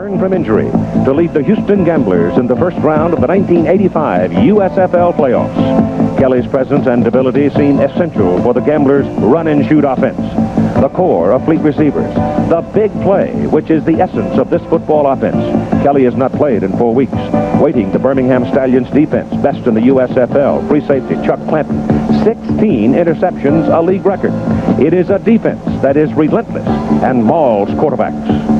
returned from injury to lead the Houston Gamblers in the first round of the 1985 USFL playoffs. Kelly's presence and ability seem essential for the Gamblers' run-and-shoot offense. The core of fleet receivers, the big play, which is the essence of this football offense. Kelly has not played in 4 weeks, waiting the Birmingham Stallions defense, best in the USFL. Free safety Chuck Clanton, 16 interceptions, a league record. It is a defense that is relentless and mauls quarterbacks.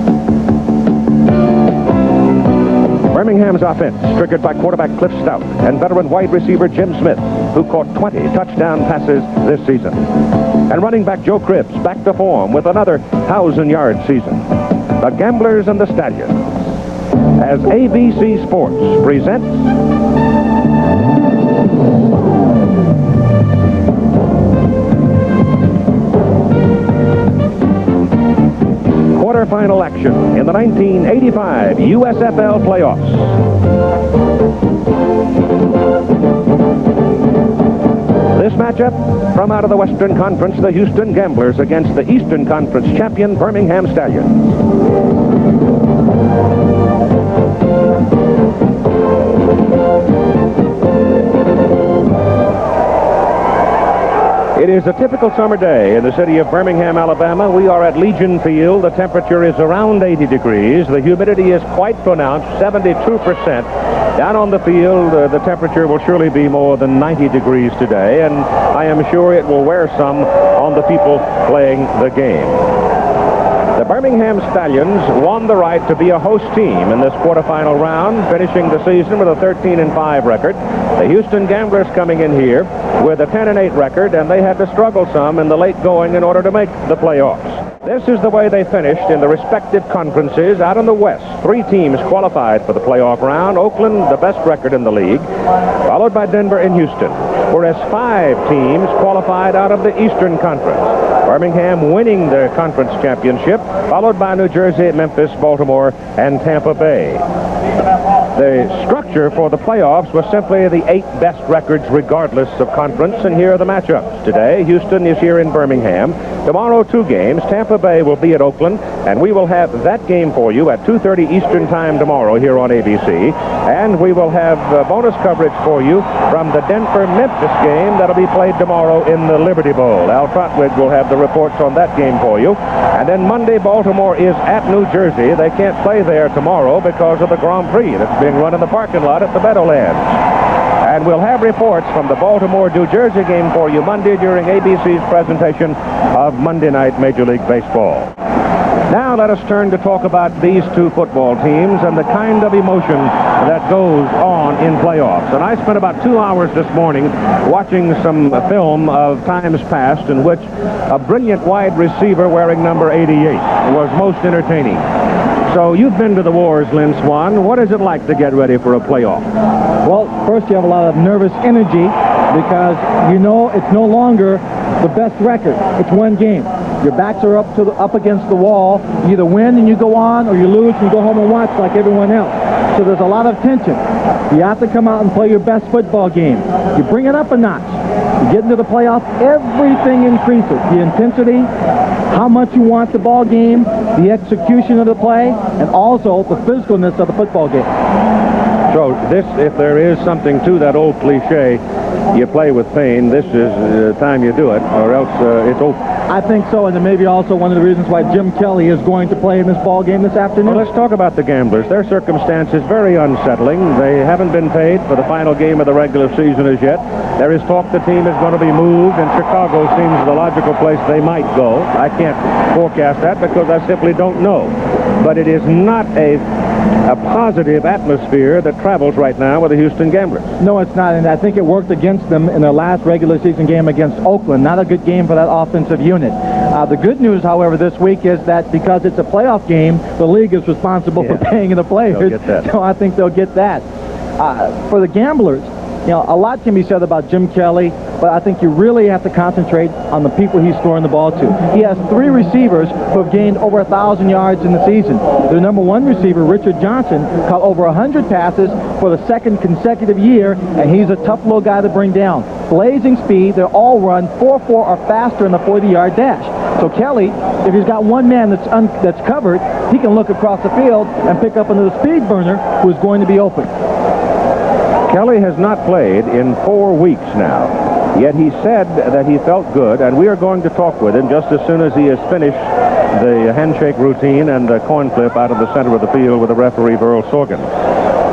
Birmingham's offense, triggered by quarterback Cliff Stout and veteran wide receiver Jim Smith, who caught 20 touchdown passes this season. And running back Joe Cribbs back to form with another 1,000-yard season. The Gamblers and the Stallions, as ABC Sports presents quarterfinal action in the 1985 USFL playoffs. This matchup from out of the Western Conference, the Houston Gamblers against the Eastern Conference champion Birmingham Stallions. It is a typical summer day in the city of Birmingham, Alabama. We are at Legion Field. The temperature is around 80 degrees. The humidity is quite pronounced, 72%. Down on the field, the temperature will surely be more than 90 degrees today, and I am sure it will wear some on the people playing the game. The Birmingham Stallions won the right to be a host team in this quarterfinal round, finishing the season with a 13-5 record. The Houston Gamblers coming in here with a 10-8 record, and they had to struggle some in the late going in order to make the playoffs. This is the way they finished in the respective conferences. Out in the West, 3 teams qualified for the playoff round. Oakland, the best record in the league, followed by Denver and Houston, whereas 5 teams qualified out of the Eastern Conference. Birmingham winning the conference championship, followed by New Jersey, Memphis, Baltimore, and Tampa Bay. The structure for the playoffs was simply the 8 best records regardless of conference, and here are the matchups. Today, Houston is here in Birmingham. Tomorrow, 2 games. Tampa Bay will be at Oakland, and we will have that game for you at 2:30 Eastern Time tomorrow here on ABC. And we will have bonus coverage for you from the Denver-Memphis game that'll be played tomorrow in the Liberty Bowl. Al Trotwig will have the reports on that game for you. And then Monday, Baltimore is at New Jersey. They can't play there tomorrow because of the Grand Prix that's being run in the parking lot at the Meadowlands. And we'll have reports from the Baltimore-New Jersey game for you Monday during ABC's presentation of Monday Night Major League Baseball. Now let us turn to talk about these 2 football teams and the kind of emotion that goes on in playoffs. And I spent about 2 hours this morning watching some film of times past in which a brilliant wide receiver wearing number 88 was most entertaining. So you've been to the wars, Lynn Swan. What is it like to get ready for a playoff? Well, first you have a lot of nervous energy because you know it's no longer the best record. It's 1 game. Your backs are up against the wall. You either win and you go on, or you lose and you go home and watch like everyone else. So there's a lot of tension. You have to come out and play your best football game. You bring it up a notch. You get into the playoffs, everything increases. The intensity, how much you want the ball game, the execution of the play, and also the physicalness of the football game. So this, if there is something to that old cliche, you play with pain, this is the time you do it, or else it's over. I think so, and it may be also one of the reasons why Jim Kelly is going to play in this ball game this afternoon. Well, let's talk about the Gamblers. Their circumstance is very unsettling. They haven't been paid for the final game of the regular season as yet. There is talk the team is going to be moved, and Chicago seems the logical place they might go. I can't forecast that because I simply don't know. But it is not a positive atmosphere that travels right now with the Houston Gamblers. No, it's not, and I think it worked against them in their last regular season game against Oakland. Not a good game for that offensive unit. The good news, however, this week is that because it's a playoff game, the league is responsible for paying the players. They'll get that. So I think they'll get that. For the Gamblers, you know, a lot can be said about Jim Kelly, but I think you really have to concentrate on the people he's throwing the ball to. He has 3 receivers who have gained over 1,000 yards in the season. Their number 1 receiver, Richard Johnson, caught over 100 passes for the 2nd consecutive year, and he's a tough little guy to bring down. Blazing speed, they all run 4.4 or faster in the 40-yard dash. So Kelly, if he's got one man that's covered, he can look across the field and pick up into the speed burner who is going to be open. Kelly has not played in 4 weeks now, yet he said that he felt good, and we are going to talk with him just as soon as he has finished the handshake routine and the coin flip out of the center of the field with the referee, Earl Sorgan.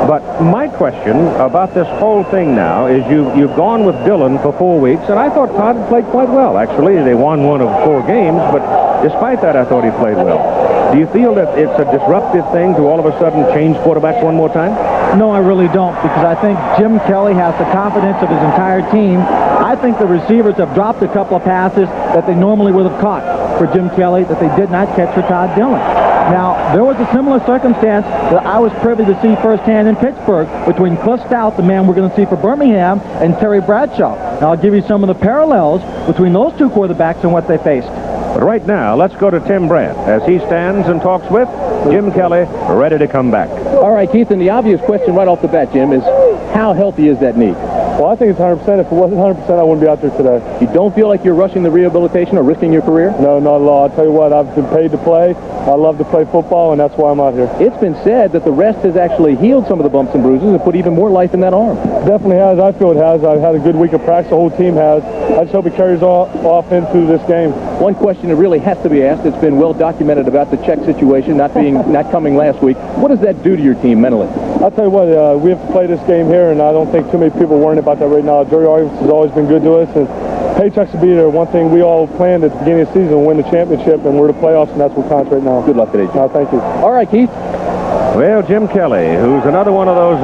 But my question about this whole thing now is you've gone with Dillon for 4 weeks, and I thought Todd had played quite well. Actually, they won 1 of 4 games, but despite that, I thought he played well. Do you feel that it's a disruptive thing to all of a sudden change quarterbacks one more time? No, I really don't, because I think Jim Kelly has the confidence of his entire team. I think the receivers have dropped a couple of passes that they normally would have caught for Jim Kelly that they did not catch for Todd Dillon. Now, there was a similar circumstance that I was privy to see firsthand in Pittsburgh between Cliff Stout, the man we're going to see for Birmingham, and Terry Bradshaw. Now, I'll give you some of the parallels between those two quarterbacks and what they faced. But right now, let's go to Tim Brandt as he stands and talks with Jim Kelly, ready to come back. All right, Keith, and the obvious question right off the bat, Jim, is how healthy is that knee? Well, I think it's 100%. If it wasn't 100%, I wouldn't be out there today. You don't feel like you're rushing the rehabilitation or risking your career? No, not at all. I'll tell you what, I've been paid to play. I love to play football, and that's why I'm out here. It's been said that the rest has actually healed some of the bumps and bruises and put even more life in that arm. Definitely has. I feel it has. I've had a good week of practice. The whole team has. I just hope it carries off into this game. One question that really has to be asked, it's been well documented about the Czech situation not coming last week. What does that do to your team mentally? I'll tell you what, we have to play this game here, and I don't think too many people are worrying about that right now. Jerry Argus has always been good to us, and paychecks will be there. One thing we all planned at the beginning of the season, win the championship, and we're the playoffs, and that's what counts right now. Good luck today, Jim. Thank you. All right, Keith. Well, Jim Kelly, who's another one of those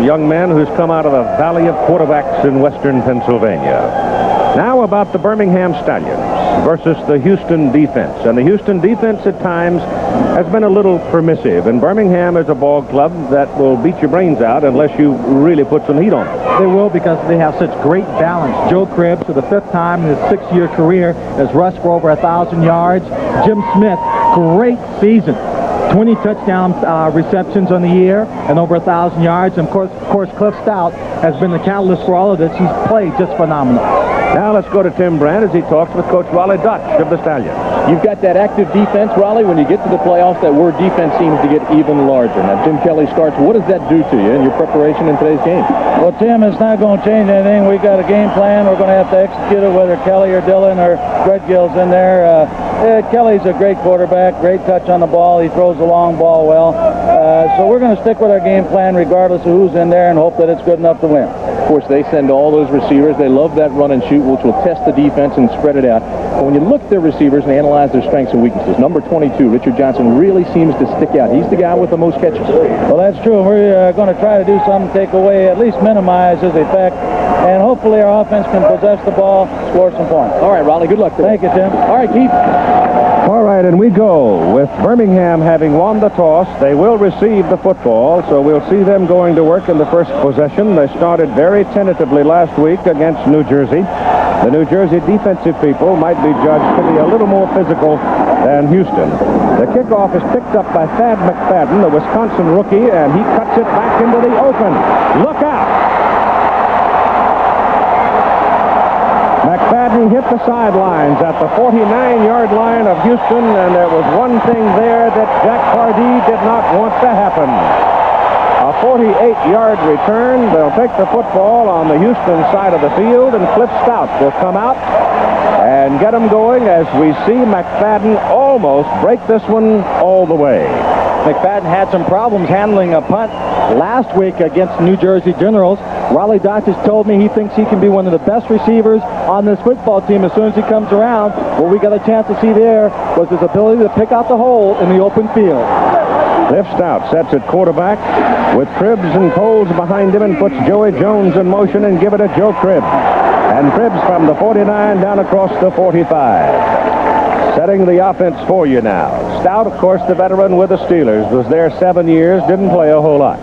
young men who's come out of the Valley of Quarterbacks in western Pennsylvania. Now about the Birmingham Stallions versus the Houston defense. And the Houston defense at times has been a little permissive. And Birmingham is a ball club that will beat your brains out unless you really put some heat on it. They will, because they have such great balance. Joe Cribbs, for the 5th time in his 6-year career, has rushed for over 1,000 yards. Jim Smith, great season. 20 touchdown receptions on the year and over 1,000 yards. And of course, Cliff Stout has been the catalyst for all of this. He's played just phenomenal. Now let's go to Tim Brandt as he talks with Coach Raleigh Dutch of the Stallions. You've got that active defense, Raleigh. When you get to the playoffs, that word defense seems to get even larger. Now, Jim Kelly starts. What does that do to you in your preparation in today's game? Well, Tim, it's not going to change anything. We got a game plan. We're going to have to execute it, whether Kelly or Dillon or Gill's in there. Kelly's a great quarterback, great touch on the ball. He throws the long ball well. So we're going to stick with our game plan regardless of who's in there and hope that it's good enough to win. Of course, they send all those receivers. They love that run and shoot, which will test the defense and spread it out. But when you look at their receivers and analyze their strengths and weaknesses, number 22, Richard Johnson, really seems to stick out. He's the guy with the most catches. Well, that's true. We're going to try to do something to take away, at least minimize his effect. And hopefully our offense can possess the ball, score some points. All right, Raleigh, good luck today. Thank you, Tim. All right, Keith. All right, and we go with Birmingham having won the toss. They will receive the football, so we'll see them going to work in the first possession. They started very tentatively last week against New Jersey. The New Jersey defensive people might be judged to be a little more physical than Houston. The kickoff is picked up by Thad McFadden, the Wisconsin rookie, and he cuts it back into the open. Look out! McFadden hit the sidelines at the 49-yard line of Houston, and there was one thing there that Jack Pardee did not want to happen. A 48-yard return. They'll take the football on the Houston side of the field, and Cliff Stout will come out and get them going as we see McFadden almost break this one all the way. McFadden had some problems handling a punt last week against New Jersey Generals. Raleigh Dodge has told me he thinks he can be one of the best receivers on this football team as soon as he comes around. What we got a chance to see there was his ability to pick out the hole in the open field. Cliff Stout sets at quarterback with Cribbs and Coles behind him and puts Joey Jones in motion and give it to Joe Cribbs. And Cribbs from the 49 down across the 45. Setting the offense for you now. Stout, of course, the veteran with the Steelers, was there 7 years, didn't play a whole lot.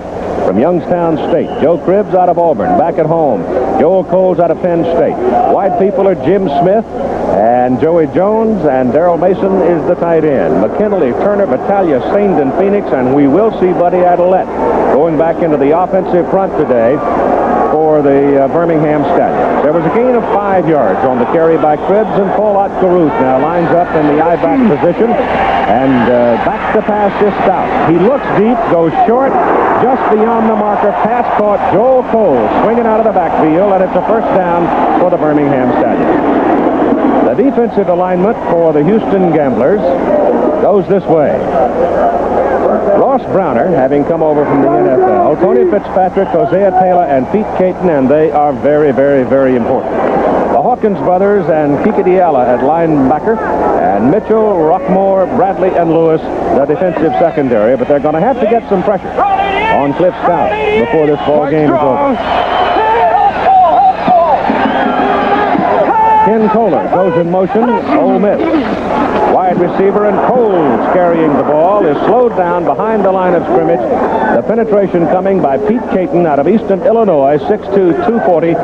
From Youngstown State, Joe Cribbs out of Auburn, back at home. Joel Coles out of Penn State. Wide people are Jim Smith and Joey Jones, and Darrell Mason is the tight end. McKinley, Turner, Battaglia, Saint, and Phoenix, and we will see Buddy Adelette going back into the offensive front today. for the Birmingham Stallions. There was a gain of 5 yards on the carry by Cribbs, and Paul Caruth now lines up in the I-back position and backs the pass to Stout. He looks deep, goes short, just beyond the marker. Pass caught. Joel Cole swinging out of the backfield, and it's a first down for the Birmingham Stallions. The defensive alignment for the Houston Gamblers goes this way. Ross Browner, having come over from the NFL, Toni Fitzpatrick, Hosea Taylor, and Pete Caton, and they are very, very, very important. The Hawkins brothers and Kiki Diala at linebacker, and Mitchell, Rockmore, Bradley, and Lewis, the defensive secondary, but they're going to have to get some pressure on Cliff Stout before this ball game is over. Ken Kohler goes in motion. Ole Miss. Wide receiver, and Coles carrying the ball is slowed down behind the line of scrimmage. The penetration coming by Pete Caton out of Easton, Illinois, 6'2", 240,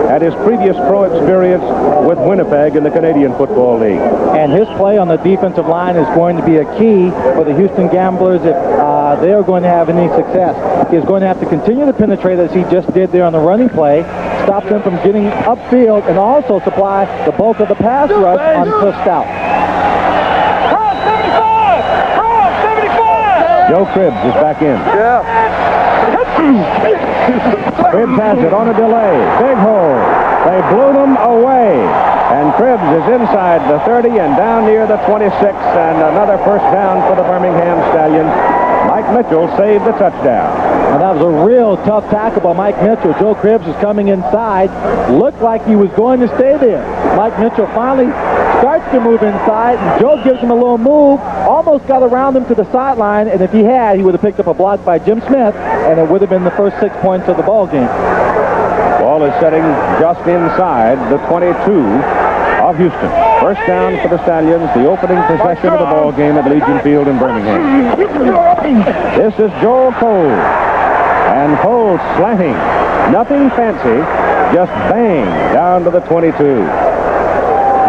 at his previous pro experience with Winnipeg in the Canadian Football League. And his play on the defensive line is going to be a key for the Houston Gamblers if they are going to have any success. He's going to have to continue to penetrate as he just did there on the running play, stop them from getting upfield, and also supply the bulk of the pass rush on Cliff Stout. Joe Cribbs is back in. Cribbs has it on a delay. Big hole. They blew them away. And Cribbs is inside the 30 and down near the 26, and another first down for the Birmingham Stallions. Mike Mitchell saved the touchdown. And that was a real tough tackle by Mike Mitchell. Joe Cribbs is coming inside. Looked like he was going to stay there. Mike Mitchell finally starts to move inside, and Joe gives him a little move, almost got around him to the sideline, and if he had, he would have picked up a block by Jim Smith, and it would have been the first 6 points of the ball game. Ball is setting just inside the 22 of Houston. First down for the Stallions, the opening possession of the ball game at Legion Field in Birmingham. This is Joel Cole, and Cole slanting. Nothing fancy, just bang down to the 22.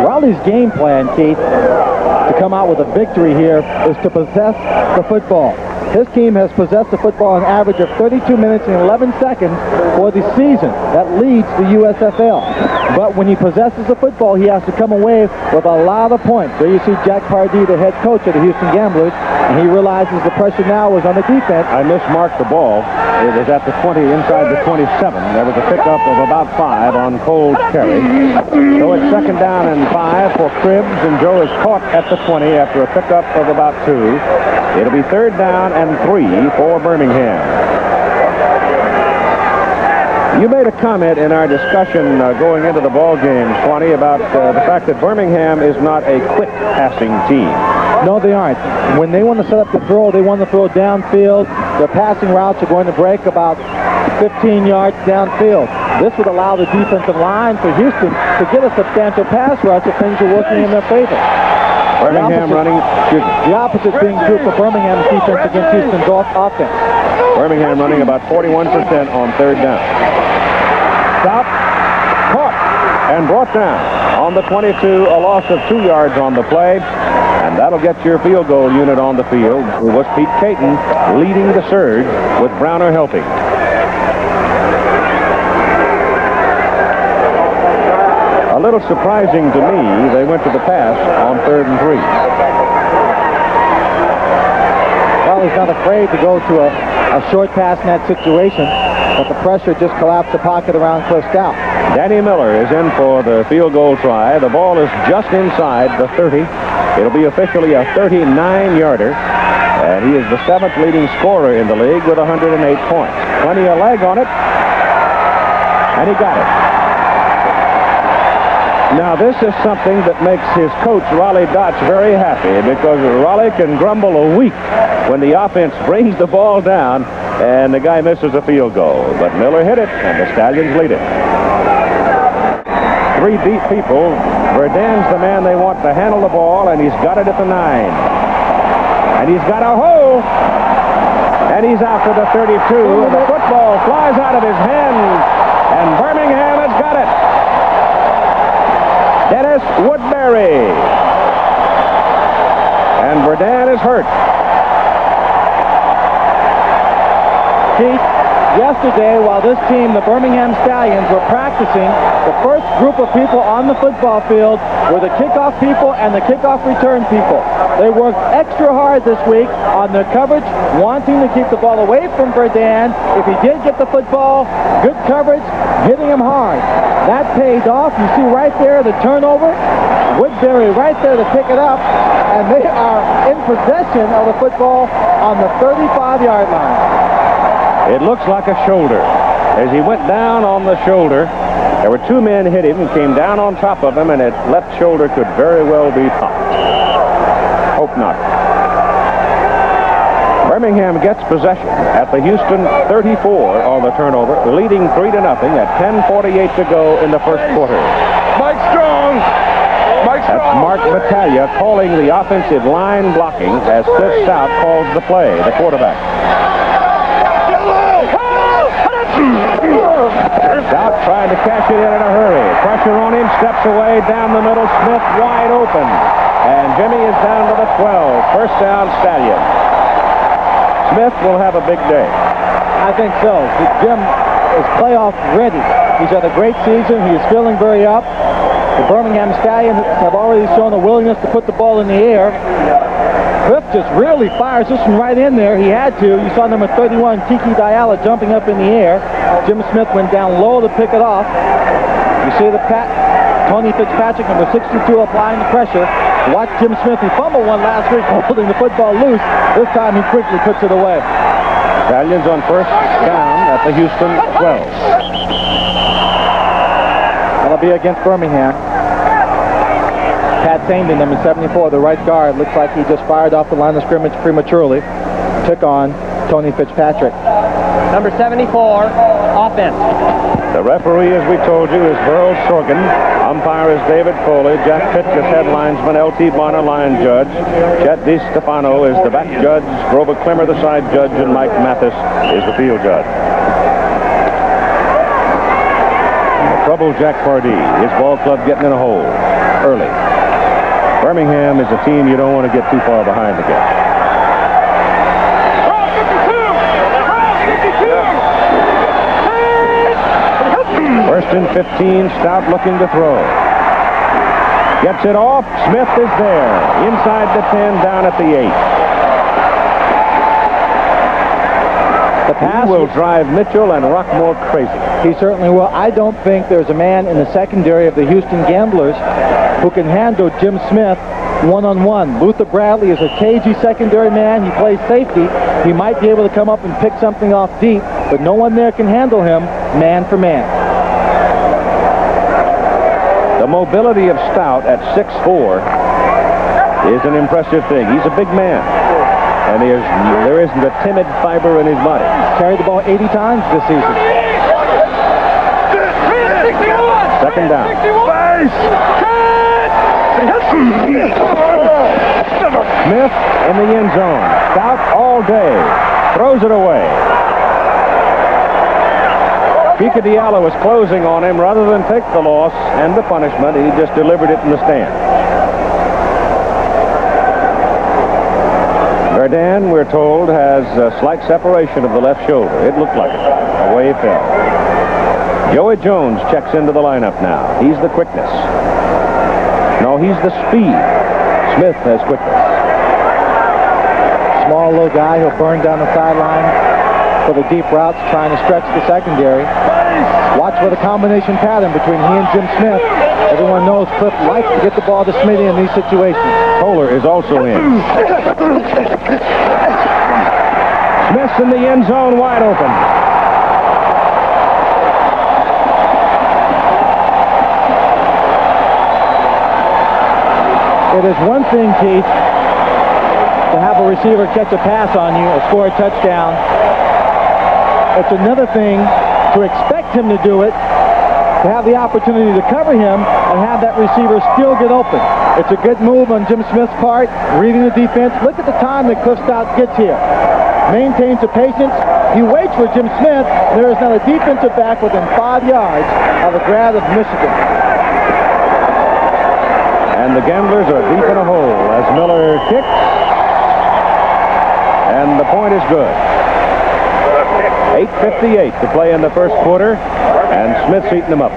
Raleigh's game plan, Keith, to come out with a victory here is to possess the football. His team has possessed the football an average of 32 minutes and 11 seconds for the season. That leads the USFL. But when he possesses the football, he has to come away with a lot of points. There you see Jack Pardee, the head coach of the Houston Gamblers, and he realizes the pressure now is on the defense. I mismarked the ball. It was at the 20, inside the 27. There was a pickup of about 5 on Cole's carry. So it's second down and 5 for Cribbs, and Joe is caught at the 20 after a pickup of about 2. It'll be third down and 3 for Birmingham. You made a comment in our discussion going into the ball game, Toni, about the fact that Birmingham is not a quick passing team. No, they aren't. When they want to set up the throw, they want to throw downfield. Their passing routes are going to break about 15 yards downfield. This would allow the defensive line for Houston to get a substantial pass rush if things are working in their favor. Birmingham running. The opposite being true for Birmingham's defense against Houston's offense. Birmingham running about 41% on third down. Stop, caught, and brought down on the 22, a loss of 2 yards on the play, and that'll get your field goal unit on the field. It was Pete Caton leading the surge with Browner helping. A little surprising to me, they went to the pass on 3rd and 3. Well, he's not afraid to go to a short pass in that situation, but the pressure just collapsed the pocket around Cliff Stout. Danny Miller is in for the field goal try. The ball is just inside the 30. It'll be officially a 39-yarder, and he is the 7th leading scorer in the league with 108 points. Plenty of leg on it, and he got it. Now, this is something that makes his coach, Raleigh Dotch, very happy, because Raleigh can grumble a week when the offense brings the ball down and the guy misses a field goal. But Miller hit it, and the Stallions lead it. 3 deep people. Verdun's the man they want to handle the ball, and he's got it at the 9. And he's got a hole, and he's out to the 32. And the football flies out of his hands, and Birmingham has got it. Dennis Woodbury. And Verdun is hurt. Keith, yesterday, while this team, the Birmingham Stallions, were practicing, the first group of people on the football field were the kickoff people and the kickoff return people. They worked extra hard this week on their coverage, wanting to keep the ball away from Verdun. If he did get the football, good coverage, hitting him hard. That paid off. You see right there the turnover. Woodbury right there to pick it up, and they are in possession of the football on the 35-yard line. It looks like a shoulder. As he went down on the shoulder, there were two men hit him and came down on top of him, and his left shoulder could very well be popped. Hope not. Birmingham gets possession at the Houston 34 on the turnover, leading 3-0 at 10:48 to go in the first quarter. Mike Strong! That's Mark Battaglia calling the offensive line blocking as Cliff Stout calls the play, the quarterback. Stout trying to cash it in a hurry. Pressure on him, steps away, down the middle, Smith wide open. And Jimmy is down to the 12. First down, Stallion. Smith will have a big day. I think so. Jim is playoff ready. He's had a great season. He is feeling very up. The Birmingham Stallions have already shown a willingness to put the ball in the air. Cliff just really fires this one right in there. He had to. You saw number 31, Tiki Diala, jumping up in the air. Jim Smith went down low to pick it off. You see the Toni Fitzpatrick, number 62, applying the pressure. Watch Jim Smith. He fumbled one last week, holding the football loose. This time he quickly puts it away. Stallions on first down at the Houston 12. That'll be against Birmingham. Pat Sainton, number 74, the right guard, looks like he just fired off the line of scrimmage prematurely. Took on Toni Fitzpatrick. Number 74, offense. The referee, as we told you, is Burl Sorgan. Umpire is David Foley. Jack Pitkus, head linesman. L.T. Bonner, line judge. Chet DiStefano is the back judge. Grover Klimmer, the side judge. And Mike Mathis is the field judge. Trouble Jack Pardee. His ball club getting in a hole early. Birmingham is a team you don't want to get too far behind against. First and 15, Stout looking to throw. Gets it off. Smith is there. Inside the 10, down at the 8. The pass will drive Mitchell and Rockmore crazy. He certainly will. I don't think there's a man in the secondary of the Houston Gamblers who can handle Jim Smith one-on-one. Luther Bradley is a cagey secondary man. He plays safety. He might be able to come up and pick something off deep, but no one there can handle him man for man. The mobility of Stout at 6'4" is an impressive thing. He's a big man. And there isn't a timid fiber in his body. Carried the ball 80 times this season. Second down. Smith in the end zone. Stout all day. Throws it away. Pika Diallo was closing on him. Rather than take the loss and the punishment, he just delivered it in the stand. Verdun, we're told, has a slight separation of the left shoulder. It looked like it. Away he fell. Joey Jones checks into the lineup now. He's the quickness. No, he's the speed. Smith has quickness. Small little guy who'll burn down the sideline for the deep routes, trying to stretch the secondary. Watch for the combination pattern between he and Jim Smith. Everyone knows Cliff likes to get the ball to Smitty in these situations. Toller is also in. Smith's in the end zone, wide open. It is one thing, Keith, to have a receiver catch a pass on you or score a touchdown. It's another thing to expect him to do it, to have the opportunity to cover him and have that receiver still get open. It's a good move on Jim Smith's part, reading the defense. Look at the time that Cliff Stout gets here. Maintains the patience. He waits for Jim Smith, and there is not a defensive back within 5 yards of the grab of Michigan. And the Gamblers are deep in a hole as Miller kicks. And the point is good. 8:58 to play in the first quarter, and Smith's eating them up.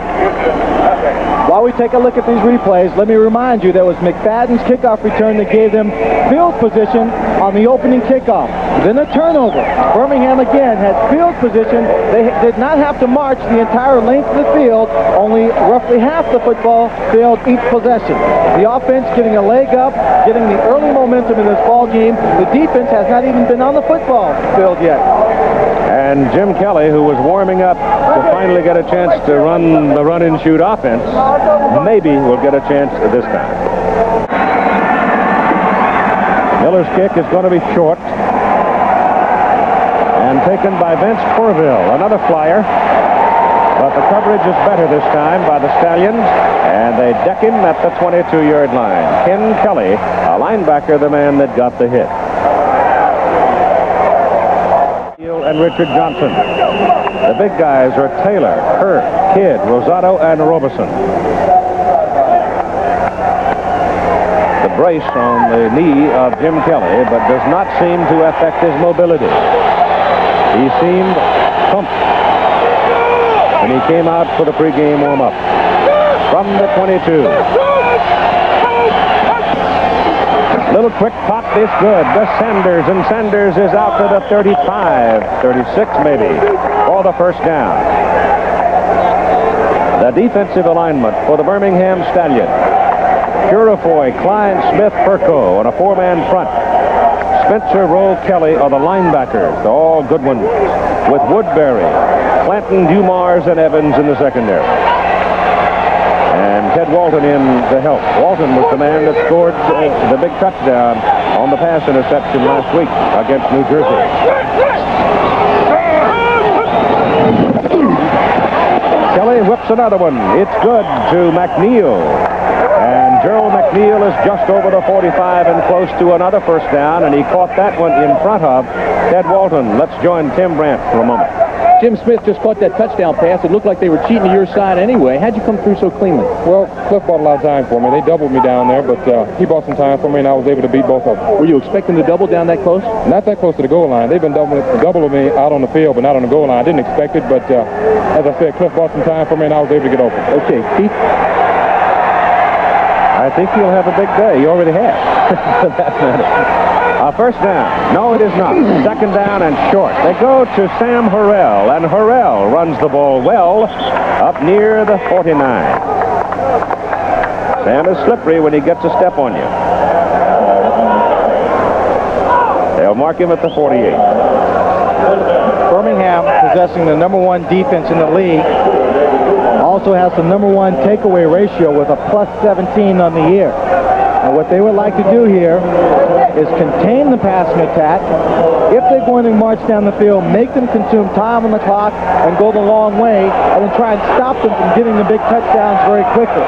While we take a look at these replays, let me remind you that was McFadden's kickoff return that gave them field position on the opening kickoff. Then a turnover. Birmingham again had field position. They did not have to march the entire length of the field, only roughly half the football field each possession. The offense getting a leg up, getting the early momentum in this ball game. The defense has not even been on the football field yet. And Jim Kelly, who was warming up to finally get a chance to run the run-and-shoot offense, maybe will get a chance this time. Miller's kick is going to be short and taken by Vince Corville, another flyer. But the coverage is better this time by the Stallions, and they deck him at the 22-yard line. Ken Kelly, a linebacker, the man that got the hit. And Richard Johnson. The big guys are Taylor, Hurt, Kidd, Rosado, and Robeson. The brace on the knee of Jim Kelly, but does not seem to affect his mobility. He seemed pumped when he came out for the pregame warm-up. From the 22. Little quick pop is good. The Sanders, and Sanders is out to the 35, 36 maybe, for the first down. The defensive alignment for the Birmingham Stallions. Purifoy, Klein, Smith, Perko on a four-man front. Spencer, Roll, Kelly are the linebackers, all good ones, with Woodbury, Clanton, Dumars, and Evans in the secondary. And Ted Walton in to help. Walton was the man that scored the big touchdown on the pass interception last week against New Jersey. Kelly whips another one. It's good to McNeil. And Gerald McNeil is just over the 45 and close to another first down, and he caught that one in front of Ted Walton. Let's join Tim Brandt for a moment. Jim Smith just caught that touchdown pass. It looked like they were cheating to your side anyway. How'd you come through so cleanly? Well, Cliff bought a lot of time for me. They doubled me down there, but he bought some time for me, and I was able to beat both of them. Were you expecting to double down that close? Not that close to the goal line. They've been doubling me out on the field, but not on the goal line. I didn't expect it, but as I said, Cliff bought some time for me, and I was able to get open. Okay, Keith? I think he'll have a big day. He already has. A first down. No, it is not. Second down and short. They go to Sam Harrell, and Harrell runs the ball well up near the 49. Sam is slippery when he gets a step on you. They'll mark him at the 48. Birmingham, possessing the #1 defense in the league, also has the #1 takeaway ratio with a +17 on the year. And what they would like to do here is contain the passing attack. If they're going to march down the field, make them consume time on the clock and go the long way, and then try and stop them from getting the big touchdowns very quickly.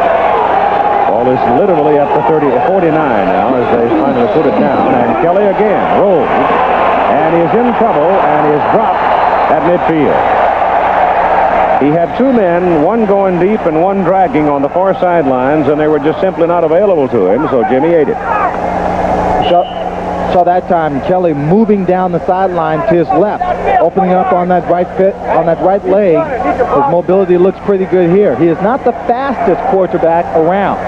Ball is literally at the 49 now as they finally put it down. And Kelly again rolls. And he's in trouble and is dropped at midfield. He had two men, one going deep and one dragging on the far sidelines, and they were just simply not available to him, so Jimmy ate it. So that time, Kelly moving down the sideline to his left, opening up on that right leg. His mobility looks pretty good here. He is not the fastest quarterback around.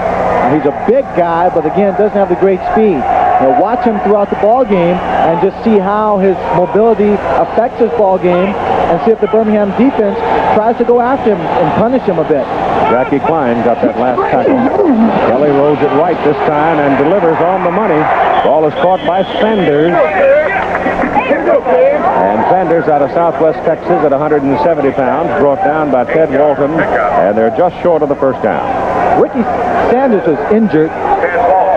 He's a big guy, but again, doesn't have the great speed. Now watch him throughout the ball game and just see how his mobility affects his ball game, and see if the Birmingham defense tries to go after him and punish him a bit. Jackie Klein got that last tackle. Kelly rolls it right this time and delivers on the money. Ball is caught by Sanders. And Sanders out of Southwest Texas at 170 pounds, brought down by Ted Walton, and they're just short of the first down. Ricky Sanders was injured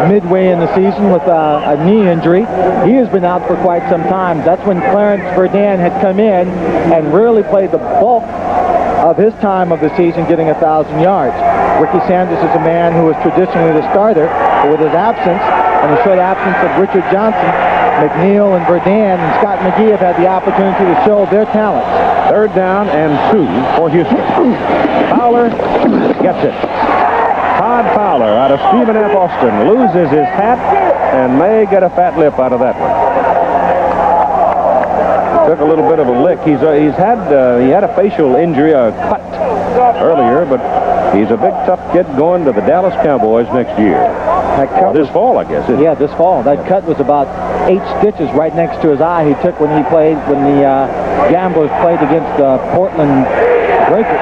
midway in the season with a knee injury. He has been out for quite some time. That's when Clarence Verdun had come in and really played the bulk of his time of the season, getting 1,000 yards. Ricky Sanders is a man who was traditionally the starter, but with his absence and the short absence of Richard Johnson, McNeil and Verdun and Scott McGee have had the opportunity to show their talents. Third down and 2 for Houston. Fowler gets it. Todd Fowler out of Stephen F. Austin loses his hat and may get a fat lip out of that one. took a little bit of a lick. He had a facial injury, a cut earlier, but he's a big, tough kid going to the Dallas Cowboys next year. This fall, I guess. Yeah, this fall. That cut was about 8 stitches right next to his eye he took when the Gamblers played against the Portland Breakers.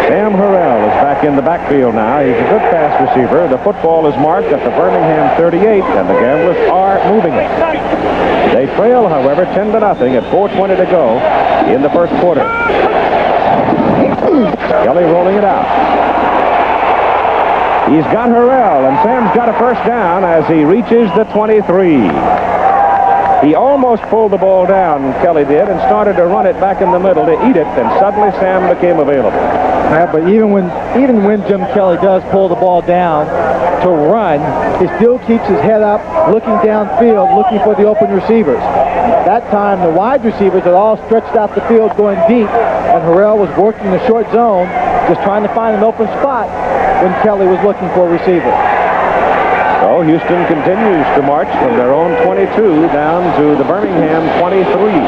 Sam Harrell is back in the backfield now. He's a good pass receiver. The football is marked at the Birmingham 38, and the Gamblers are moving it. They trail, however, 10-0 at 4:20 to go in the first quarter. Kelly rolling it out. He's got Harrell, and Sam's got a first down as he reaches the 23. He almost pulled the ball down, Kelly did, and started to run it back in the middle to eat it, and suddenly Sam became available. Yeah, but even when Jim Kelly does pull the ball down to run, he still keeps his head up, looking downfield, looking for the open receivers. That time, the wide receivers had all stretched out the field going deep, and Harrell was working the short zone, just trying to find an open spot when Kelly was looking for a receiver. So Houston continues to march from their own 22 down to the Birmingham 23.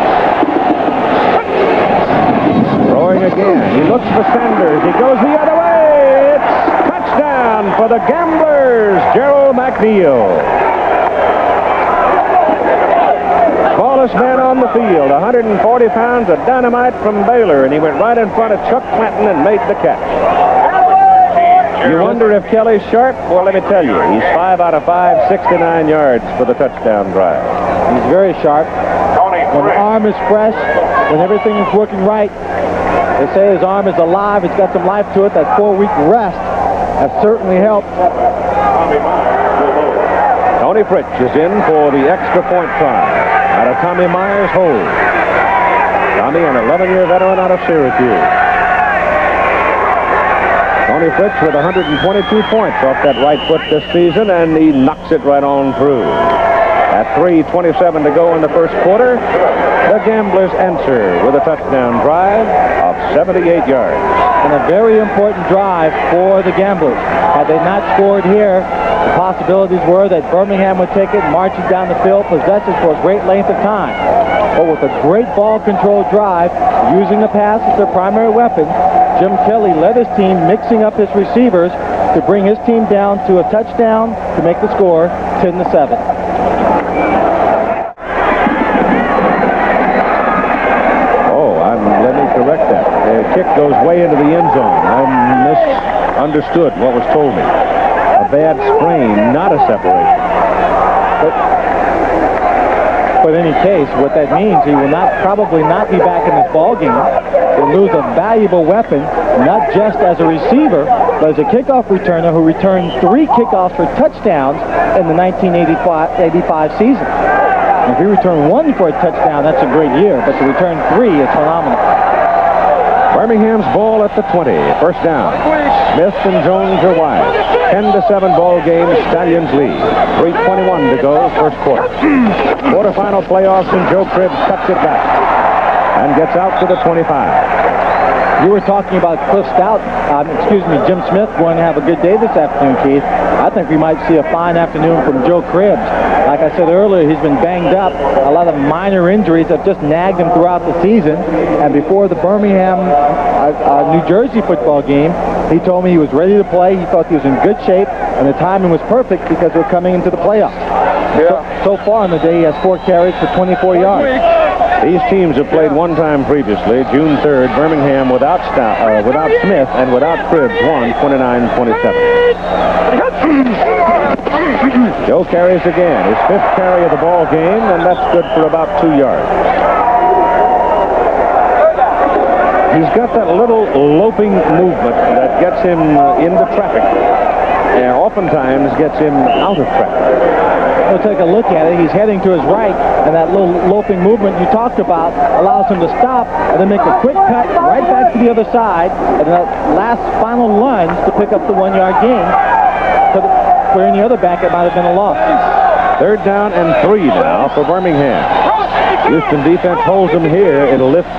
Throwing again. He looks for Sanders. He goes the other way. It's touchdown for the Gamblers. Gerald McNeil. Smallest man on the field. 140 pounds of dynamite from Baylor. And he went right in front of Chuck Clanton and made the catch. You wonder if Kelly's sharp? Well, let me tell you, he's 5 out of 5, 69 yards for the touchdown drive. He's very sharp. When the arm is fresh, when everything is working right, they say his arm is alive. It's got some life to it. That 4-week rest has certainly helped. Toni Fritsch is in for the extra point try out of Tommy Myers' hold. Tommy, an 11-year veteran out of Syracuse. Toni Fritsch with 122 points off that right foot this season, and he knocks it right on through. At 3:27 to go in the first quarter, the Gamblers answer with a touchdown drive of 78 yards. And a very important drive for the Gamblers. Had they not scored here, the possibilities were that Birmingham would take it, march it down the field, possess it for a great length of time. But with a great ball control drive, using the pass as their primary weapon, Jim Kelly led his team, mixing up his receivers to bring his team down to a touchdown to make the score 10-7. Let me correct that. The kick goes way into the end zone. I misunderstood what was told me. A bad sprain, not a separation. But in any case, what that means, he will probably not be back in this ball game. He'll lose a valuable weapon, not just as a receiver, but as a kickoff returner who returned 3 kickoffs for touchdowns in the 1985 season. If he returned 1 for a touchdown, that's a great year, but to return 3 is phenomenal. Birmingham's ball at the 20. First down. Smith and Jones are wide. 10-7 ball game. Stallions lead. 3:21 to go, first quarter. Quarterfinal playoffs, and Joe Cribbs cuts it back and gets out to the 25. You were talking about Jim Smith going to have a good day this afternoon, Keith. I think we might see a fine afternoon from Joe Cribbs. Like I said earlier, he's been banged up. A lot of minor injuries have just nagged him throughout the season. And before the Birmingham, New Jersey football game, he told me he was ready to play. He thought he was in good shape, and the timing was perfect because we're coming into the playoffs. Yeah. So far in the day, he has 4 carries for 24 yards. These teams have played one time previously, June 3rd. Birmingham without Smith and without Cribbs won 29-27. Joe carries again, his 5th carry of the ball game, and that's good for about 2 yards. He's got that little loping movement that gets him into traffic, and oftentimes gets him out of traffic. We'll take a look at it. He's heading to his right, and that little loping movement you talked about allows him to stop and then make a quick cut right back to the other side, and that last final lunge to pick up the 1-yard gain. For any other back, it might have been a loss. 3rd down and 3 now for Birmingham. Houston defense holds them here. It'll lift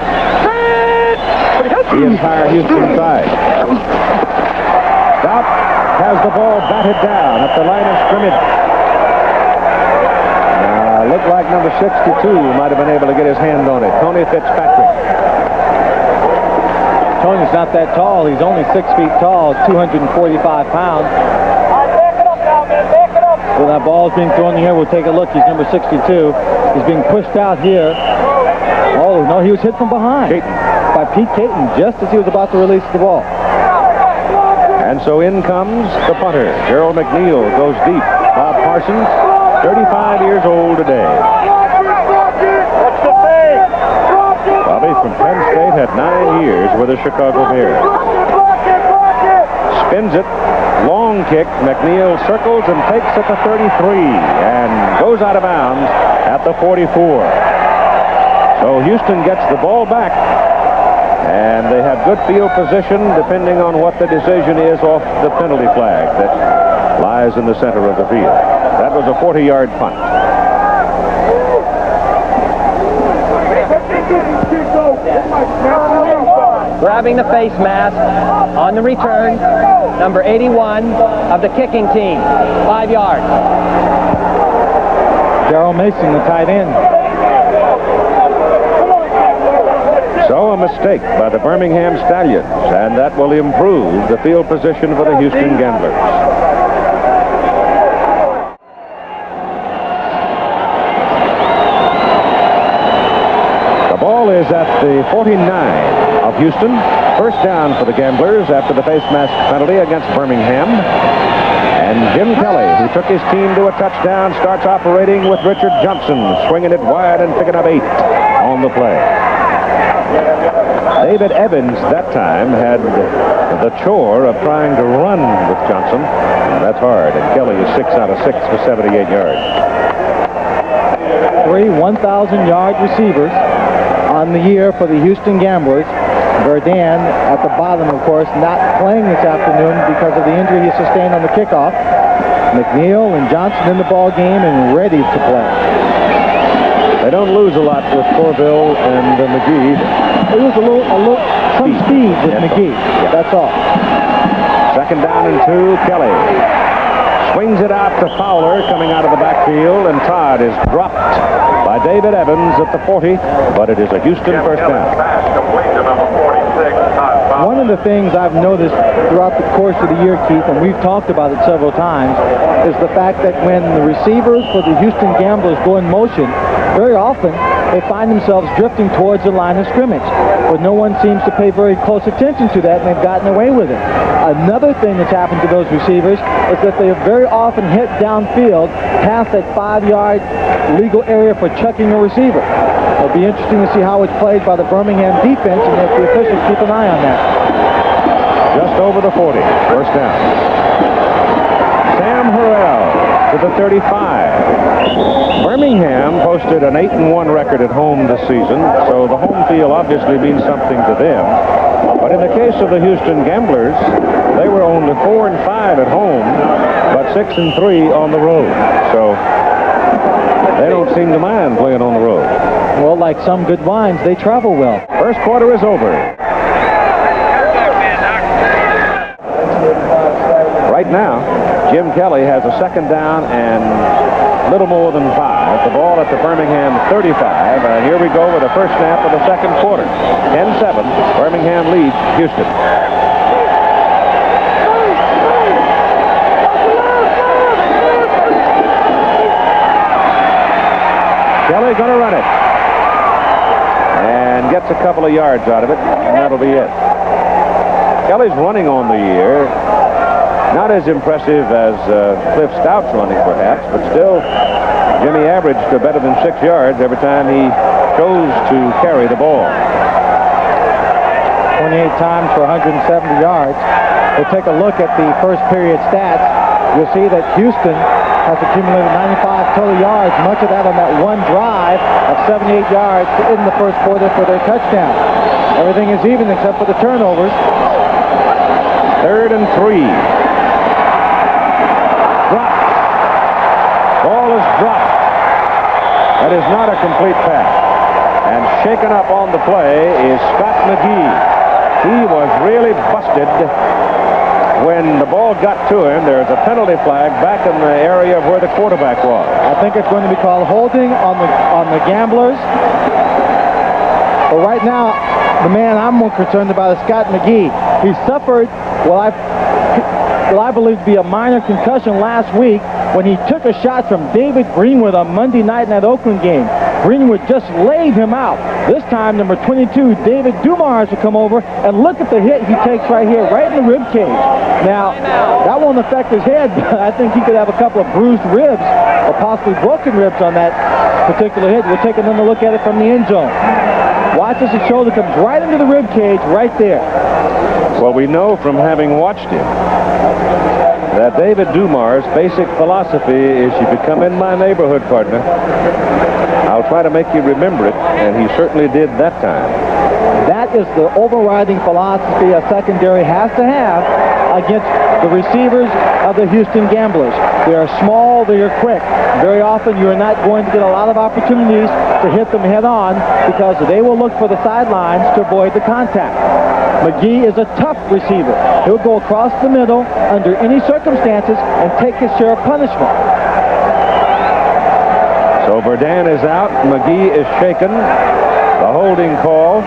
the entire Houston side. Stout has the ball batted down at the line of scrimmage. Looked like number 62 might have been able to get his hand on it. Toni Fitzpatrick. Tony's not that tall. He's only 6 feet tall, 245 pounds. So that ball is being thrown in the air. We'll take a look. He's number 62. He's being pushed out here. Oh, no, he was hit from behind by Pete Caton just as he was about to release the ball. And so in comes the punter. Gerald McNeil goes deep. Bob Parsons, 35 years old today. Bobby from Penn State had 9 years with the Chicago Bears. Spins it. Long kick. McNeil circles and takes at the 33 and goes out of bounds at the 44. So Houston gets the ball back. And they have good field position depending on what the decision is off the penalty flag that lies in the center of the field. That was a 40-yard punt. Grabbing the face mask on the return, number 81 of the kicking team, 5 yards. Darrell Mason, the tight end. So a mistake by the Birmingham Stallions, and that will improve the field position for the Houston Gamblers. The ball is at the 49 of Houston. First down for the Gamblers after the face mask penalty against Birmingham. And Jim Kelly, who took his team to a touchdown, starts operating with Richard Johnson, swinging it wide and picking up 8 on the play. David Evans that time had the chore of trying to run with Johnson. And that's hard. And Kelly is 6 out of 6 for 78 yards. 3 1,000-yard receivers on the year for the Houston Gamblers. Verdun at the bottom, of course, not playing this afternoon because of the injury he sustained on the kickoff. McNeil and Johnson in the ball game and ready to play. They don't lose a lot with Corville and McGee. It was some speed with McGee. Yeah. That's all. Second down and 2, Kelly swings it out to Fowler coming out of the backfield, and Todd is dropped by David Evans at the 40, but it is a Houston first down. One of the things I've noticed throughout the course of the year, Keith, and we've talked about it several times, is the fact that when the receivers for the Houston Gamblers go in motion, very often they find themselves drifting towards the line of scrimmage. But no one seems to pay very close attention to that, and they've gotten away with it. Another thing that's happened to those receivers is that they have very often hit downfield past that 5-yard legal area for chucking a receiver. It'll be interesting to see how it's played by the Birmingham defense, and if the officials keep an eye on that. Just over the 40, first down. Sam Harrell to the 35. Birmingham posted an 8-1 record at home this season, so the home field obviously means something to them. But in the case of the Houston Gamblers, they were only 4-5 at home, but 6-3 on the road. So they don't seem to mind playing on the road. Well, like some good wines, they travel well. First quarter is over. Right now, Jim Kelly has a second down and little more than 5. The ball at the Birmingham 35. Here we go with the first snap of the second quarter. 10-7. Birmingham leads Houston. Kelly going to run it. And gets a couple of yards out of it, and that'll be it. Kelly's running on the year. Not as impressive as Cliff Stout's running, perhaps, but still, Jimmy averaged better than 6 yards every time he chose to carry the ball. 28 times for 170 yards. We'll take a look at the first period stats. You'll see that Houston has accumulated 95 total yards, much of that on that one drive of 78 yards in the first quarter for their touchdown. Everything is even except for the turnovers. 3rd and 3. Dropped. Ball is dropped. That is not a complete pass. And shaken up on the play is Scott McGee. He was really busted when the ball got to him, there's a penalty flag back in the area of where the quarterback was. I think it's going to be called holding on the Gamblers. But right now, the man I'm more concerned about is Scott McGee. He suffered what I believe to be a minor concussion last week when he took a shot from David Greenwood on Monday night in that Oakland game. Greenwood just laid him out. This time, number 22, David Dumars, will come over and look at the hit he takes right here, right in the rib cage. Now, that won't affect his head, but I think he could have a couple of bruised ribs or possibly broken ribs on that particular hit. We'll take another look at it from the end zone. Watch as his shoulder comes right into the rib cage right there. Well, we know from having watched him that David Dumars' basic philosophy is you become in my neighborhood, partner, I'll try to make you remember it, and he certainly did that time. That is the overriding philosophy a secondary has to have against the receivers of the Houston Gamblers. They are small, they are quick. Very often you are not going to get a lot of opportunities to hit them head on because they will look for the sidelines to avoid the contact. McGee is a tough receiver. He'll go across the middle under any circumstances and take his share of punishment. So Verdun is out. McGee is shaken. The holding call.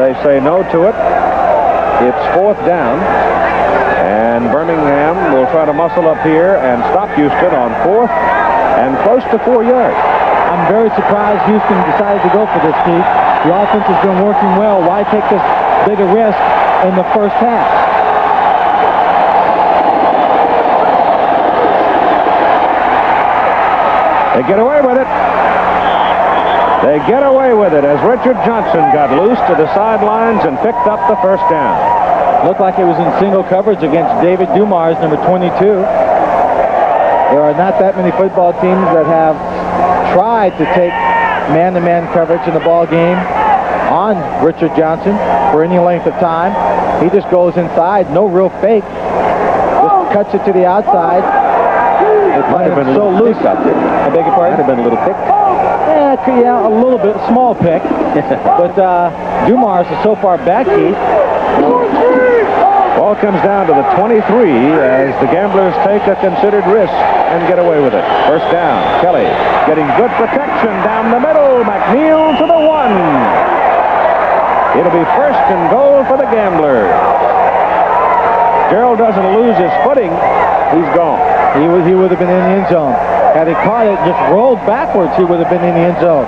They say no to it. It's 4th down. And Birmingham will try to muscle up here and stop Houston on 4th and close to 4 yards. I'm very surprised Houston decided to go for this, Keith. The offense has been working well. Why take this bigger risk in the first half? They get away with it. They get away with it as Richard Johnson got loose to the sidelines and picked up the first down. Looked like it was in single coverage against David Dumars, number 22. There are not that many football teams that have tried to take man-to-man coverage in the ball game on Richard Johnson for any length of time. He just goes inside, no real fake. Just cuts it to the outside. It might have been so loose out there. I beg your pardon? Might have been a little pick. Yeah, a little bit, small pick. But Dumars is so far back, Keith. Ball comes down to the 23 as the Gamblers take a considered risk and get away with it. First down. Kelly getting good protection down the middle. McNeil to the 1. It'll be first and goal for the Gamblers. Gerald doesn't lose his footing. He's gone. He would have been in the end zone. Had he caught it, just rolled backwards, he would have been in the end zone.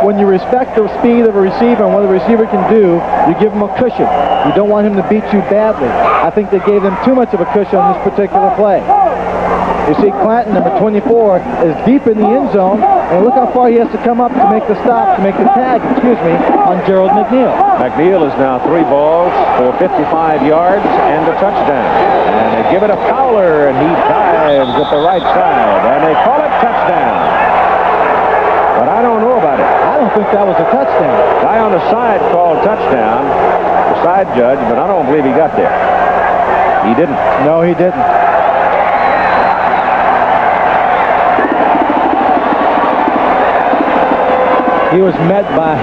When you respect the speed of a receiver and what a receiver can do, you give him a cushion. You don't want him to beat you badly. I think they gave him too much of a cushion on this particular play. You see Clanton, number 24, is deep in the end zone, and look how far he has to come up to make the stop, to make the tag, on Gerald McNeil. McNeil is now 3 balls for 55 yards and a touchdown. And they give it to Fowler, and he dives at the right side, and they call it touchdown. But I don't know about it. I don't think that was a touchdown. Guy on the side called touchdown, the side judge, but I don't believe he got there. He didn't. No, he didn't. He was met by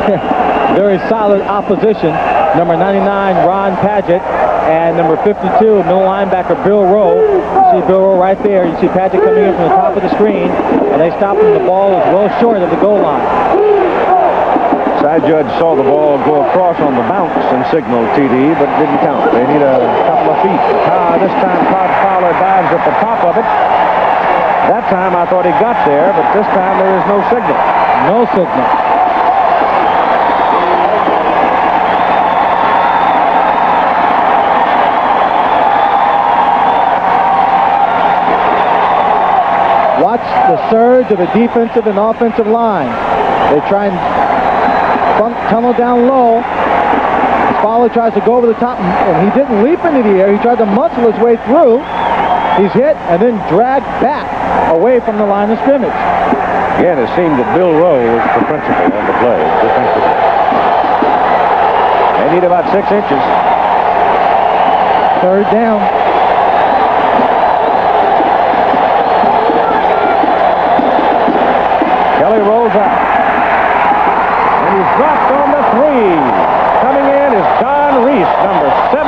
very solid opposition. Number 99, Ron Padgett, and number 52, middle linebacker Bill Rowe. You see Bill Rowe right there. You see Padgett coming in from the top of the screen, and they stop him. The ball is well short of the goal line. Side judge saw the ball go across on the bounce and signaled TD, but didn't count. They need a couple of feet. This time Todd Fowler dives at the top of it. That time I thought he got there, but this time there is no signal. No signal. Watch the surge of the defensive and offensive line. They try and tunnel down low. Fowler tries to go over the top, and he didn't leap into the air. He tried to muscle his way through. He's hit and then dragged back away from the line of scrimmage. Again, it seemed that Bill Rowe was the principal on the play defensively. They need about 6 inches. Third down. Kelly rolls out. And he's dropped on the 3. Coming in is John Reese, number 7.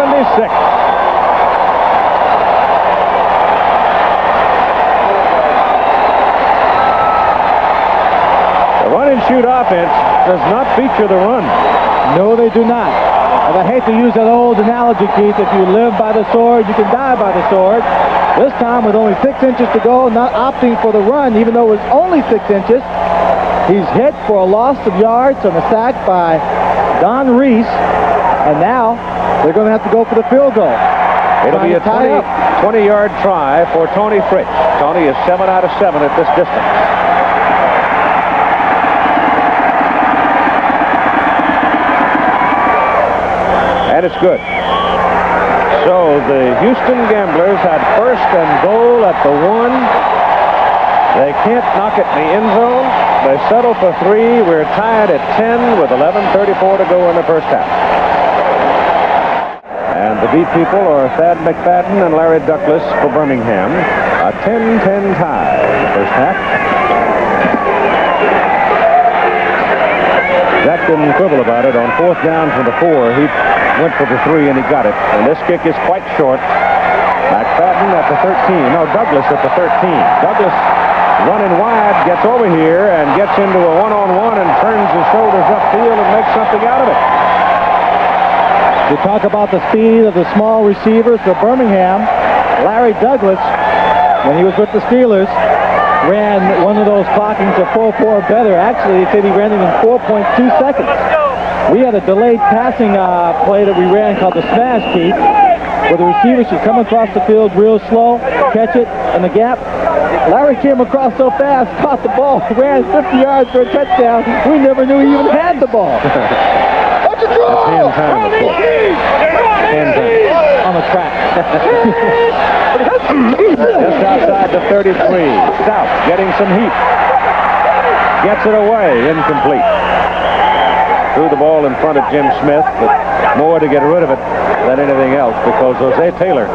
offense does not feature the run. No, they do not. And I hate to use that old analogy, Keith. If you live by the sword, you can die by the sword. This time, with only 6 inches to go, not opting for the run, even though it was only 6 inches. He's hit for a loss of yards on a sack by Don Reese. And now, they're going to have to go for the field goal. It'll be a 20-yard try for Toni Fritsch. Toni is 7 out of 7 at this distance. And it's good. So the Houston Gamblers had first and goal at the 1. They can't knock it in the end zone. They settle for 3. We're tied at 10 with 11:34 to go in the first half. And the beat people are Thad McFadden and Larry Douglas for Birmingham. A 10-10 tie in the first half. Zach didn't quibble about it. On 4th down from the 4, he went for the 3 and he got it. And this kick is quite short. McFadden at the 13. No, Douglas at the 13. Douglas running wide, gets over here and gets into a one-on-one and turns his shoulders upfield and makes something out of it. You talk about the speed of the small receivers for Birmingham. Larry Douglas, when he was with the Steelers, ran one of those clockings of 4.4 better. Actually, he said he ran it in 4.2 seconds. We had a delayed passing play that we ran called the smash, Keith, where the receivers should come across the field real slow, catch it in the gap. Larry came across so fast, caught the ball, ran 50 yards for a touchdown. We never knew he even had the ball. That's hand time, of course. Hand time. On the track. Just outside the 33. Stout getting some heat. Gets it away. Incomplete. Threw the ball in front of Jim Smith, but more to get rid of it than anything else because Jose Taylor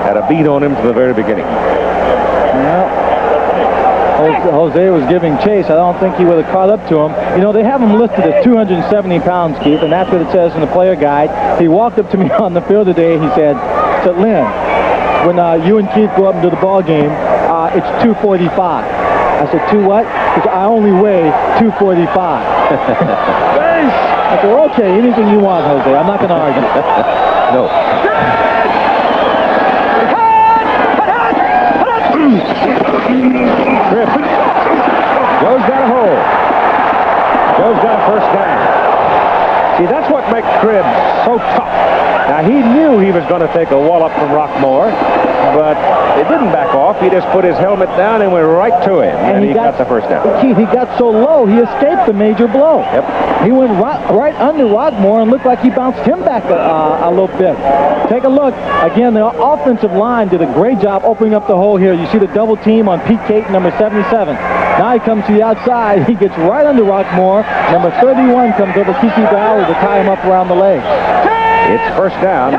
had a beat on him from the very beginning. Yeah. Jose was giving chase. I don't think he would have caught up to him. You know, they have him listed at 270 pounds, Keith, and that's what it says in the player guide. He walked up to me on the field today. He said, Lynn, when you and Keith go up into the ball game, it's 245. I said, 2 what? He said, I only weigh 245. I said, okay, anything you want, Jose. I'm not going to argue. No. Tripp. Joe's got a hole. Joe's got a first down. See, that's what makes Tripp so tough. Now, he knew he was going to take a wallop from Rockmore, but it didn't back off. He just put his helmet down and went right to him, and he got the first down. Keith, he got so low, he escaped the major blow. Yep. He went right under Rockmore and looked like he bounced him back a little bit. Take a look. Again, the offensive line did a great job opening up the hole here. You see the double team on Pete Caton, number 77. Now he comes to the outside. He gets right under Rockmore. Number 31 comes over Kiki Ballard to tie him up around the leg. It's first down,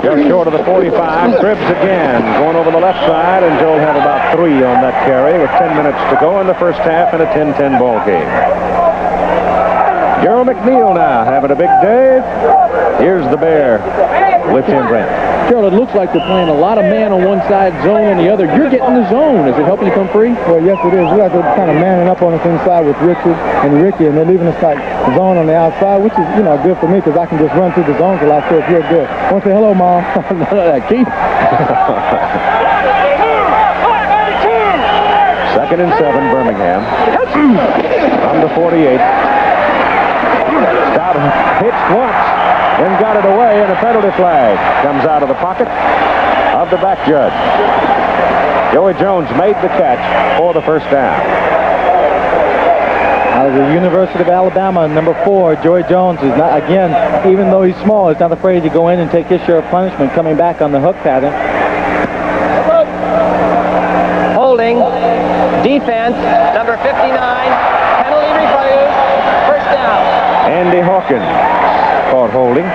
just short of the 45. Cribbs again, going over the left side, and Joel had about 3 on that carry with 10 minutes to go in the first half in a 10-10 ball game. Gerald McNeil now having a big day. Here's the Bear with Tim Brent. Gerald, it looks like they're playing a lot of man on one side, zone on the other. You're getting the zone. Is it helping you come free? Well, yes, it is. We have to kind of manning up on us inside with Richard and Ricky, and they're leaving us like zone on the outside, which is, you know, good for me because I can just run through the zone till I feel real good. I want to say hello, Mom. Keith. 2nd and 7, Birmingham. From the 48. Stout pitched once, then got it away, and a penalty flag comes out of the pocket of the back judge. Joey Jones made the catch for the first down. Out of the University of Alabama, number 4, Joey Jones is not, again, even though he's small, he's not afraid to go in and take his share of punishment, coming back on the hook pattern. Holding. Defense. Number 59. Penalty refused. First down. Andy Hawkins caught holding.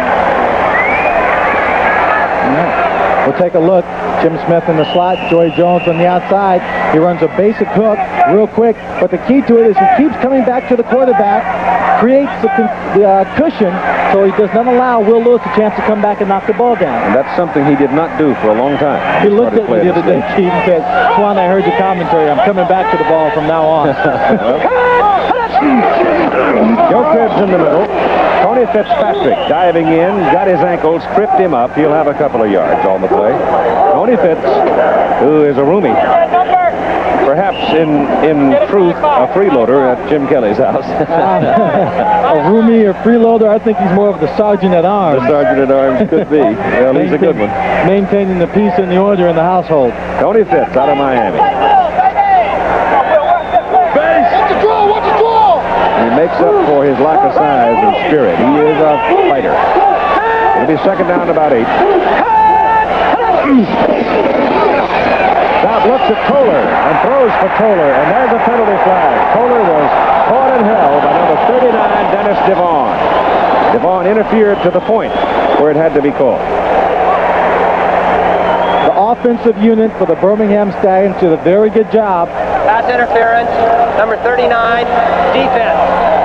We'll take a look. Jim Smith in the slot, Joey Jones on the outside. He runs a basic hook real quick, but the key to it is he keeps coming back to the quarterback, creates the cushion, so he does not allow Will Lewis a chance to come back and knock the ball down. And that's something he did not do for a long time. He looked at me the other day, Keith, and said, Swan, I heard your commentary. I'm coming back to the ball from now on. Joe Cribbs in the middle. Tony Fitzpatrick diving in, got his ankles, tripped him up. He'll have a couple of yards on the play. Tony Fitz, who is a roomie, perhaps in truth a freeloader at Jim Kelly's house. A roomie or freeloader, I think he's more of the sergeant at arms. The sergeant at arms could be. Well, he's a good one. Maintaining the peace and the order in the household. Tony Fitz out of Miami. He makes up for his lack of size and spirit. He is a fighter. It'll be second down about 8. Stout looks at Toller and throws for Toller, and there's a penalty flag. Toller was caught and held by number 39, Dennis Devon. Devon interfered to the point where it had to be called. The offensive unit for the Birmingham Stallions did a very good job. Pass interference, number 39, defense.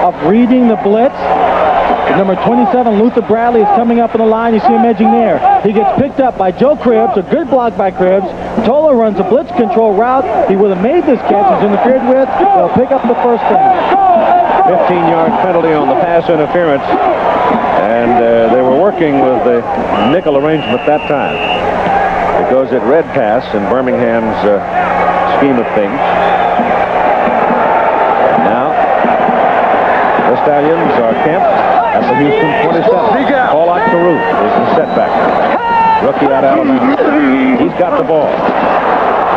Of reading the blitz. Number 27, Luther Bradley, is coming up in the line. You see him edging there. He gets picked up by Joe Cribbs, a good block by Cribbs. Toller runs a blitz control route. He would have made this catch. He's interfered with. They'll pick up the first down. 15-yard penalty on the pass interference. And they were working with the nickel arrangement that time, because it read pass in Birmingham's scheme of things. And now the Stallions are camped at the Houston 27. Paulette Caruth is the setback. Rookie out of Alabama. He's got the ball.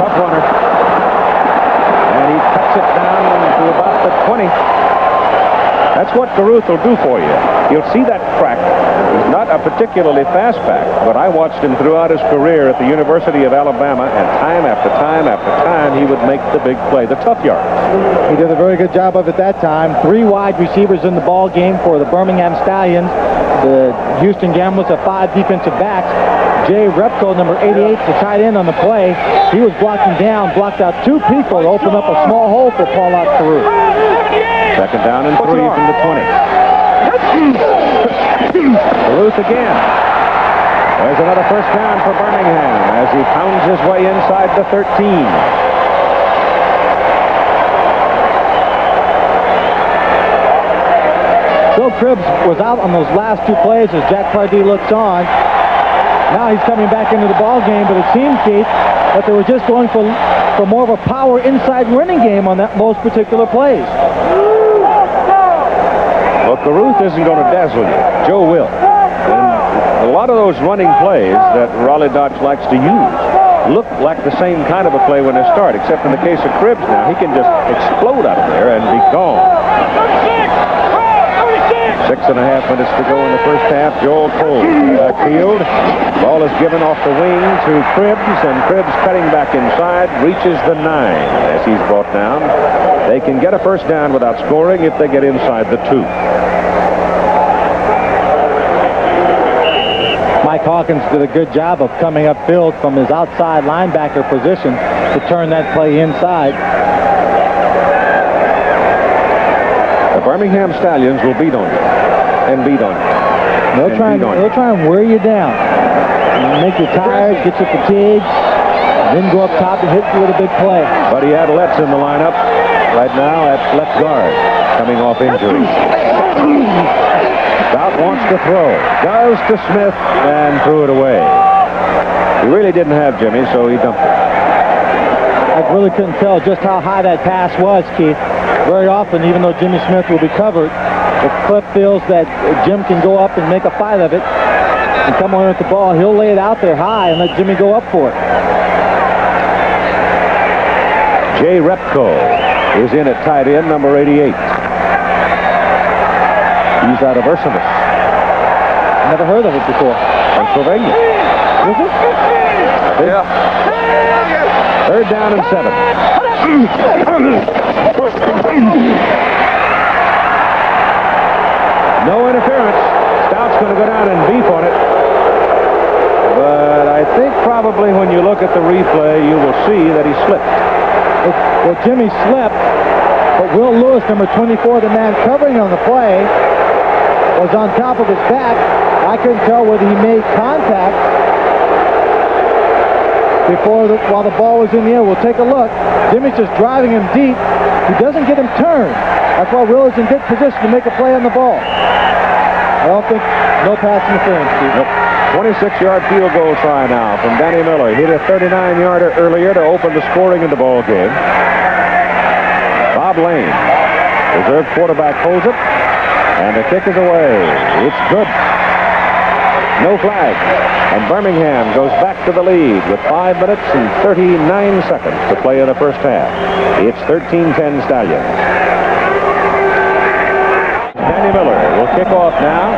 Tough runner. And he cuts it down to about the 20. That's what Caruth will do for you. You'll see that crack. He's not a particularly fast back, but I watched him throughout his career at the University of Alabama, and time after time after time, he would make the big play, the tough yard. He did a very good job of it that time. 3 wide receivers in the ball game for the Birmingham Stallions. The Houston Gamblers have 5 defensive backs. Jay Repko, number 88, the tight end on the play. He was blocking down, blocked out 2 people to open up a small hole for Paulette Caruth. Second down and 3 from the 20. Caruth again. There's another first down for Birmingham as he pounds his way inside the 13. Joe Cribbs was out on those last 2 plays as Jack Pardee looks on. Now he's coming back into the ball game, but it seemed, Keith, that they were just going for more of a power inside running game on those particular plays. Well, Caruth isn't going to dazzle you. Joe will. And a lot of those running plays that Raleigh Dodge likes to use look like the same kind of a play when they start, except in the case of Cribbs now, he can just explode out of there and be gone. 6.5 minutes to go in the first half. Joel Cole backfield. Ball is given off the wing to Cribbs, and Cribbs cutting back inside reaches the 9 as he's brought down. They can get a first down without scoring if they get inside the 2. Mike Hawkins did a good job of coming upfield from his outside linebacker position to turn that play inside. The Birmingham Stallions will beat on you and beat on you. They'll try and wear you down. Make you tired, get you fatigued, then go up top and hit you with a big play. Buddy Adelette's in the lineup right now at left guard, coming off injury. Stout wants to throw. Goes to Smith and threw it away. He really didn't have Jimmy, so he dumped it. I really couldn't tell just how high that pass was, Keith. Very often, even though Jimmy Smith will be covered, if Cliff feels that Jim can go up and make a fight of it and come on with the ball, he'll lay it out there high and let Jimmy go up for it. Jay Repko is in at tight end, number 88. He's out of Ursinus. Never heard of it before. Pennsylvania. Is it? Yeah. Third down and 7. No interference. Stout's going to go down and beef on it. But I think probably when you look at the replay, you will see that he slipped. Well, Jimmy slipped, but Will Lewis, number 24, the man covering on the play, was on top of his back. I couldn't tell whether he made contact while the ball was in the air. We'll take a look. Jimmy's just driving him deep. He doesn't get him turned. That's why Will is in good position to make a play on the ball. I don't think no pass interference, Steve. Nope. 26-yard field goal try now from Danny Miller. He hit a 39-yarder earlier to open the scoring in the ball game. Bob Lane, reserve quarterback, holds it, and the kick is away. It's good. No flag. And Birmingham goes back to the lead with 5 minutes and 39 seconds to play in the first half. It's 13-10 Stallions. Danny Miller will kick off now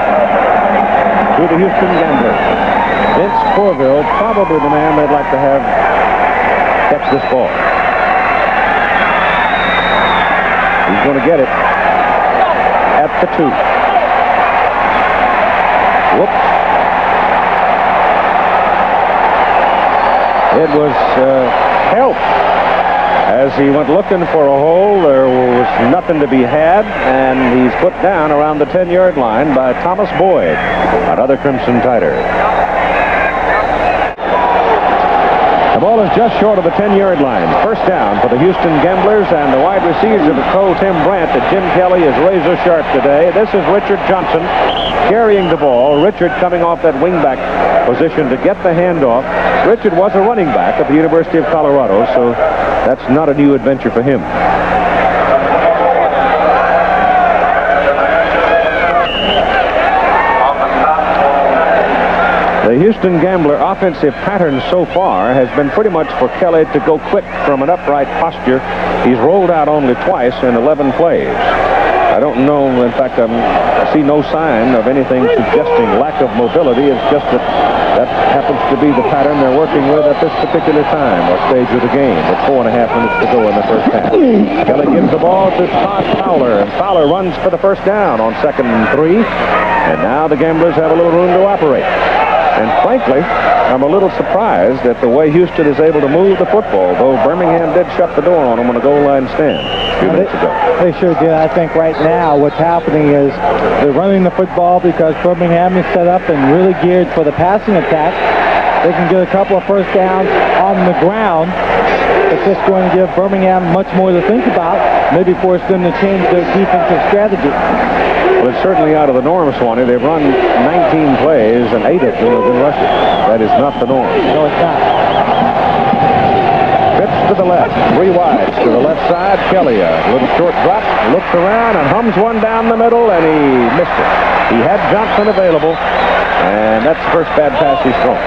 to the Houston Gamblers. Vince Corville, probably the man they'd like to have catch this ball. He's going to get it at the 2. Whoops. It was help. As he went looking for a hole, there was nothing to be had, and he's put down around the 10-yard line by Thomas Boyd, another Crimson Tider. The ball is just short of the 10-yard line. First down for the Houston Gamblers, and the wide receiver, Tim Brandt, that Jim Kelly is razor sharp today. This is Richard Johnson carrying the ball. Richard coming off that wingback position to get the handoff. Richard was a running back at the University of Colorado, so that's not a new adventure for him. The Houston Gambler offensive pattern so far has been pretty much for Kelly to go quick from an upright posture. He's rolled out only twice in 11 plays. I don't know, in fact, I see no sign of anything suggesting lack of mobility. It's just that happens to be the pattern they're working with at this particular time or stage of the game with 4.5 minutes to go in the first half. Kelly gives the ball to Todd Fowler, and Fowler runs for the first down on 2nd and 3. And now the Gamblers have a little room to operate. And frankly, I'm a little surprised at the way Houston is able to move the football, though Birmingham did shut the door on them on a goal line stand a few minutes ago. They sure did. I think right now what's happening is they're running the football because Birmingham is set up and really geared for the passing attack. They can get a couple of first downs on the ground. It's just going to give Birmingham much more to think about, maybe force them to change their defensive strategy. Well, it's certainly out of the norm, Swanee. They've run 19 plays, and 8 of them have been rushing. That is not the norm. No, it's not. Fritsch to the left, 3 wides to the left side. Kelly, a little short drop, looks around and hums one down the middle, and he missed it. He had Johnson available, and that's the first bad pass he's thrown.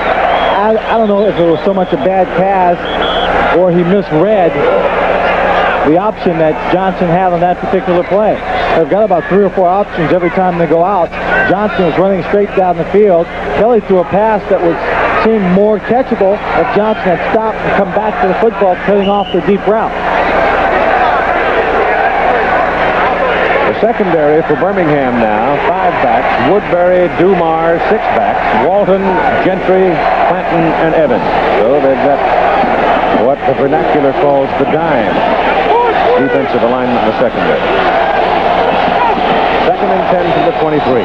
I don't know if it was so much a bad pass or he misread the option that Johnson had on that particular play. They've got about 3 or 4 options every time they go out. Johnson was running straight down the field. Kelly threw a pass that would seem more catchable if Johnson had stopped and come back to the football, cutting off the deep route. The secondary for Birmingham now, 5 backs, Woodbury, Dumars, 6 backs, Walton, Gentry, Clanton, and Evans. So they've got what the vernacular calls the dime defensive alignment in the secondary. 2nd and 10 to the 23.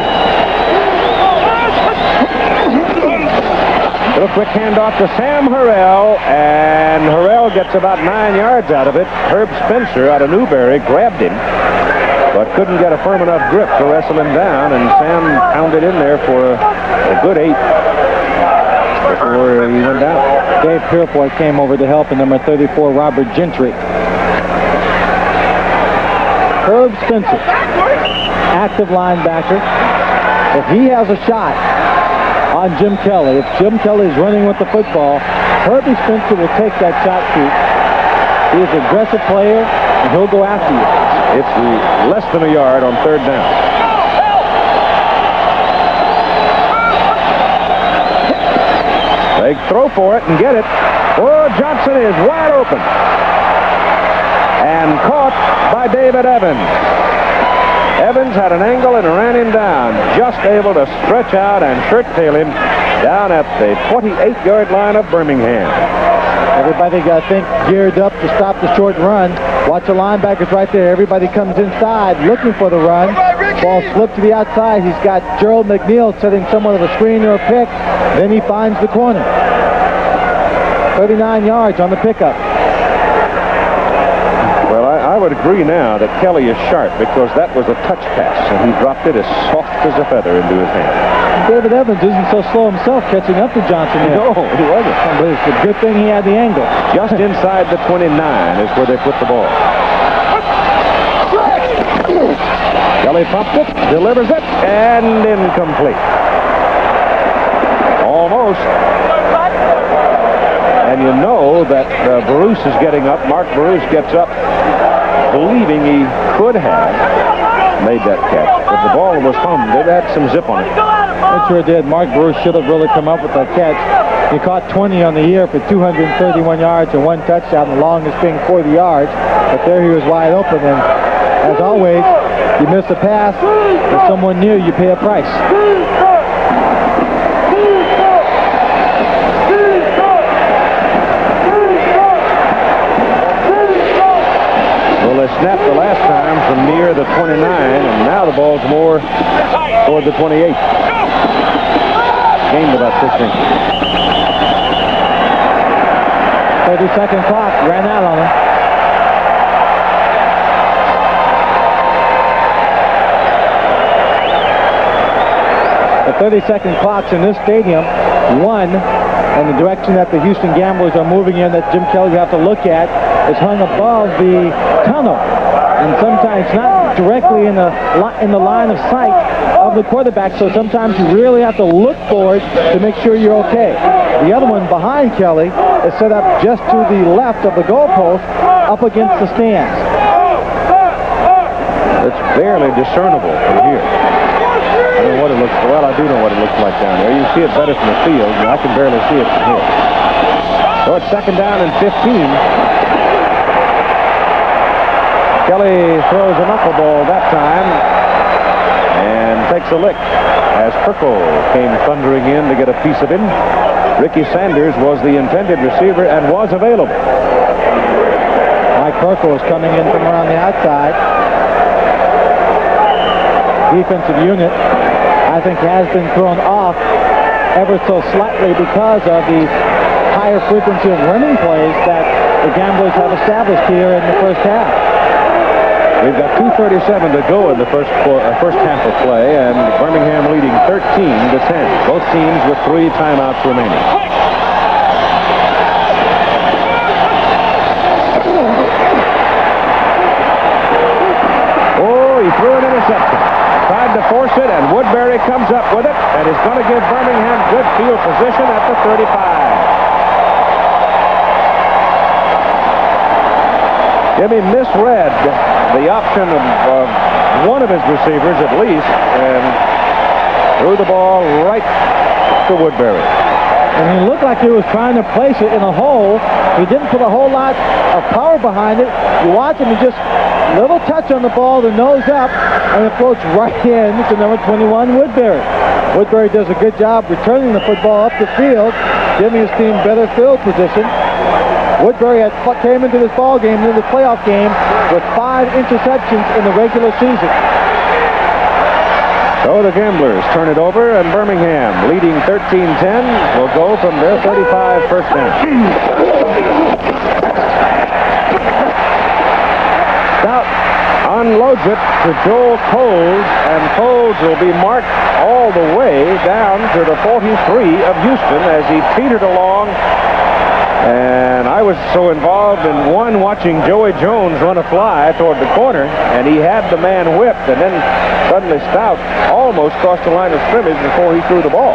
Little quick handoff to Sam Harrell, and Harrell gets about 9 yards out of it. Herb Spencer out of Newberry grabbed him, but couldn't get a firm enough grip to wrestle him down, and Sam pounded in there for a good 8 before he went down. Dave Purefoy came over to help in number 34, Robert Gentry. Herb Spencer, active linebacker. If he has a shot on Jim Kelly, if Jim Kelly is running with the football, Herbie Spencer will take that shot shoot. He is an aggressive player, and he'll go after you. It's less than a yard on 3rd down. They throw for it and get it. Oh, Johnson is wide open. And caught by David Evans. Evans had an angle and ran him down. Just able to stretch out and shirt-tail him down at the 28-yard line of Birmingham. Everybody, I think, geared up to stop the short run. Watch the linebackers right there. Everybody comes inside looking for the run. Ball slipped to the outside. He's got Gerald McNeil setting somewhat of a screen or a pick. Then he finds the corner. 39 yards on the pickup. Well, I would agree now that Kelly is sharp because that was a touch pass, and he dropped it as soft as a feather into his hand. David Evans isn't so slow himself catching up to Johnson yet. No, he wasn't. But it's a good thing he had the angle. Just inside the 29 is where they put the ball. Kelly popped it, delivers it, and incomplete. Almost. And you know that Bruce is getting up. Mark Bruce gets up believing he could have made that catch. But the ball was hummed. It had some zip on it. It sure did. Mark Bruce should have really come up with that catch. He caught 20 on the year for 231 yards and 1 touchdown, the longest being 40 yards. But there he was wide open. And as always, you miss a pass, with someone near, you pay a price. Well, they snapped the last time from near the 29, and now the ball's more toward the 28. Gained about 6 inches. 30-second clock ran out on him. The 30-second clocks in this stadium, one, and the direction that the Houston Gamblers are moving in that Jim Kelly will have to look at, is hung above the tunnel, and sometimes not directly in the line of sight of the quarterback, so sometimes you really have to look for it to make sure you're okay. The other one behind Kelly is set up just to the left of the goalpost, up against the stands. It's barely discernible from here. I don't know what it looks like. Well, I do know what it looks like down there. You see it better from the field, and I can barely see it from here. So it's 2nd down and 15. Kelly throws a knuckleball that time and takes a lick as Perkle came thundering in to get a piece of him. Ricky Sanders was the intended receiver and was available. Mike Perkle is coming in from around the outside. Defensive unit, I think, has been thrown off ever so slightly because of the higher frequency of running plays that the Gamblers have established here in the first half. We've got 2:37 to go in the first half of play, and Birmingham leading 13-10. Both teams with 3 timeouts remaining. Oh, he threw an interception. Tried to force it, and Woodbury comes up with it, and is going to give Birmingham good field position at the 35. Jimmy misread the option of one of his receivers at least, and threw the ball right to Woodbury. And he looked like he was trying to place it in a hole. He didn't put a whole lot of power behind it. You watch him, he just little touch on the ball, the nose up, and it floats right in to number 21, Woodbury. Woodbury does a good job returning the football up the field, giving his team better field position. Woodbury came into this ball game, into the playoff game, with 5 interceptions in the regular season. So the Gamblers turn it over, and Birmingham, leading 13-10, will go from their 35 first down. Stout unloads it to Joel Coles, and Coles will be marked all the way down to the 43 of Houston as he teetered along. And I was so involved in one watching Joey Jones run a fly toward the corner, and he had the man whipped, and then suddenly Stout almost crossed the line of scrimmage before he threw the ball.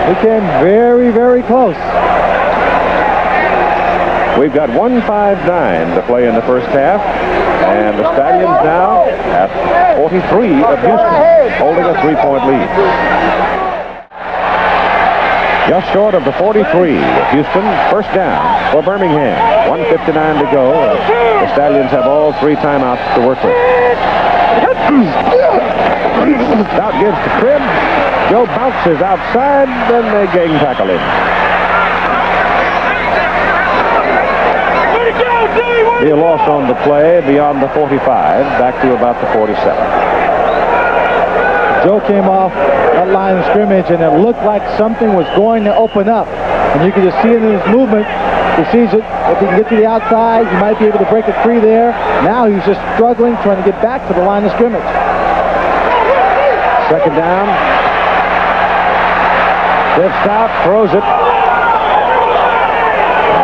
He came very, very close. We've got 1:59 to play in the first half, and the Stallions now at 43 of Houston, holding a 3-point lead. Just short of the 43 of Houston, first down for Birmingham. 1:59 to go. The Stallions have all 3 timeouts to work with. Stout gives to Cribb. Joe bounces outside, then they gang tackle him. Be a loss on the play beyond the 45, back to about the 47. Joe came off that line of scrimmage, and it looked like something was going to open up. And you could just see it in his movement. He sees it. If he can get to the outside, he might be able to break it free there. Now he's just struggling, trying to get back to the line of scrimmage. Second down. Fifth out, throws it.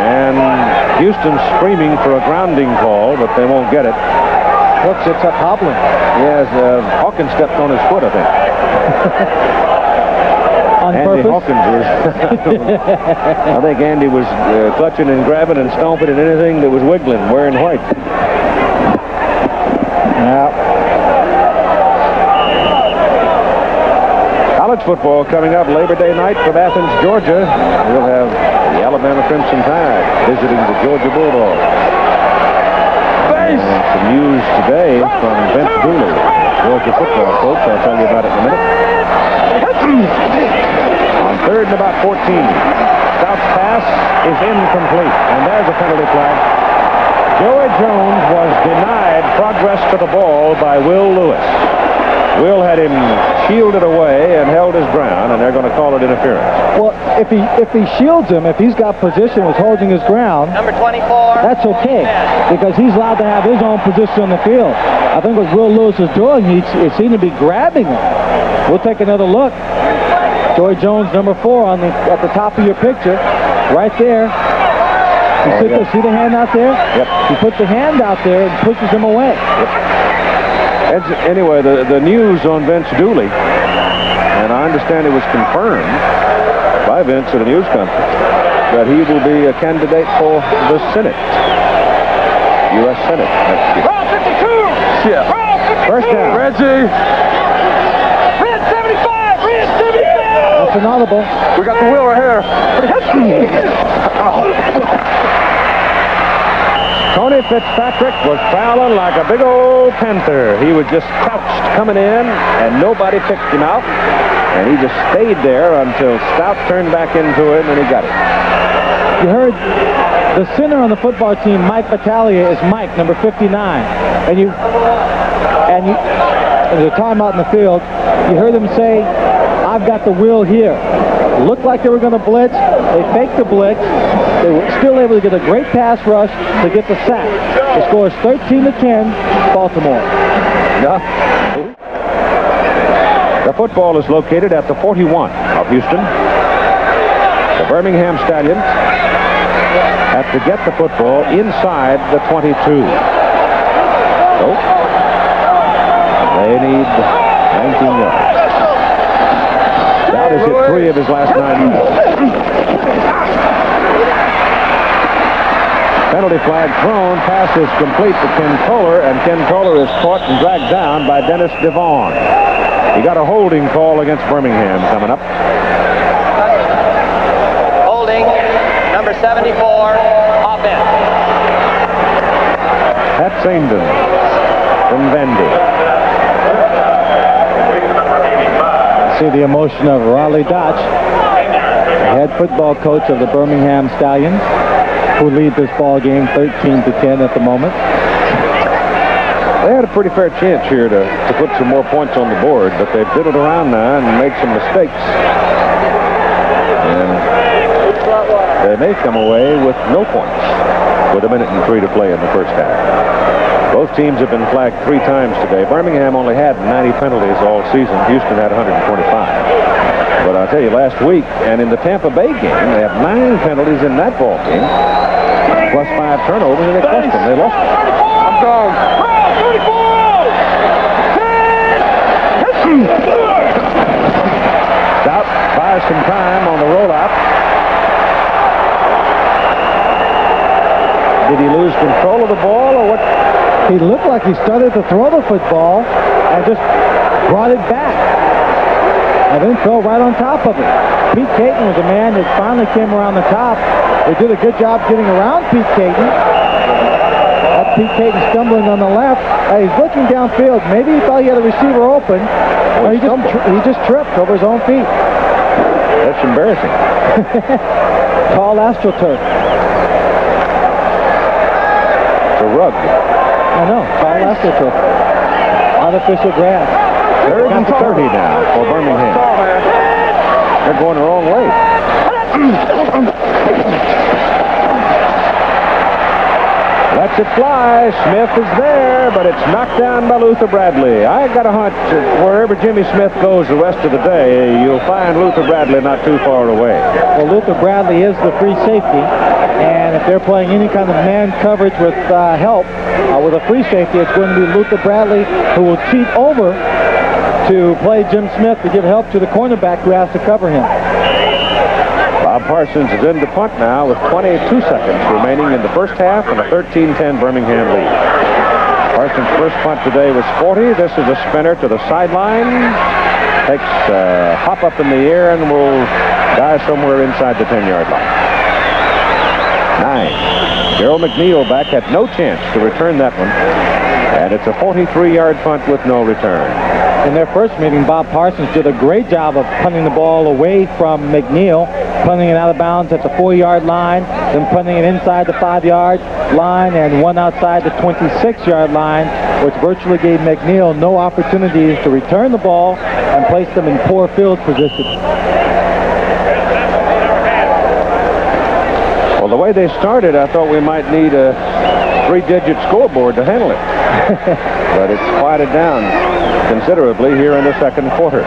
And Houston's screaming for a grounding call, but they won't get it. Brooks ends up hobbling. Yes, Hawkins stepped on his foot, I think. On Andy purpose? Hawkins was. I think Andy was clutching and grabbing and stomping at anything that was wiggling, wearing white. Yeah. College football coming up Labor Day night from Athens, Georgia. We'll have the Alabama Crimson Tide visiting the Georgia Bulldogs. Some news today from Vince Dooley, Georgia football coach. I'll tell you about it in a minute. On third and about 14. Stout's pass is incomplete, and there's a penalty flag. Joey Jones was denied progress to the ball by Will Lewis. Will had him shielded away and held his ground, and they're going to call it interference. Well, if he shields him, if he's got position, was holding his ground, Number 24. that's okay, because he's allowed to have his own position on the field. I think what Will Lewis is doing, he seemed to be grabbing him. We'll take another look. Joey Jones, number 4, at the top of your picture, right there. See the hand out there? Yep. He puts the hand out there and pushes him away. Anyway, the news on Vince Dooley, and I understand it was confirmed by Vince at a news conference, that he will be a candidate for the Senate, U.S. Senate next year. First down. Reggie. Red 75! Red 75! That's an audible. We got the wheel right here. Toni Fitzpatrick was prowling like a big old panther. He was just crouched coming in, and nobody picked him out. And he just stayed there until Stout turned back into it, and he got it. You heard the center on the football team, Mike Battaglia, is Mike, number 59. And there's a timeout in the field. You heard him say, "I've got the will here." Looked like they were going to blitz. They faked the blitz. They were still able to get a great pass rush to get the sack. The score is 13-10, Baltimore. The football is located at the 41 of Houston. The Birmingham Stallions have to get the football inside the 22. So they need 19 yards. Stout has hit 3 of his last 9 balls. Penalty flag thrown. Pass is complete to Ken Toller, and Ken Toller is caught and dragged down by Dennis Devon. He got a holding call against Birmingham coming up. Holding, number 74, offense. Pat Saindon from Vandy. See the emotion of Raleigh Dotch, the head football coach of the Birmingham Stallions, who lead this ball game 13-10 at the moment. They had a pretty fair chance here to put some more points on the board, but they've fiddled around now and made some mistakes. And they may come away with no points with 1:03 to play in the first half. Both teams have been flagged 3 times today. Birmingham only had 90 penalties all season. Houston had 125. But I'll tell you, last week and in the Tampa Bay game, they had 9 penalties in that ball game, plus 5 turnovers, and they cost them. They lost them. I'm gone. Stout buys some time on the rollout. Did he lose control of the ball, or what? He looked like he started to throw the football and just brought it back and then throw right on top of it. Pete Caton was a man that finally came around the top. They did a good job getting around Pete Caton. That's Pete Caton stumbling on the left. He's looking downfield. Maybe he thought he had a receiver open. Well, he just tripped over his own feet. That's embarrassing. Tall AstroTurf. It's a rug. I know, tall AstroTurf. Artificial grass. Third and 30 now for Birmingham. They're going the wrong way. it fly. Smith is there, but it's knocked down by Luther Bradley. I got a hunch that wherever Jimmy Smith goes the rest of the day, you'll find Luther Bradley not too far away. Well, Luther Bradley is the free safety, and if they're playing any kind of man coverage with help, with a free safety, it's going to be Luther Bradley who will cheat over to play Jim Smith to give help to the cornerback who has to cover him. Bob Parsons is in to punt now with 22 seconds remaining in the first half and a 13-10 Birmingham lead. Parsons' first punt today was 40. This is a spinner to the sideline. Takes a hop up in the air and will die somewhere inside the 10-yard line. 9. Gerald McNeil back had no chance to return that one. And it's a 43-yard punt with no return. In their first meeting, Bob Parsons did a great job of punting the ball away from McNeil, punting it out of bounds at the 4-yard line, then punting it inside the 5-yard line, and one outside the 26-yard line, which virtually gave McNeil no opportunities to return the ball and place them in poor field position. Well, the way they started, I thought we might need a 3-digit scoreboard to handle it. But it's quieted down considerably here in the second quarter.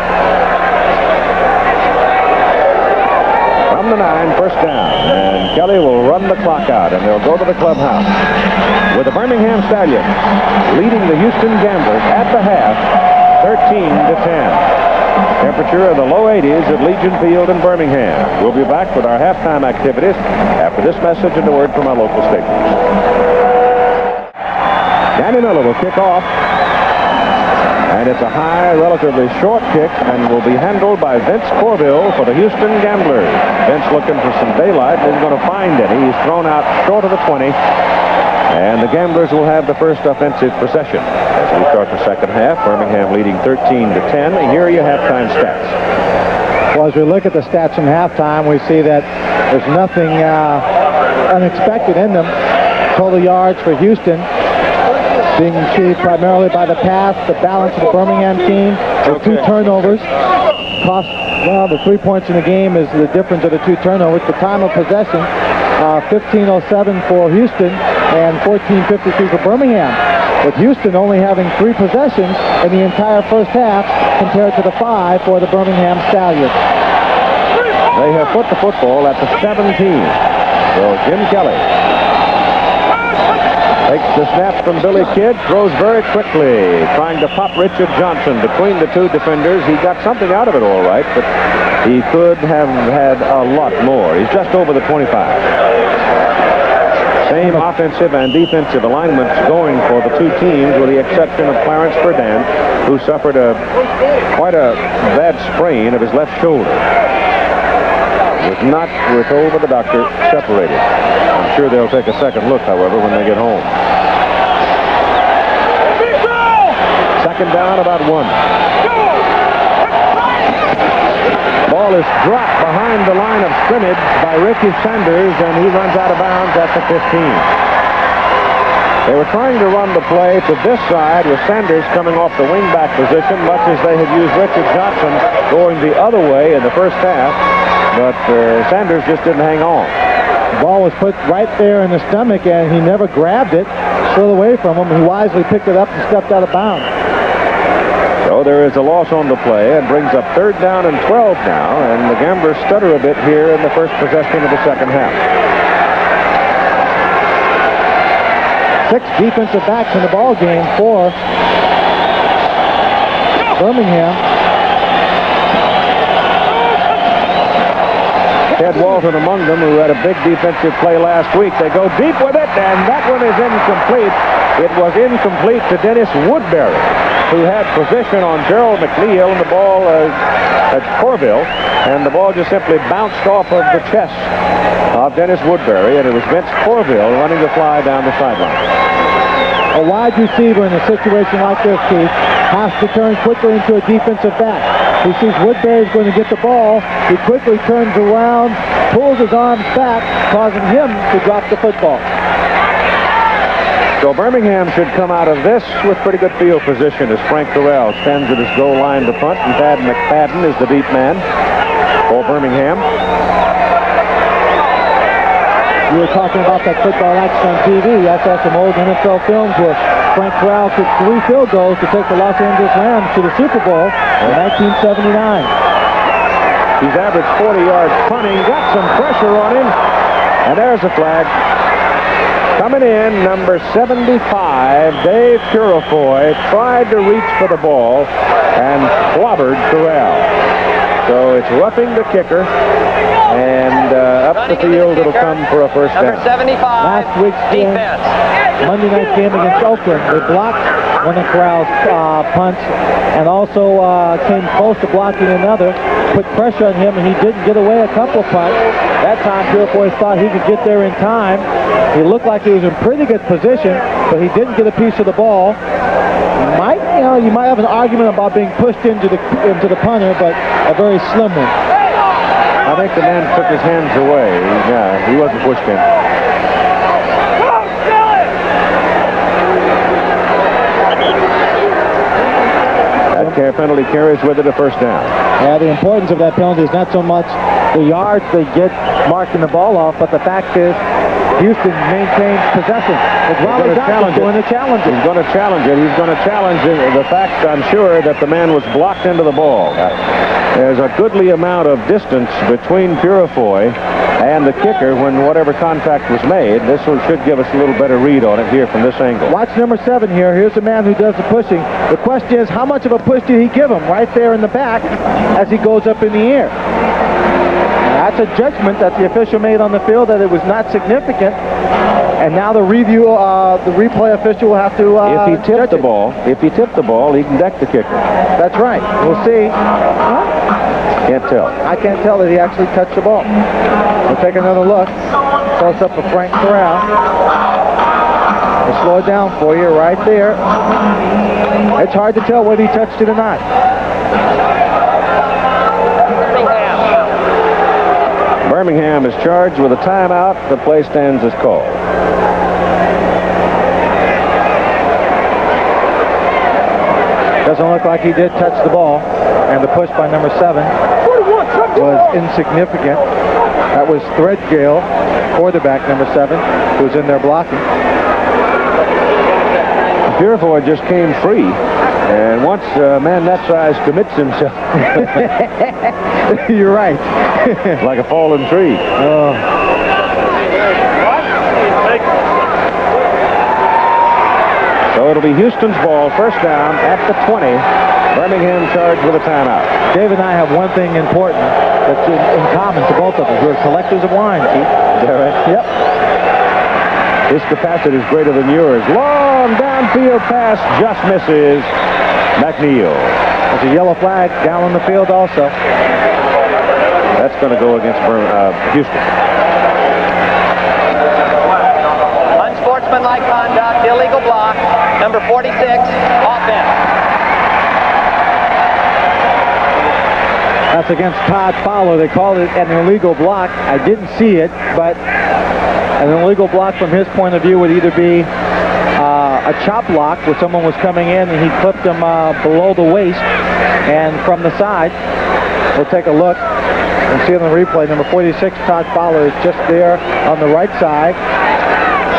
From the 9, first down, and Kelly will run the clock out, and they'll go to the clubhouse with the Birmingham Stallions leading the Houston Gamblers at the half, 13-10. Temperature in the low 80s at Legion Field in Birmingham. We'll be back with our halftime activities after this message and a word from our local stations. Danny Miller will kick off. And it's a high, relatively short kick and will be handled by Vince Corville for the Houston Gamblers. Vince looking for some daylight and isn't going to find any. He's thrown out short of the 20. And the Gamblers will have the first offensive possession. As we start the second half, Birmingham leading 13-10. Here are your halftime stats. Well, as we look at the stats from halftime, we see that there's nothing unexpected in them. Total yards for Houston being achieved primarily by the pass, the balance of the Birmingham team, with 2 turnovers. Well, the 3 points in the game is the difference of the 2 turnovers. The time of possession, 15:07 for Houston and 14:53 for Birmingham, with Houston only having 3 possessions in the entire first half compared to the 5 for the Birmingham Stallions. They have put the football at the 17. So Jim Kelly takes the snap from Billy Kidd, throws very quickly, trying to pop Richard Johnson between the 2 defenders. He got something out of it all right, but he could have had a lot more. He's just over the 25. Same offensive and defensive alignments going for the 2 teams, with the exception of Clarence Ferdinand, who suffered quite a bad sprain of his left shoulder. Was not, we're told by the doctor, separated. I'm sure they'll take a second look, however, when they get home. Second down, about 1. Ball is dropped behind the line of scrimmage by Ricky Sanders, and he runs out of bounds at the 15. They were trying to run the play to this side with Sanders coming off the wingback position, much as they had used Richard Johnson going the other way in the first half. But Sanders just didn't hang on. The ball was put right there in the stomach, and he never grabbed it, slid away from him. He wisely picked it up and stepped out of bounds. So there is a loss on the play, and brings up 3rd down and 12 now, and the Gamblers stutter a bit here in the first possession of the second half. 6 defensive backs in the ball game for Birmingham. Ted Walton among them, who had a big defensive play last week. They go deep with it, and that one is incomplete. It was incomplete to Dennis Woodbury, who had position on Gerald McNeil, and the ball at Corville, and the ball just simply bounced off of the chest of Dennis Woodbury, and it was Vince Corville running the fly down the sideline. A wide receiver in a situation like this, Keith, has to turn quickly into a defensive back. He sees Woodbury's going to get the ball. He quickly turns around, pulls his arms back, causing him to drop the football. So Birmingham should come out of this with pretty good field position as Frank Corral stands at his goal line to punt, and Thad McFadden is the deep man for Birmingham. You were talking about that football action on TV. I saw some old NFL films where Frank Corral took 3 field goals to take the Los Angeles Rams to the Super Bowl in 1979. He's averaged 40 yards punting, got some pressure on him, and there's a flag. Coming in, number 75, Dave Purifoy, tried to reach for the ball and clobbered Corral. So it's roughing the kicker, and up the field it'll come for a first down. Number 75, Last week's game, defense. Monday night game against Oakland, they blocked one of Corral's punts and also came close to blocking another, put pressure on him, and he didn't get away a couple of punts. That time, Purifoy thought he could get there in time. He looked like he was in pretty good position, but he didn't get a piece of the ball. You might have an argument about being pushed into the punter, but a very slim one. I think the man took his hands away. Yeah, he wasn't pushed in. That penalty carries with it a first down. Yeah, the importance of that penalty is not so much the yards they get marking the ball off, but the fact is Houston maintains possession. It's Raleigh Johnson doing the challenge. He's going to challenge it. He's going to challenge the fact, I'm sure, that the man was blocked into the ball. There's a goodly amount of distance between Purifoy and the kicker when whatever contact was made. This one should give us a little better read on it here from this angle. Watch number 7 here. Here's the man who does the pushing. The question is, how much of a push did he give him right there in the back as he goes up in the air? That's a judgment that the official made on the field that it was not significant, and now the replay official will have to if he tipped the ball, he can deck the kicker. That's right. We'll see. Can't tell. I can't tell that he actually touched the ball. We'll take another look. Close up for Frank Corral. We'll slow it down for you right there. It's hard to tell whether he touched it or not. Birmingham is charged with a timeout. The play stands as called. Doesn't look like he did touch the ball, and the push by number 7 was insignificant. That was Threadgill, quarterback number 7, who was in there blocking. Purifoy just came free, and once a man that size commits himself, you're right. like a fallen tree. So it'll be Houston's ball, first down at the 20. Birmingham charged with a timeout. Dave and I have one thing important that's in common to both of us. We're collectors of wine, Keith. Is that right? Yep. His capacity is greater than yours. Long downfield pass just misses McNeil. There's a yellow flag down on the field also. That's going to go against Houston. Unsportsmanlike conduct, illegal block, number 46, offense. That's against Todd Fowler. They called it an illegal block. I didn't see it, but an illegal block from his point of view would either be a chop block where someone was coming in and he clipped him below the waist and from the side. We'll take a look and see on the replay. Number 46, Todd Fowler, is just there on the right side.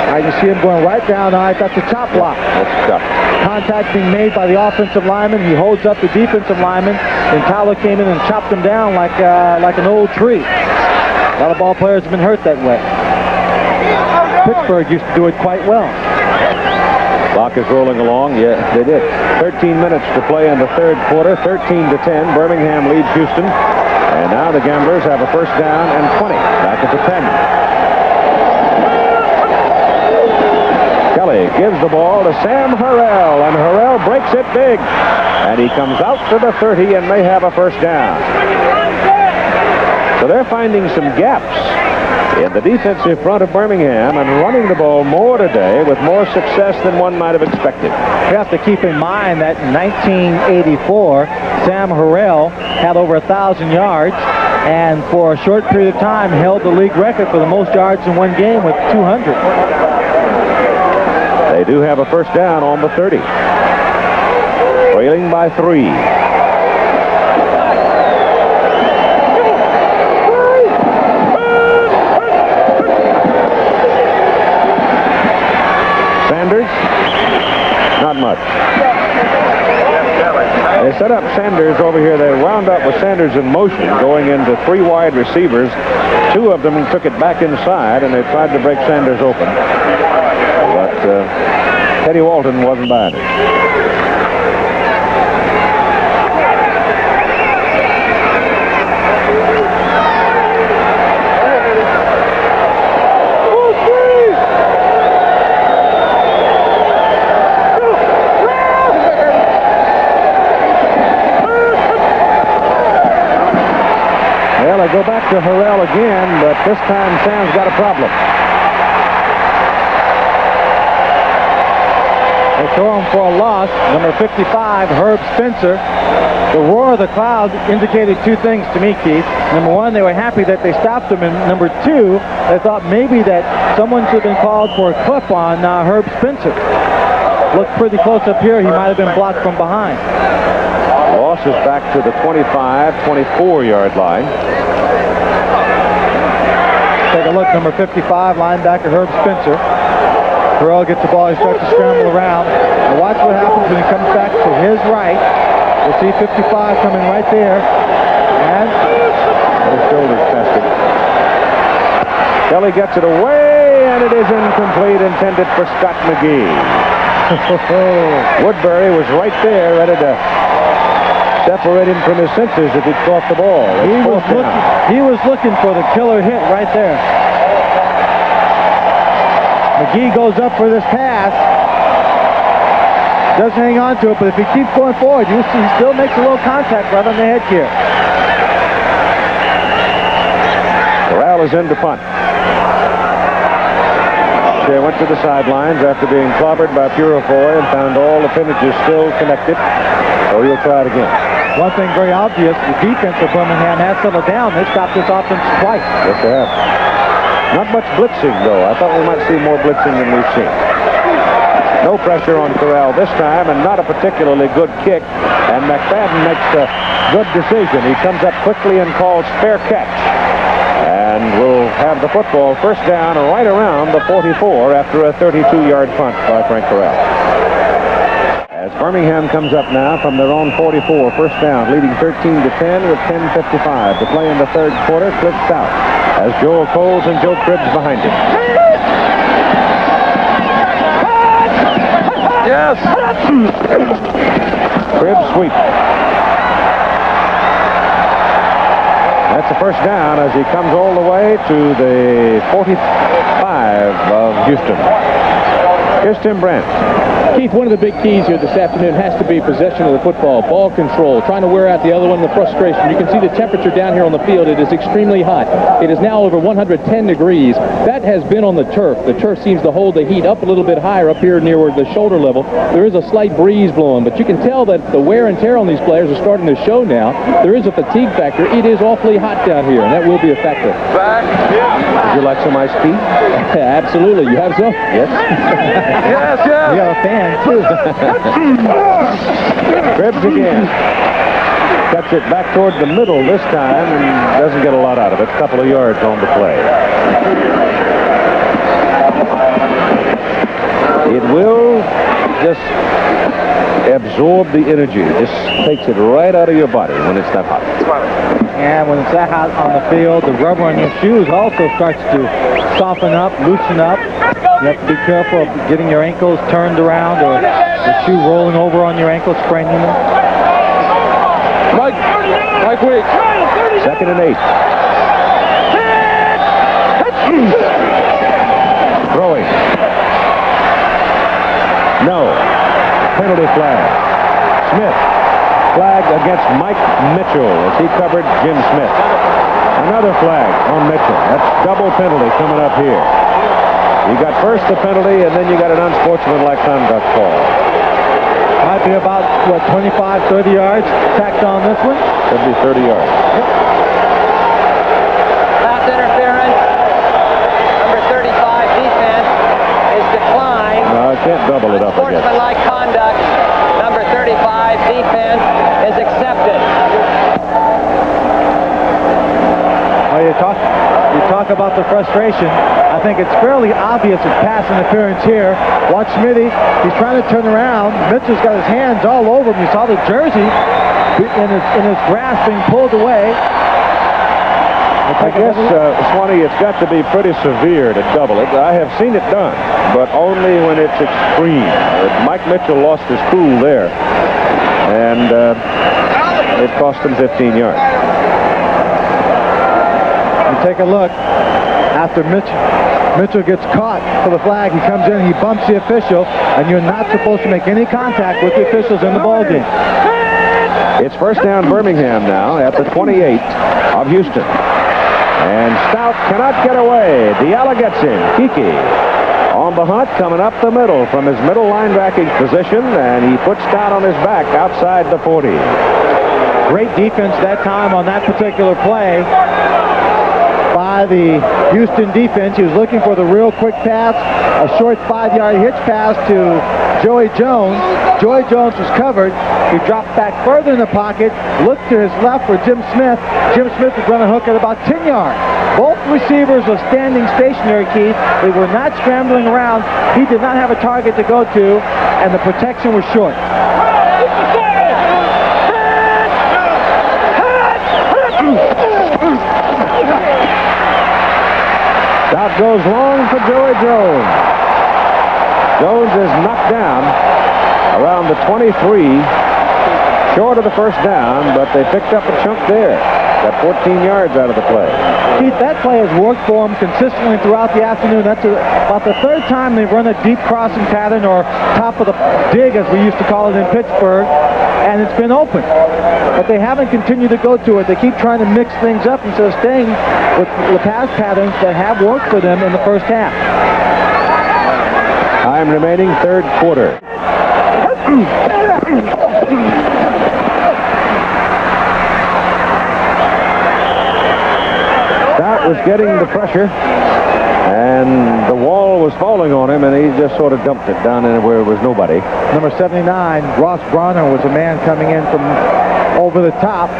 I can see him going right down. That's a chop block. That's chop. Contact being made by the offensive lineman. He holds up the defensive lineman, and Tyler came in and chopped him down like an old tree. A lot of ball players have been hurt that way. Pittsburgh used to do it quite well. Clock is rolling along. Yeah, they did. 13 minutes to play in the third quarter. 13-10. Birmingham leads Houston. And now the Gamblers have a first down and 20. Back at the 10. Kelly gives the ball to Sam Harrell, and Harrell breaks it big. And he comes out to the 30 and may have a first down. So they're finding some gaps in the defensive front of Birmingham and running the ball more today with more success than one might have expected. You have to keep in mind that in 1984, Sam Harrell had over 1,000 yards and for a short period of time held the league record for the most yards in one game with 200. They do have a first down on the 30. Trailing by 3. set up Sanders over here. They wound up with Sanders in motion, going into 3 wide receivers. 2 of them took it back inside, and they tried to break Sanders open. But Teddy Walton wasn't buying it. Go back to Harrell again, but this time Sam's got a problem. They throw him for a loss. Number 55, Herb Spencer. The roar of the crowd indicated 2 things to me, Keith. Number 1, they were happy that they stopped him, and number 2, they thought maybe that someone should have been called for a clip on Herb Spencer. Looked pretty close up here. He might have been blocked from behind. Loss is back to the 25, 24-yard line. Take a look, number 55, linebacker Herb Spencer. Harrell gets the ball, he starts to scramble around. Now watch what happens when he comes back to his right. We'll see 55 coming right there. And his shoulder's tested. Kelly gets it away, and it is incomplete, intended for Scott McGee. Woodbury was right there, ready to separate him from his senses if he'd caught the ball. He was looking for the killer hit right there. McGee goes up for this pass. Doesn't hang on to it, but if he keeps going forward, you see he still makes a little contact right on the head here. Corral is in to punt. Shea went to the sidelines after being clobbered by Purifoy and found all the appendages still connected. So he'll try it again. One thing very obvious, the defense of Birmingham has settled down. They stopped this offense twice. Yes, they have. Not much blitzing, though. I thought we might see more blitzing than we've seen. No pressure on Corral this time, and not a particularly good kick. And McFadden makes a good decision. He comes up quickly and calls fair catch. And we'll have the football first down right around the 44 after a 32-yard punt by Frank Corral. As Birmingham comes up now from their own 44, first down, leading 13-10 with 10:55 to play in the 3rd quarter. Flips out as Joel Coles and Joe Cribbs behind him. Yes! Cribbs sweep. That's the first down as he comes all the way to the 45 of Houston. Here's Tim Brandt. Keith, one of the big keys here this afternoon has to be possession of the football, ball control, trying to wear out the other one, the frustration. You can see the temperature down here on the field. It is extremely hot. It is now over 110 degrees. That has been on the turf. The turf seems to hold the heat up a little bit higher up here near the shoulder level. There is a slight breeze blowing, but you can tell that the wear and tear on these players are starting to show now. There is a fatigue factor. It is awfully hot down here, and that will be a factor. Would you like some iced tea? Absolutely. You have some? Yes. Yes, yes. We have a fan, too. Cribbs again. Cuts it back toward the middle this time and doesn't get a lot out of it. A couple of yards on the play. It will just absorb the energy. Just takes it right out of your body when it's that hot. And when it's that hot on the field, the rubber on your shoes also starts to soften up, loosen up. You have to be careful of getting your ankles turned around or the shoe rolling over on your ankles, spraining them. Mike Weeks. 2nd and 8. Throwing. No. Penalty flag. Smith. Flag against Mike Mitchell as he covered Jim Smith. Another flag on Mitchell. That's double penalty coming up here. You got first the penalty, and then you got an unsportsmanlike conduct call. Might be about, what, 25, 30 yards tacked on this one? Could be 30 yards. Yep. Pass interference. Number 35 defense is declined. No, I can't double it up, I guess. Unsportsmanlike conduct. Number 35 defense is accepted. Well, you talk about the frustration. I think it's fairly obvious it's pass interference here. Watch Smitty. He's trying to turn around. Mitchell's got his hands all over him. You saw the jersey in his grasp, being pulled away. I guess, Swanee, it's got to be pretty severe to double it. I have seen it done, but only when it's extreme. Mike Mitchell lost his cool there, and it cost him 15 yards. You take a look. After Mitchell gets caught for the flag, he comes in, he bumps the official, and you're not supposed to make any contact with the officials in the ballgame. It's first down Birmingham now at the 28 of Houston. And Stout cannot get away. Diallo gets him. Kiki on the hunt, coming up the middle from his middle linebacking position, and he puts Stout on his back outside the 40. Great defense that time on that particular play by the Houston defense. He was looking for the real quick pass, a short 5-yard hitch pass to Joey Jones. Joey Jones was covered. He dropped back further in the pocket, looked to his left for Jim Smith. Jim Smith was going to hook at about 10 yards. Both receivers were standing stationary, Keith. They were not scrambling around. He did not have a target to go to, and the protection was short. Stout goes long for Joey Jones. Jones is knocked down around the 23, short of the first down, but they picked up a chunk there. Got 14 yards out of the play. Keith, that play has worked for him consistently throughout the afternoon. That's about the third time they've run a deep crossing pattern, or top of the dig, as we used to call it in Pittsburgh, and it's been open. But they haven't continued to go to it. They keep trying to mix things up instead of staying with the pass patterns that have worked for them in the first half. Time remaining, third quarter. Stout was getting the pressure, and the wall was falling on him, and he just sort of dumped it down in where there was nobody. Number 79, Ross Bronner, was a man coming in from over the top.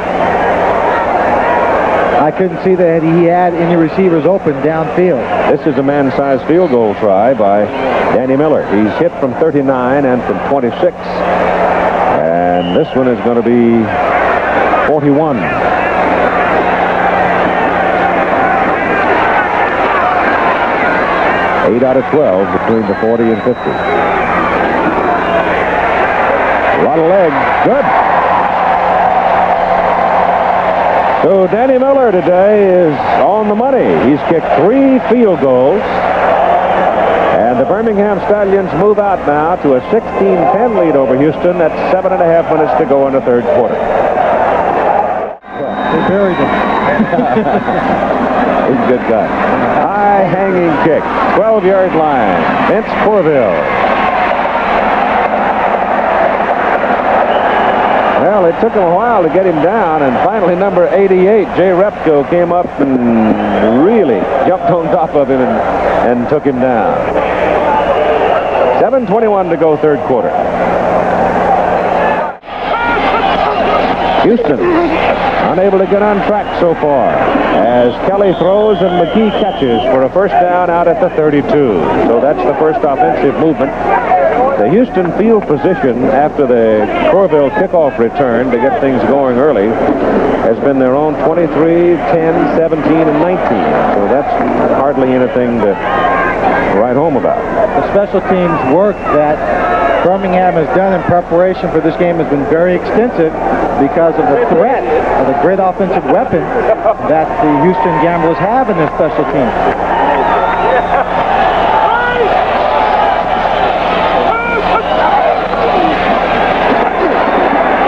I couldn't see that he had any receivers open downfield. This is a man-sized field goal try by Danny Miller. He's hit from 39 and from 26. And this one is going to be 41. Eight out of 12 between the 40 and 50. A lot of legs. Good. So Danny Miller today is on the money. He's kicked 3 field goals. And the Birmingham Stallions move out now to a 16-10 lead over Houston. That's 7.5 minutes to go in the third quarter. They buried him. He's a good guy. High hanging kick. 12-yard line. Vince Corville. Well, it took him a while to get him down, and finally number 88, Jay Repko, came up and really jumped on top of him and took him down. 7:21 to go, third quarter. Houston unable to get on track so far as Kelly throws and McGee catches for a first down out at the 32. So that's the first offensive movement. The Houston field position after the Corville kickoff return to get things going early has been their own 23, 10, 17, and 19. So that's hardly anything to write home about. The special teams work that Birmingham has done in preparation for this game has been very extensive because of the threat of the great offensive weapon that the Houston Gamblers have in their special teams.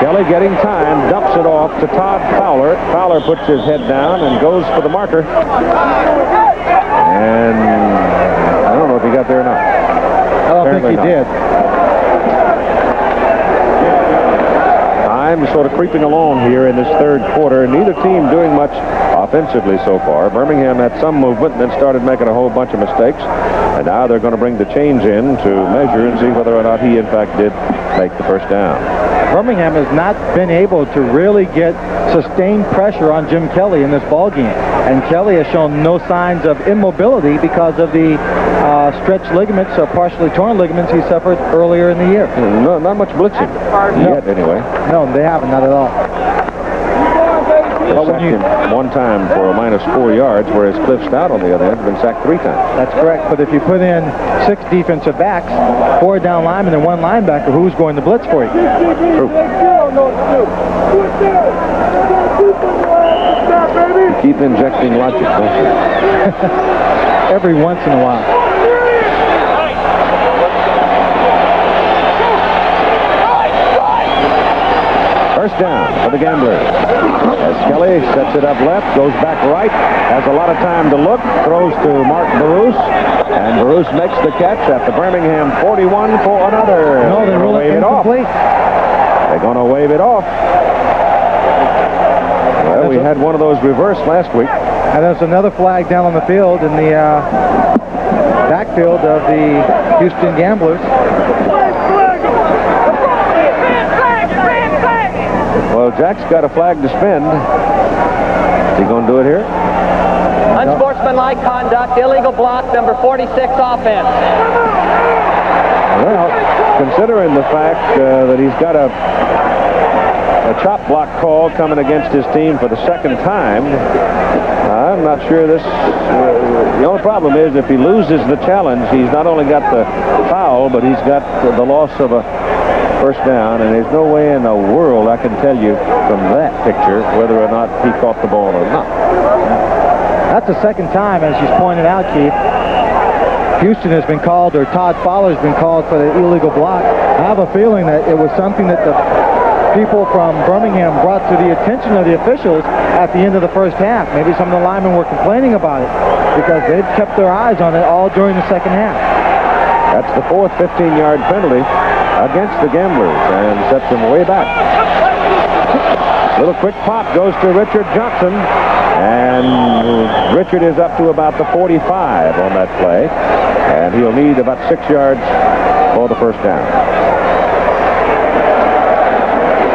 Kelly getting time, dumps it off to Todd Fowler. Fowler puts his head down and goes for the marker. And I don't know if he got there or not. I don't think he did. Time sort of creeping along here in this third quarter. Neither team doing much offensively so far. Birmingham had some movement and then started making a whole bunch of mistakes. And now they're going to bring the chains in to measure and see whether or not he, in fact, did make the first down. Birmingham has not been able to really get sustained pressure on Jim Kelly in this ball game. And Kelly has shown no signs of immobility because of the stretched ligaments, partially torn ligaments he suffered earlier in the year. No, not much blitzing yet, anyway. No, they haven't, not at all. They sacked him one time for a -4 yards, whereas Cliff Stout, on the other hand, has been sacked 3 times. That's correct. But if you put in 6 defensive backs, 4 down linemen, and 1 linebacker, who's going to blitz for you? True. You keep injecting logic, don't you? Every once in a while. First down for the Gamblers. As Kelly sets it up left, goes back right, has a lot of time to look, throws to Mark Barousse, and Barousse makes the catch at the Birmingham 41 for another. No, they're really incomplete. They're going to wave it off. Well, we had one of those reversed last week. And there's another flag down on the field in the backfield of the Houston Gamblers. Well, Jack's got a flag to spend. Is he going to do it here? Unsportsmanlike conduct, illegal block, number 46 offense. Well, considering the fact that he's got a chop block call coming against his team for the second time, I'm not sure this... the only problem is if he loses the challenge, he's not only got the foul, but he's got the loss of a first down, and there's no way in the world I can tell you from that picture whether or not he caught the ball or not. That's the second time, as you've pointed out, Keith. Houston has been called, or Todd Fowler has been called for the illegal block. I have a feeling that it was something that the people from Birmingham brought to the attention of the officials at the end of the first half. Maybe some of the linemen were complaining about it because they've kept their eyes on it all during the second half. That's the 4th 15-yard penalty against the Gamblers and sets them way back. Little quick pop goes to Richard Johnson, and Richard is up to about the 45 on that play, and he'll need about 6 yards for the first down.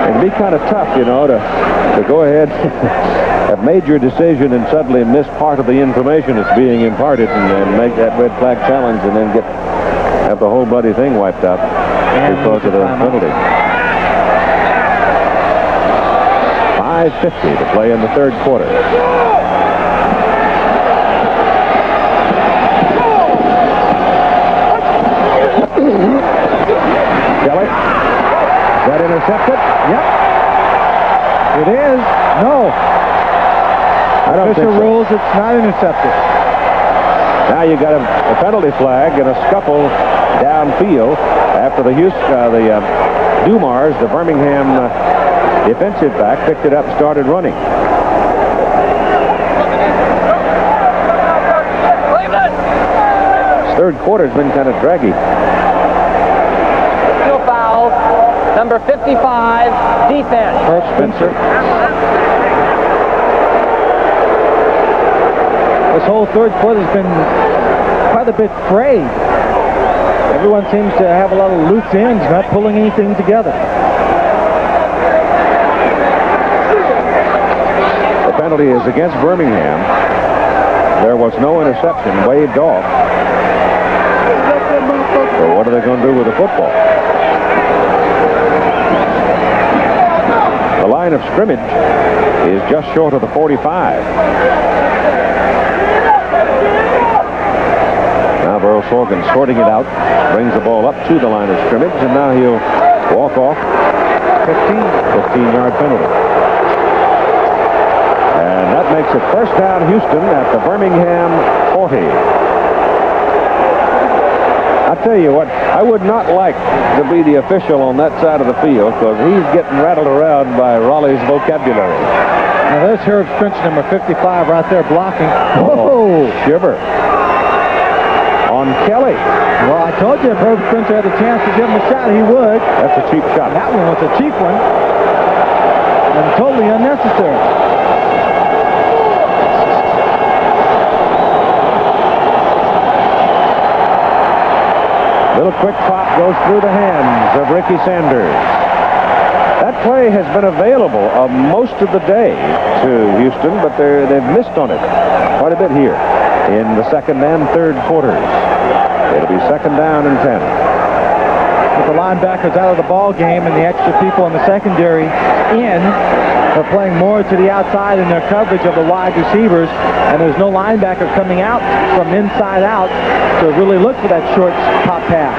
It'd be kind of tough, you know, to go ahead have made your decision and suddenly miss part of the information that's being imparted and make that red flag challenge and then have the whole bloody thing wiped out because of the penalty. 5:50 to play in the third quarter. Kelly. Is that intercepted? Yep. It is. No. I don't Official think so. rules it's not intercepted. Now you got a penalty flag and a scuffle downfield after the Dumars, the Birmingham defensive back, picked it up and started running. This third quarter's been kind of draggy. No foul. Number 55, defense. Herb Spencer. This whole third quarter has been quite a bit frayed. Everyone seems to have a lot of loose ends, not pulling anything together. The penalty is against Birmingham. There was no interception, waved off. So what are they going to do with the football? The line of scrimmage is just short of the 45. Now Burrow Sorgan sorting it out, brings the ball up to the line of scrimmage, and now he'll walk off. 15-yard penalty. And that makes it first down Houston at the Birmingham 40. I tell you what, I would not like to be the official on that side of the field because he's getting rattled around by Raleigh's vocabulary. Now there's Herb Fritsch, number 55, right there blocking. Oh, shiver. On Kelly. Well, I told you if Herb Fritsch had a chance to give him a shot, he would. That's a cheap shot. That one was a cheap one. And totally unnecessary. quick pop goes through the hands of Ricky Sanders. That play has been available most of the day to Houston, but they've missed on it quite a bit here in the second and third quarters. It'll be second down and 10. With the linebackers out of the ball game and the extra people in the secondary in, they're playing more to the outside in their coverage of the wide receivers, and there's no linebacker coming out from inside out to really look for that short pop pass.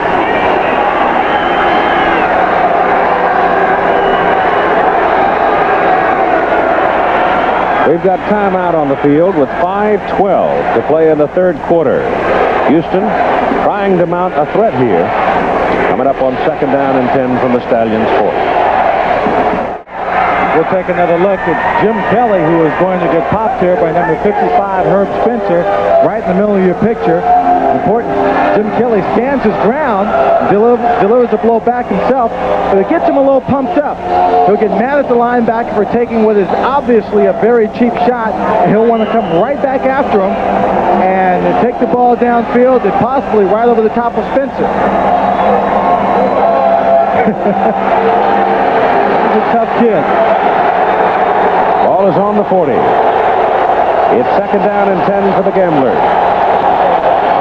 We've got timeout on the field with 5:12 to play in the third quarter. Houston trying to mount a threat here. Coming up on second down and 10 from the Stallions 4. We'll take another look at Jim Kelly, who is going to get popped here by number 55, Herb Spencer, right in the middle of your picture. Important. Jim Kelly stands his ground, delivers a blow back himself, but it gets him a little pumped up. He'll get mad at the linebacker for taking what is obviously a very cheap shot, and he'll want to come right back after him and take the ball downfield and possibly right over the top of Spencer. He's a tough kid. Ball is on the 40. It's second down and 10 for the Gamblers.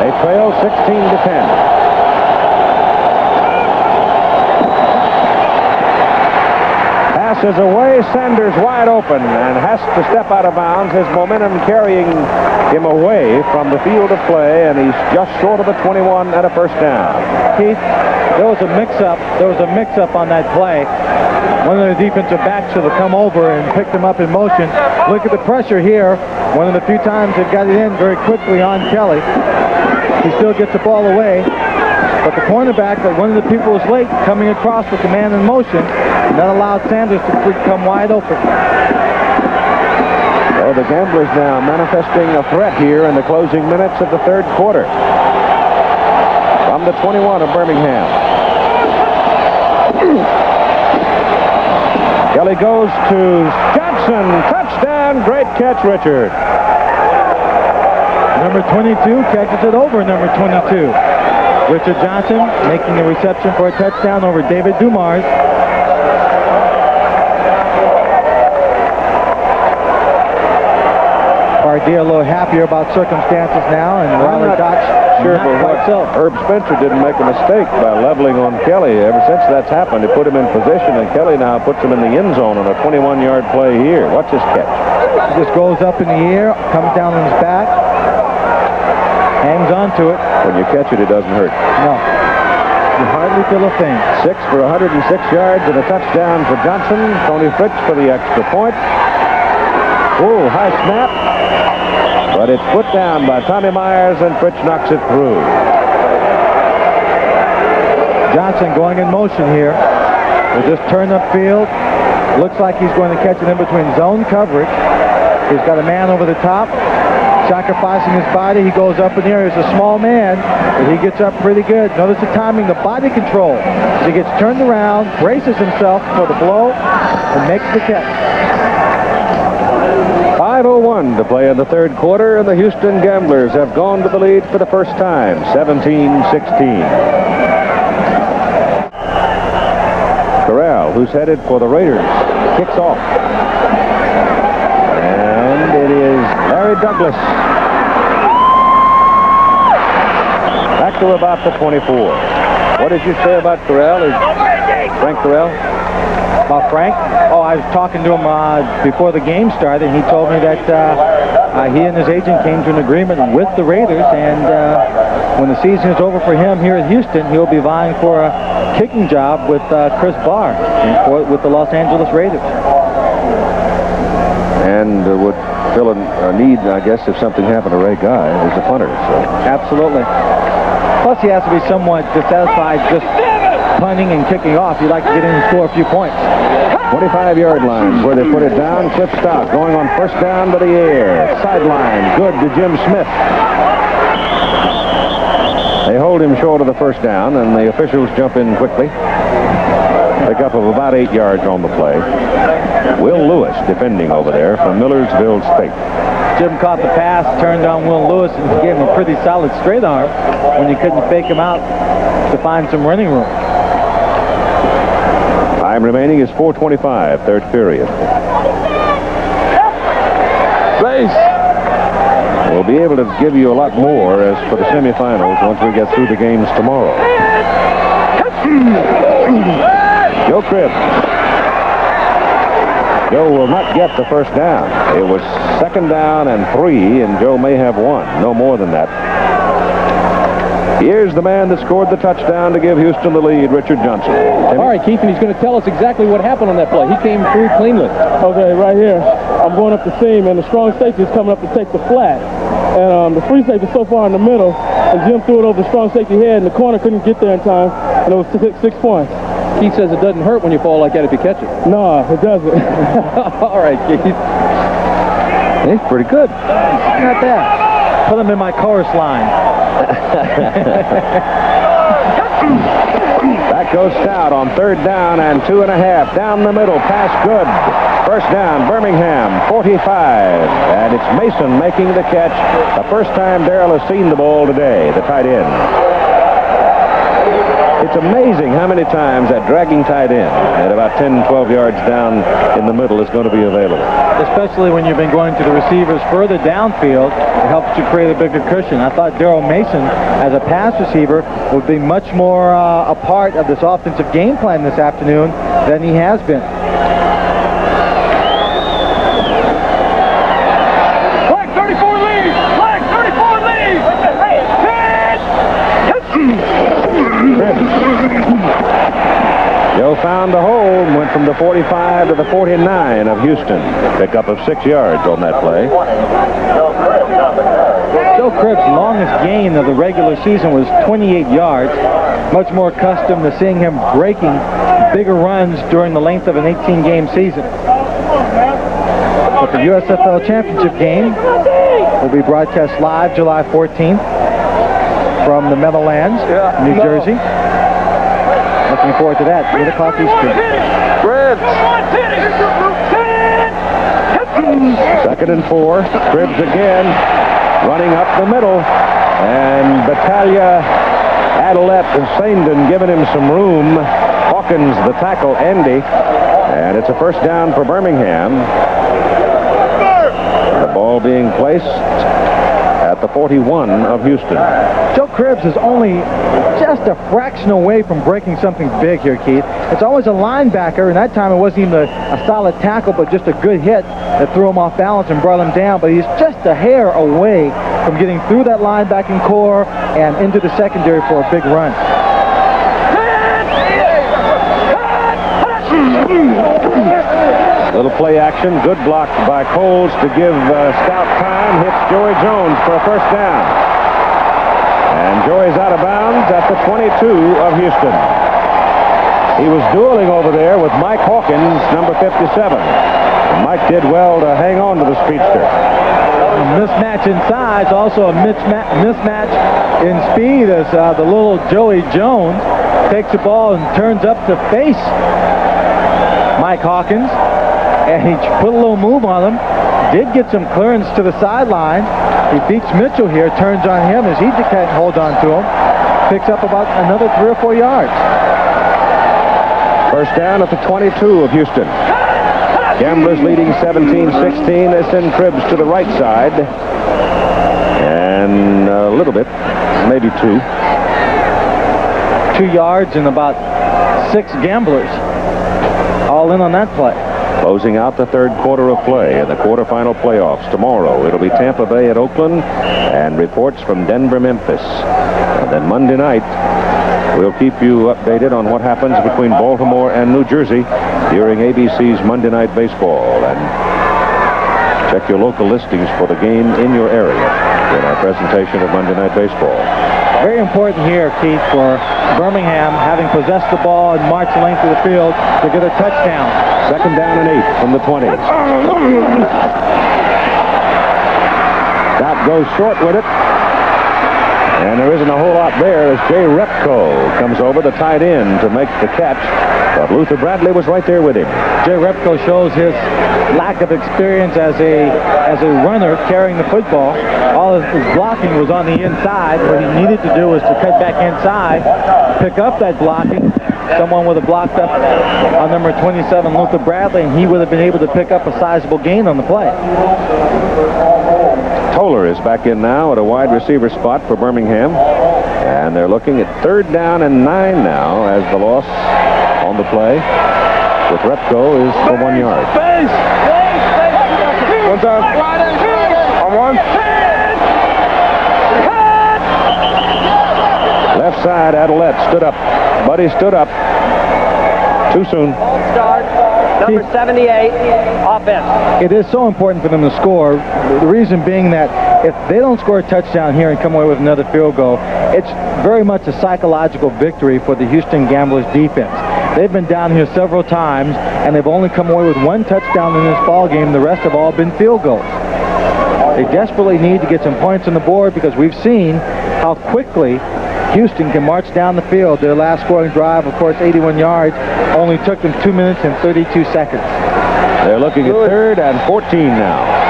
They trail 16-10. Pass is away. Sanders wide open and has to step out of bounds. His momentum carrying him away from the field of play, and he's just short of the 21 at a first down. Keith, there was a mix-up. There was a mix-up on that play. One of the defensive backs should have come over and picked him up in motion. Look at the pressure here. One of the few times they've got it in very quickly on Kelly. He still gets the ball away. But the cornerback, one of the people was late coming across with the man in motion. And that allowed Sanders to come wide open. So the Gamblers now manifesting a threat here in the closing minutes of the third quarter. From the 21 of Birmingham. Kelly goes to Johnson. Touchdown. Great catch, Richard. Number 22 catches it over number 22. Richard Johnson making the reception for a touchdown over David Dumars. Pardee a little happier about circumstances now, and Riley Dotch sure, but what Herb Spencer didn't make a mistake by leveling on Kelly. Ever since that's happened, he put him in position, and Kelly now puts him in the end zone on a 21-yard play here. Watch this catch. He just goes up in the air, comes down on his back, hangs on to it. When you catch it, it doesn't hurt. No. You hardly feel a thing. 6 for 106 yards and a touchdown for Johnson. Toni Fritsch for the extra point. Oh, high snap. But it's put down by Tommy Myers, and Fritsch knocks it through. Johnson going in motion here. They just turn upfield. Looks like he's going to catch it in between zone coverage. He's got a man over the top, sacrificing his body. He goes up in the air. He's a small man, but he gets up pretty good. Notice the timing, the body control. As he gets turned around, braces himself for the blow, and makes the catch. 5:01 to play in the third quarter, and the Houston Gamblers have gone to the lead for the first time, 17-16. Corral, who's headed for the Raiders, kicks off. And it is Larry Douglas. Back to about the 24. What did you say about Corral? Frank Corral? About Frank? Oh, I was talking to him before the game started, and he told me that he and his agent came to an agreement with the Raiders, and when the season is over for him here at Houston, he'll be vying for a kicking job with Chris Barr with the Los Angeles Raiders. And would fill a need, I guess, if something happened to Ray Guy as a punter. So. Absolutely. Plus, he has to be somewhat dissatisfied just punting and kicking off. He'd like to get in and score a few points. 25-yard line where they put it down. Clip stop going on first down to the air. Sideline good to Jim Smith. They hold him short of the first down, and the officials jump in quickly. Pick up of about 8 yards on the play. Will Lewis defending over there from Millersville State. Jim caught the pass, turned on Will Lewis, and gave him a pretty solid straight arm when you couldn't fake him out to find some running room. Time remaining is 4:25, third period. Base. We'll be able to give you a lot more as for the semifinals once we get through the games tomorrow. Joe Cribbs. Joe will not get the first down. It was second down and 3, and Joe may have 1. No more than that. Here's the man that scored the touchdown to give Houston the lead, Richard Johnson. All right, Keith, and he's going to tell us exactly what happened on that play. He came through cleanly. Okay, right here. I'm going up the seam, and the strong safety is coming up to take the flat. And the free safety is so far in the middle, and Jim threw it over the strong safety head, and the corner couldn't get there in time, and it was 6 points. Keith says it doesn't hurt when you fall like that if you catch it. No, it doesn't. All right, Keith. He's pretty good. Not bad. Put him in my chorus line. That goes Stout on third down and 2.5. Down the middle, pass good. First down, Birmingham, 45. And it's Mason making the catch. The first time Darrell has seen the ball today, the tight end. It's amazing how many times that dragging tight end at about 10, 12 yards down in the middle is going to be available. Especially when you've been going to the receivers further downfield, it helps you create a bigger cushion. I thought Darrell Mason, as a pass receiver, would be much more a part of this offensive game plan this afternoon than he has been. Flag 34 lead! Flag 34 lead! Joe found the hole and went from the 45 to the 49 of Houston. Pickup of 6 yards on that play. Joe Cribbs' longest gain of the regular season was 28 yards. Much more accustomed to seeing him breaking bigger runs during the length of an 18-game season. But the USFL Championship game will be broadcast live July 14th from the Meadowlands, New Jersey. Looking forward to that. 8 o'clock Eastern. Second and 4. Cribbs again running up the middle. And Battaglia, Adelet, and Saindon giving him some room. Hawkins, the tackle, Andy. And it's a first down for Birmingham. The ball being placed at the 41 of Houston. Joe Cribbs is only just a fraction away from breaking something big here, Keith. It's always a linebacker, and that time it wasn't even a solid tackle, but just a good hit that threw him off balance and brought him down. But he's just a hair away from getting through that linebacking core and into the secondary for a big run. Little play action, good block by Coles to give Stout time. Hits Joey Jones for a first down. And Joey's out of bounds at the 22 of Houston. He was dueling over there with Mike Hawkins, number 57. And Mike did well to hang on to the speedster. A mismatch in size, also a mismatch in speed as the little Joey Jones takes the ball and turns up to face Mike Hawkins. And he put a little move on him. Did get some clearance to the sideline. He beats Mitchell here, turns on him as he can't hold on to him. Picks up about another 3 or 4 yards. First down at the 22 of Houston. Gamblers leading 17-16. They send Cribbs to the right side. And a little bit, maybe 2. 2 yards and about 6 Gamblers. All in on that play. Closing out the third quarter of play in the quarterfinal playoffs tomorrow. It'll be Tampa Bay at Oakland and reports from Denver, Memphis. And then Monday night, we'll keep you updated on what happens between Baltimore and New Jersey during ABC's Monday Night Baseball. And check your local listings for the game in your area in our presentation of Monday Night Baseball. Very important here, Keith, for Birmingham, having possessed the ball and marched the length of the field to get a touchdown. Second down and 8 from the 20. That goes short with it. And there isn't a whole lot there as Jay Repko comes over, the tight end, to make the catch. But Luther Bradley was right there with him. Jay Repko shows his lack of experience as a runner carrying the football. All his blocking was on the inside. What he needed to do was to cut back inside, pick up that blocking. Someone would have blocked up on number 27, Luther Bradley, and he would have been able to pick up a sizable gain on the play. Toller is back in now at a wide receiver spot for Birmingham. And they're looking at 3rd down and 9 now as the loss on the play with Repko is for 1 yard. One time. On one. Left side, Adelette stood up. Buddy stood up. Too soon. Start. Number 78, offense. It is so important for them to score. The reason being that if they don't score a touchdown here and come away with another field goal, it's very much a psychological victory for the Houston Gamblers defense. They've been down here several times, and they've only come away with 1 touchdown in this ball game. The rest have all been field goals. They desperately need to get some points on the board because we've seen how quickly Houston can march down the field. Their last scoring drive, of course, 81 yards, only took them 2 minutes and 32 seconds. They're looking at 3rd and 14 now.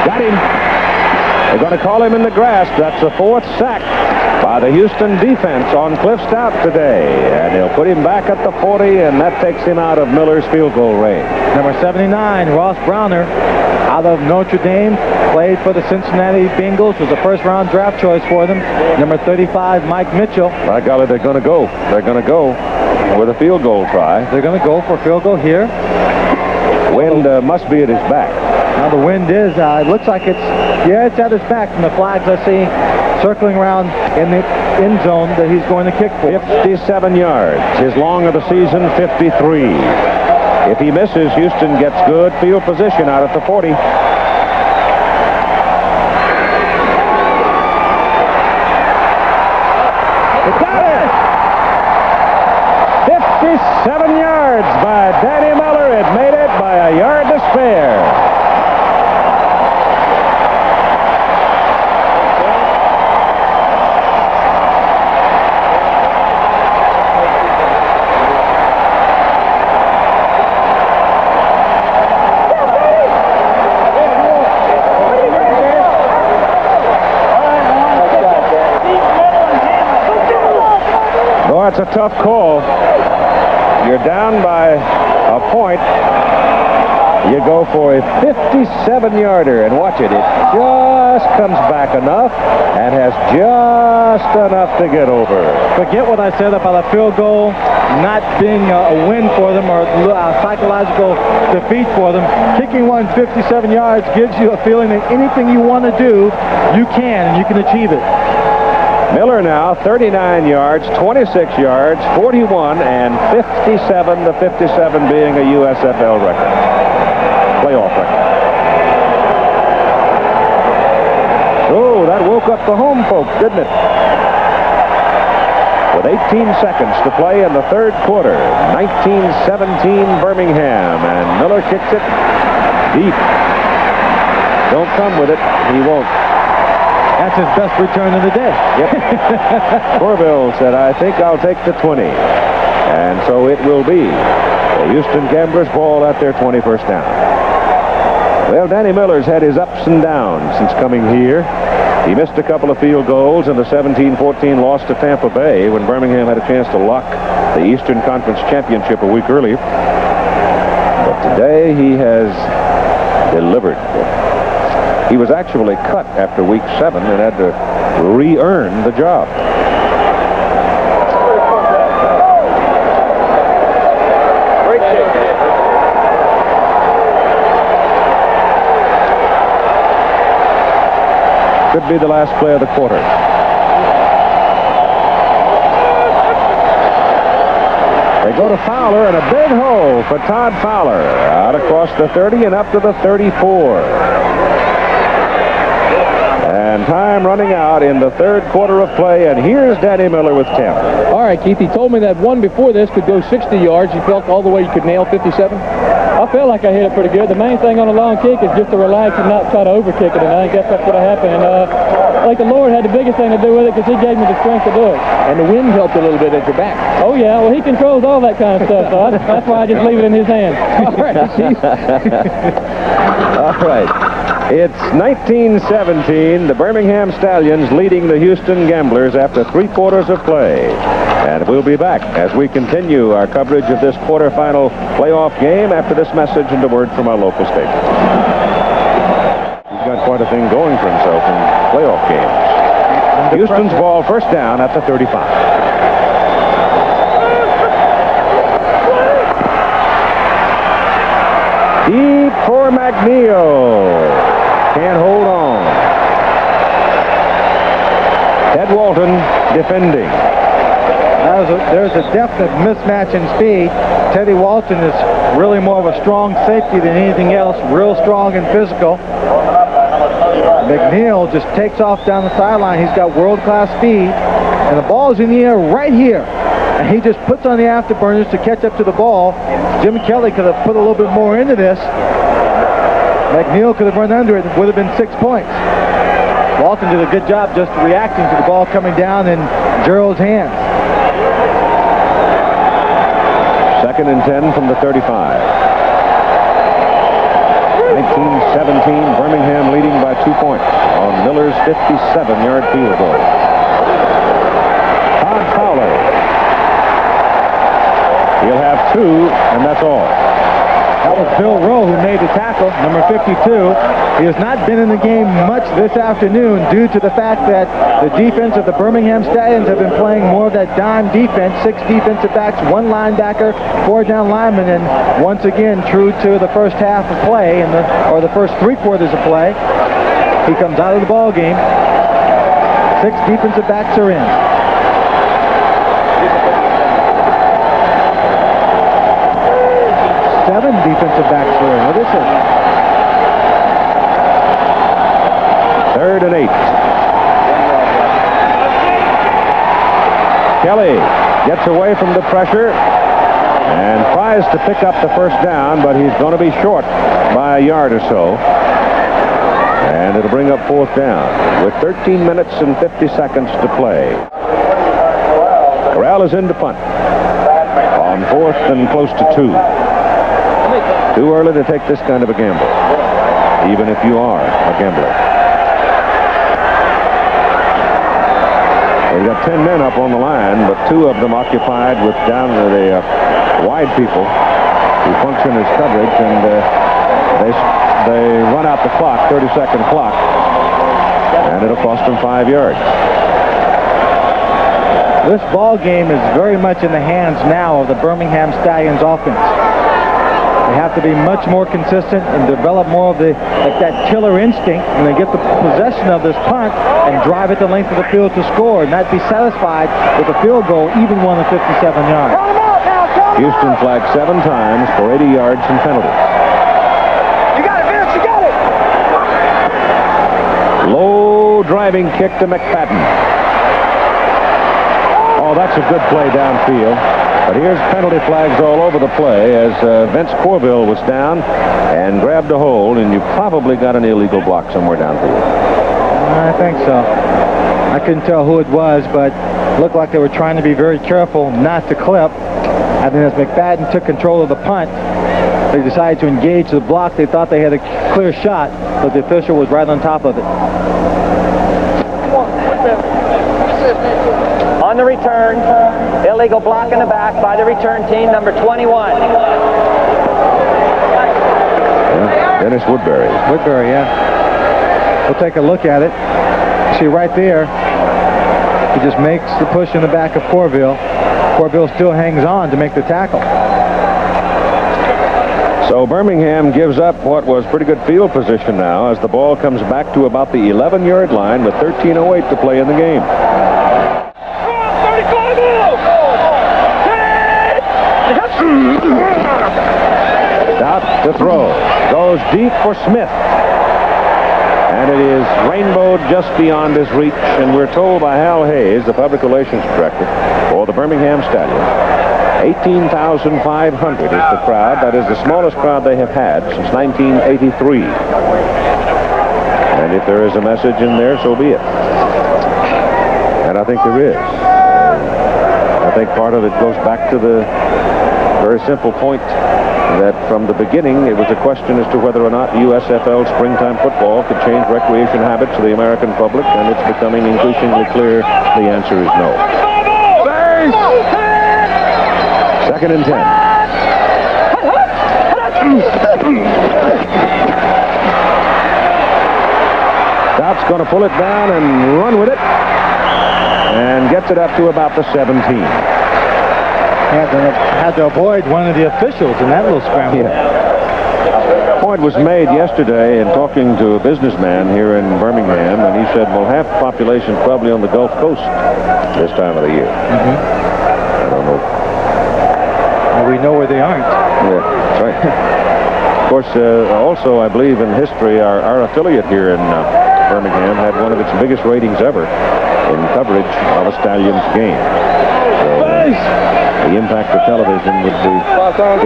Got him. They're going to call him in the grass. That's the 4th sack by the Houston defense on Cliff Stout today. And he'll put him back at the 40, and that takes him out of Miller's field goal range. Number 79, Ross Browner, out of Notre Dame, played for the Cincinnati Bengals, was a 1st-round draft choice for them. Number 35, Mike Mitchell. By golly, they're going to go. They're going to go with a field goal try. They're going to go for a field goal here. Wind must be at his back. Now the wind is, it looks like it's at his back from the flags I see circling around in the end zone that he's going to kick for. 57 yards. His long of the season, 53. If he misses, Houston gets good field position out at the 40. He got it! 57 yards by Danny Miller. It made it by a yard to spare. It's a tough call. You're down by a point. You go for a 57-yarder, and watch it. It just comes back enough and has just enough to get over. Forget what I said about a field goal not being a win for them or a psychological defeat for them. Kicking one 57 yards gives you a feeling that anything you want to do, you can, and you can achieve it. Miller now 39 yards, 26 yards, 41, and 57, the 57 being a USFL record. Playoff record. Oh, that woke up the home folks, didn't it? With 18 seconds to play in the 3rd quarter, 19-17 Birmingham, and Miller kicks it deep. Don't come with it, he won't. That's his best return of the day. Yep. Corbell said, I think I'll take the 20. And so it will be the Houston Gamblers ball at their 21st down. Well, Danny Miller's had his ups and downs since coming here. He missed a couple of field goals in the 17-14 loss to Tampa Bay when Birmingham had a chance to lock the Eastern Conference Championship a week earlier. But today he has delivered. He was actually cut after week 7 and had to re-earn the job. Could be the last play of the quarter. They go to Fowler, and a big hole for Todd Fowler. Out across the 30 and up to the 34. And time running out in the third quarter of play, and here's Danny Miller with 10. All right, Keith, he told me that one before this could go 60 yards. You felt all the way you could nail 57? I felt like I hit it pretty good. The main thing on a long kick is just to relax and not try to overkick it, and I guess that's what happened. And I think the Lord had the biggest thing to do with it because he gave me the strength to do it. And the wind helped a little bit at your back. Oh, yeah. Well, he controls all that kind of stuff, so that's why I just leave it in his hands. All right, All right. It's 1917, the Birmingham Stallions leading the Houston Gamblers after 3 quarters of play. And we'll be back as we continue our coverage of this quarterfinal playoff game after this message and a word from our local station. He's got quite a thing going for himself in playoff games. Houston's ball first down at the 35. Deep for McNeil. Can't hold on. Ted Walton defending. There's a definite mismatch in speed. Teddy Walton is really more of a strong safety than anything else, real strong and physical. McNeil just takes off down the sideline. He's got world-class speed, and the ball is in the air right here. And he just puts on the afterburners to catch up to the ball. Jim Kelly could have put a little bit more into this. McNeil could have run under it. It would have been 6 points. Walton did a good job just reacting to the ball coming down in Gerald's hands. 2nd and 10 from the 35. 1917, Birmingham leading by 2 points on Miller's 57-yard field goal. Todd Fowler. He'll have 2, and that's all. That was Bill Rowe who made the tackle, number 52. He has not been in the game much this afternoon due to the fact that the defense of the Birmingham Stallions have been playing more of that dime defense, 6 defensive backs, 1 linebacker, 4 down linemen, and once again, true to the first half of play, or the first 3 quarters of play, he comes out of the ball game. 6 defensive backs are in. Seven defensive backs were in. What is it? 3rd and 8. Kelly gets away from the pressure and tries to pick up the first down, but he's going to be short by a yard or so. And it'll bring up 4th down with 13 minutes and 50 seconds to play. Corral is in to punt on 4th and close to 2. Too early to take this kind of a gamble, even if you are a gambler. We've got 10 men up on the line, but 2 of them occupied with down to the wide people who function as coverage, and they run out the clock, 30-second clock, and it'll cost them 5 yards. This ball game is very much in the hands now of the Birmingham Stallions offense. They have to be much more consistent and develop more of that killer instinct when they get the possession of this punt and drive it the length of the field to score, and not be satisfied with a field goal, even one of 57 yards. Houston flagged 7 times for 80 yards and penalties. You got it, Vince, you got it! Low driving kick to McFadden. Oh, that's a good play downfield. But here's penalty flags all over the play as Vince Corville was down and grabbed a hold, and you probably got an illegal block somewhere downfield. I think so. I couldn't tell who it was, but it looked like they were trying to be very careful not to clip. I think as McFadden took control of the punt, they decided to engage the block. They thought they had a clear shot, but the official was right on top of it. On the return, illegal block in the back by the return team, number 21. Yeah, Dennis Woodbury. Woodbury, yeah. We'll take a look at it. See right there, he just makes the push in the back of Corville. Corville still hangs on to make the tackle. So Birmingham gives up what was pretty good field position now as the ball comes back to about the 11-yard line with 13:08 to play in the game. Stop to throw. Goes deep for Smith. And it is rainbowed just beyond his reach, and we're told by Hal Hayes, the public relations director for the Birmingham Stallions, 18,500 is the crowd. That is the smallest crowd they have had since 1983. And if there is a message in there, so be it. And I think there is. I think part of it goes back to the very simple point that from the beginning it was a question as to whether or not USFL springtime football could change recreation habits of the American public, and it's becoming increasingly clear the answer is no. Second and 10. Stout's going to pull it down and run with it, and gets it up to about the 17. Had to avoid one of the officials in that little scramble. Yeah. Point was made yesterday in talking to a businessman here in Birmingham, and he said, well, half the population is probably on the Gulf Coast this time of the year. I don't know. Well, we know where they aren't. Yeah, that's right. Of course, also, I believe in history, our affiliate here in Birmingham had one of its biggest ratings ever in coverage of a Stallions game. So, the impact of television would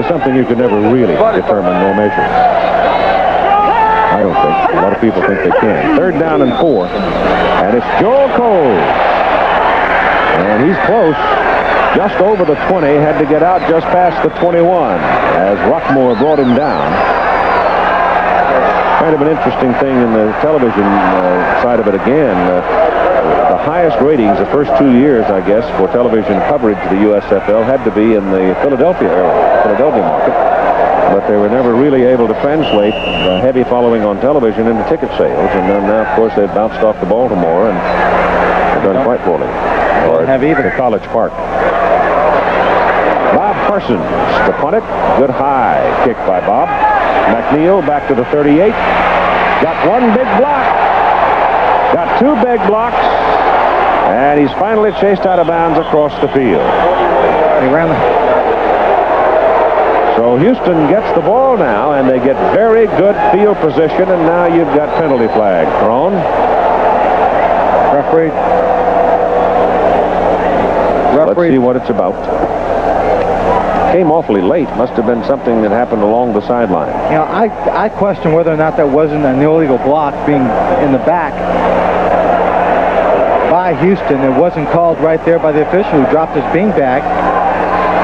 be something you could never really determine nor measure. I don't think. A lot of people think they can. Third down and 4, and it's Joel Cole. And he's close. Just over the 20, had to get out just past the 21 as Rockmore brought him down. Kind of an interesting thing in the television side of it again. The highest ratings the first 2 years, I guess, for television coverage of the USFL had to be in the Philadelphia area, Philadelphia market. But they were never really able to translate the heavy following on television into ticket sales. And then now, of course, they've bounced off to Baltimore and they've done quite poorly. Or to College Park. Bob Parsons to punt it. Good high kick by Bob. McNeil back to the 38. Got one big block. Got two big blocks. And he's finally chased out of bounds across the field. He ran the... So Houston gets the ball now, and they get very good field position, and now you've got penalty flag thrown. Referee. Let's see what it's about. Came awfully late. Must have been something that happened along the sideline. You know, I question whether or not that wasn't an illegal block being in the back by Houston. It wasn't called right there by the official who dropped his beanbag.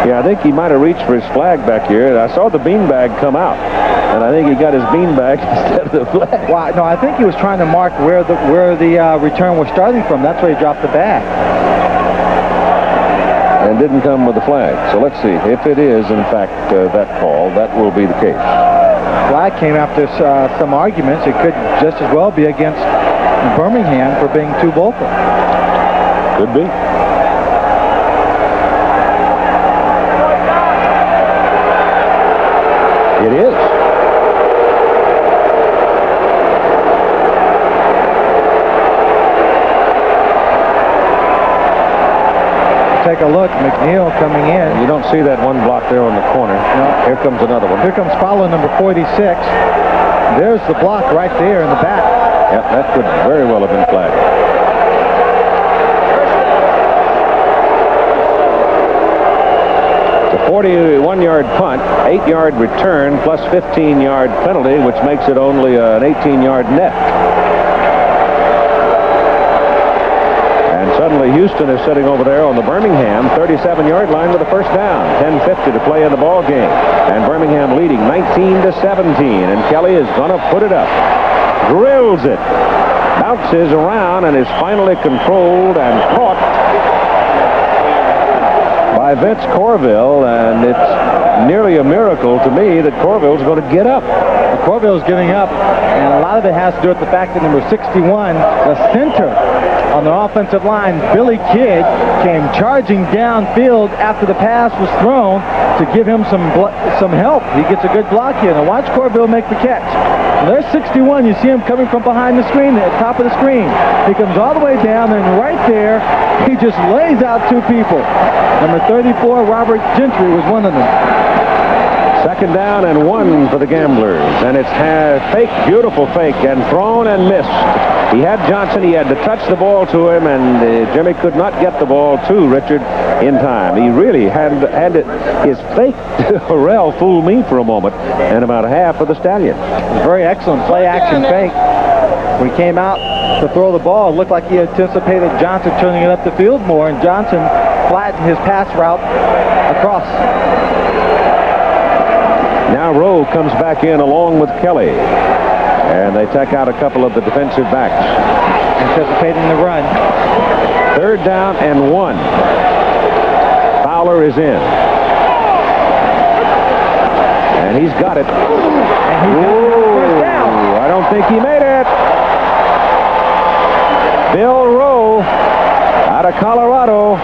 Yeah, I think he might have reached for his flag back here. I saw the beanbag come out, and I think he got his beanbag instead of the flag. Well, no, I think he was trying to mark where the return was starting from. That's where he dropped the bag. And didn't come with the flag. So let's see. If it is, in fact, that call, that will be the case. Flag came after some arguments. It could just as well be against Birmingham for being too vocal. Could be. It is. Take a look. McNeil coming in. You don't see that one block there on the corner. No. Here comes another one. Here comes follow number 46. There's the block right there in the back. Yep, that could very well have been flagged. It's a 41-yard punt, 8-yard return, plus 15-yard penalty, which makes it only an 18-yard net. Suddenly, Houston is sitting over there on the Birmingham 37-yard line with a first down. 10:50 to play in the ball game. And Birmingham leading 19-17. And Kelly is going to put it up. Drills it. Bounces around and is finally controlled and caught by Vince Corville. And it's nearly a miracle to me that Corville's going to get up. Corville's getting up. And a lot of it has to do with the fact that number 61, the center on the offensive line, Billy Kidd, came charging downfield after the pass was thrown to give him some help. He gets a good block here. Now watch Corville make the catch. Now there's 61. You see him coming from behind the screen, at the top of the screen. He comes all the way down, and right there, he just lays out two people. Number 34, Robert Gentry, was one of them. Second down and 1 for the Gamblers. And it's fake, beautiful fake, and thrown and missed. He had Johnson. He had to touch the ball to him, and Jimmy could not get the ball to Richard in time. He really had it. His fake to Harrell fooled me for a moment, and about half of the Stallions. Very excellent play-action fake. When he came out to throw the ball, it looked like he anticipated Johnson turning it up the field more, and Johnson flattened his pass route across. Now Rowe comes back in along with Kelly, and they take out a couple of the defensive backs. Anticipating the run. Third down and 1. Fowler is in. And he's got it. And he got the first down. I don't think he made it. Bill Rowe out of Colorado.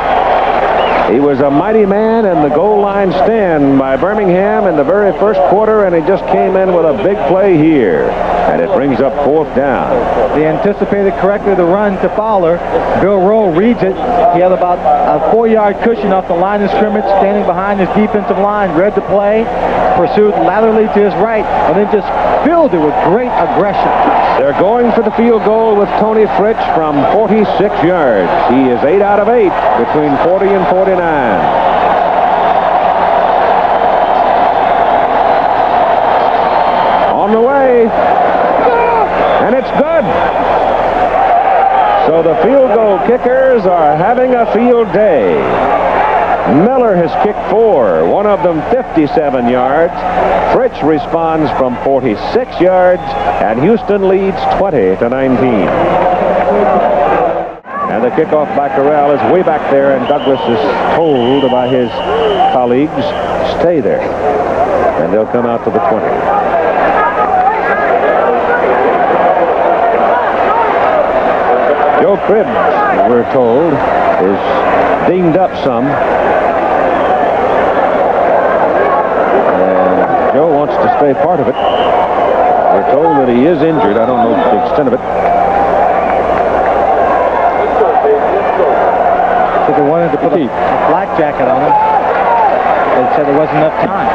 He was a mighty man in the goal line stand by Birmingham in the very first quarter, and he just came in with a big play here. And it brings up 4th down. They anticipated correctly the run to Fowler. Bill Rowe reads it. He had about a 4-yard cushion off the line of scrimmage, standing behind his defensive line, read the play, pursued laterally to his right, and then just filled it with great aggression. They're going for the field goal with Toni Fritsch from 46 yards. He is 8 out of 8 between 40 and 49. On the way, and it's good. So the field goal kickers are having a field day. Miller has kicked 4, one of them 57 yards. Fritsch responds from 46 yards, and Houston leads 20-19. And the kickoff by Corral is way back there, and Douglas is told by his colleagues, stay there. And they'll come out to the 20. Joe Cribbs, we're told, is dinged up some. And Joe wants to stay part of it. We're told that he is injured. I don't know the extent of it. So they wanted to put a black jacket on him. They said there wasn't enough time.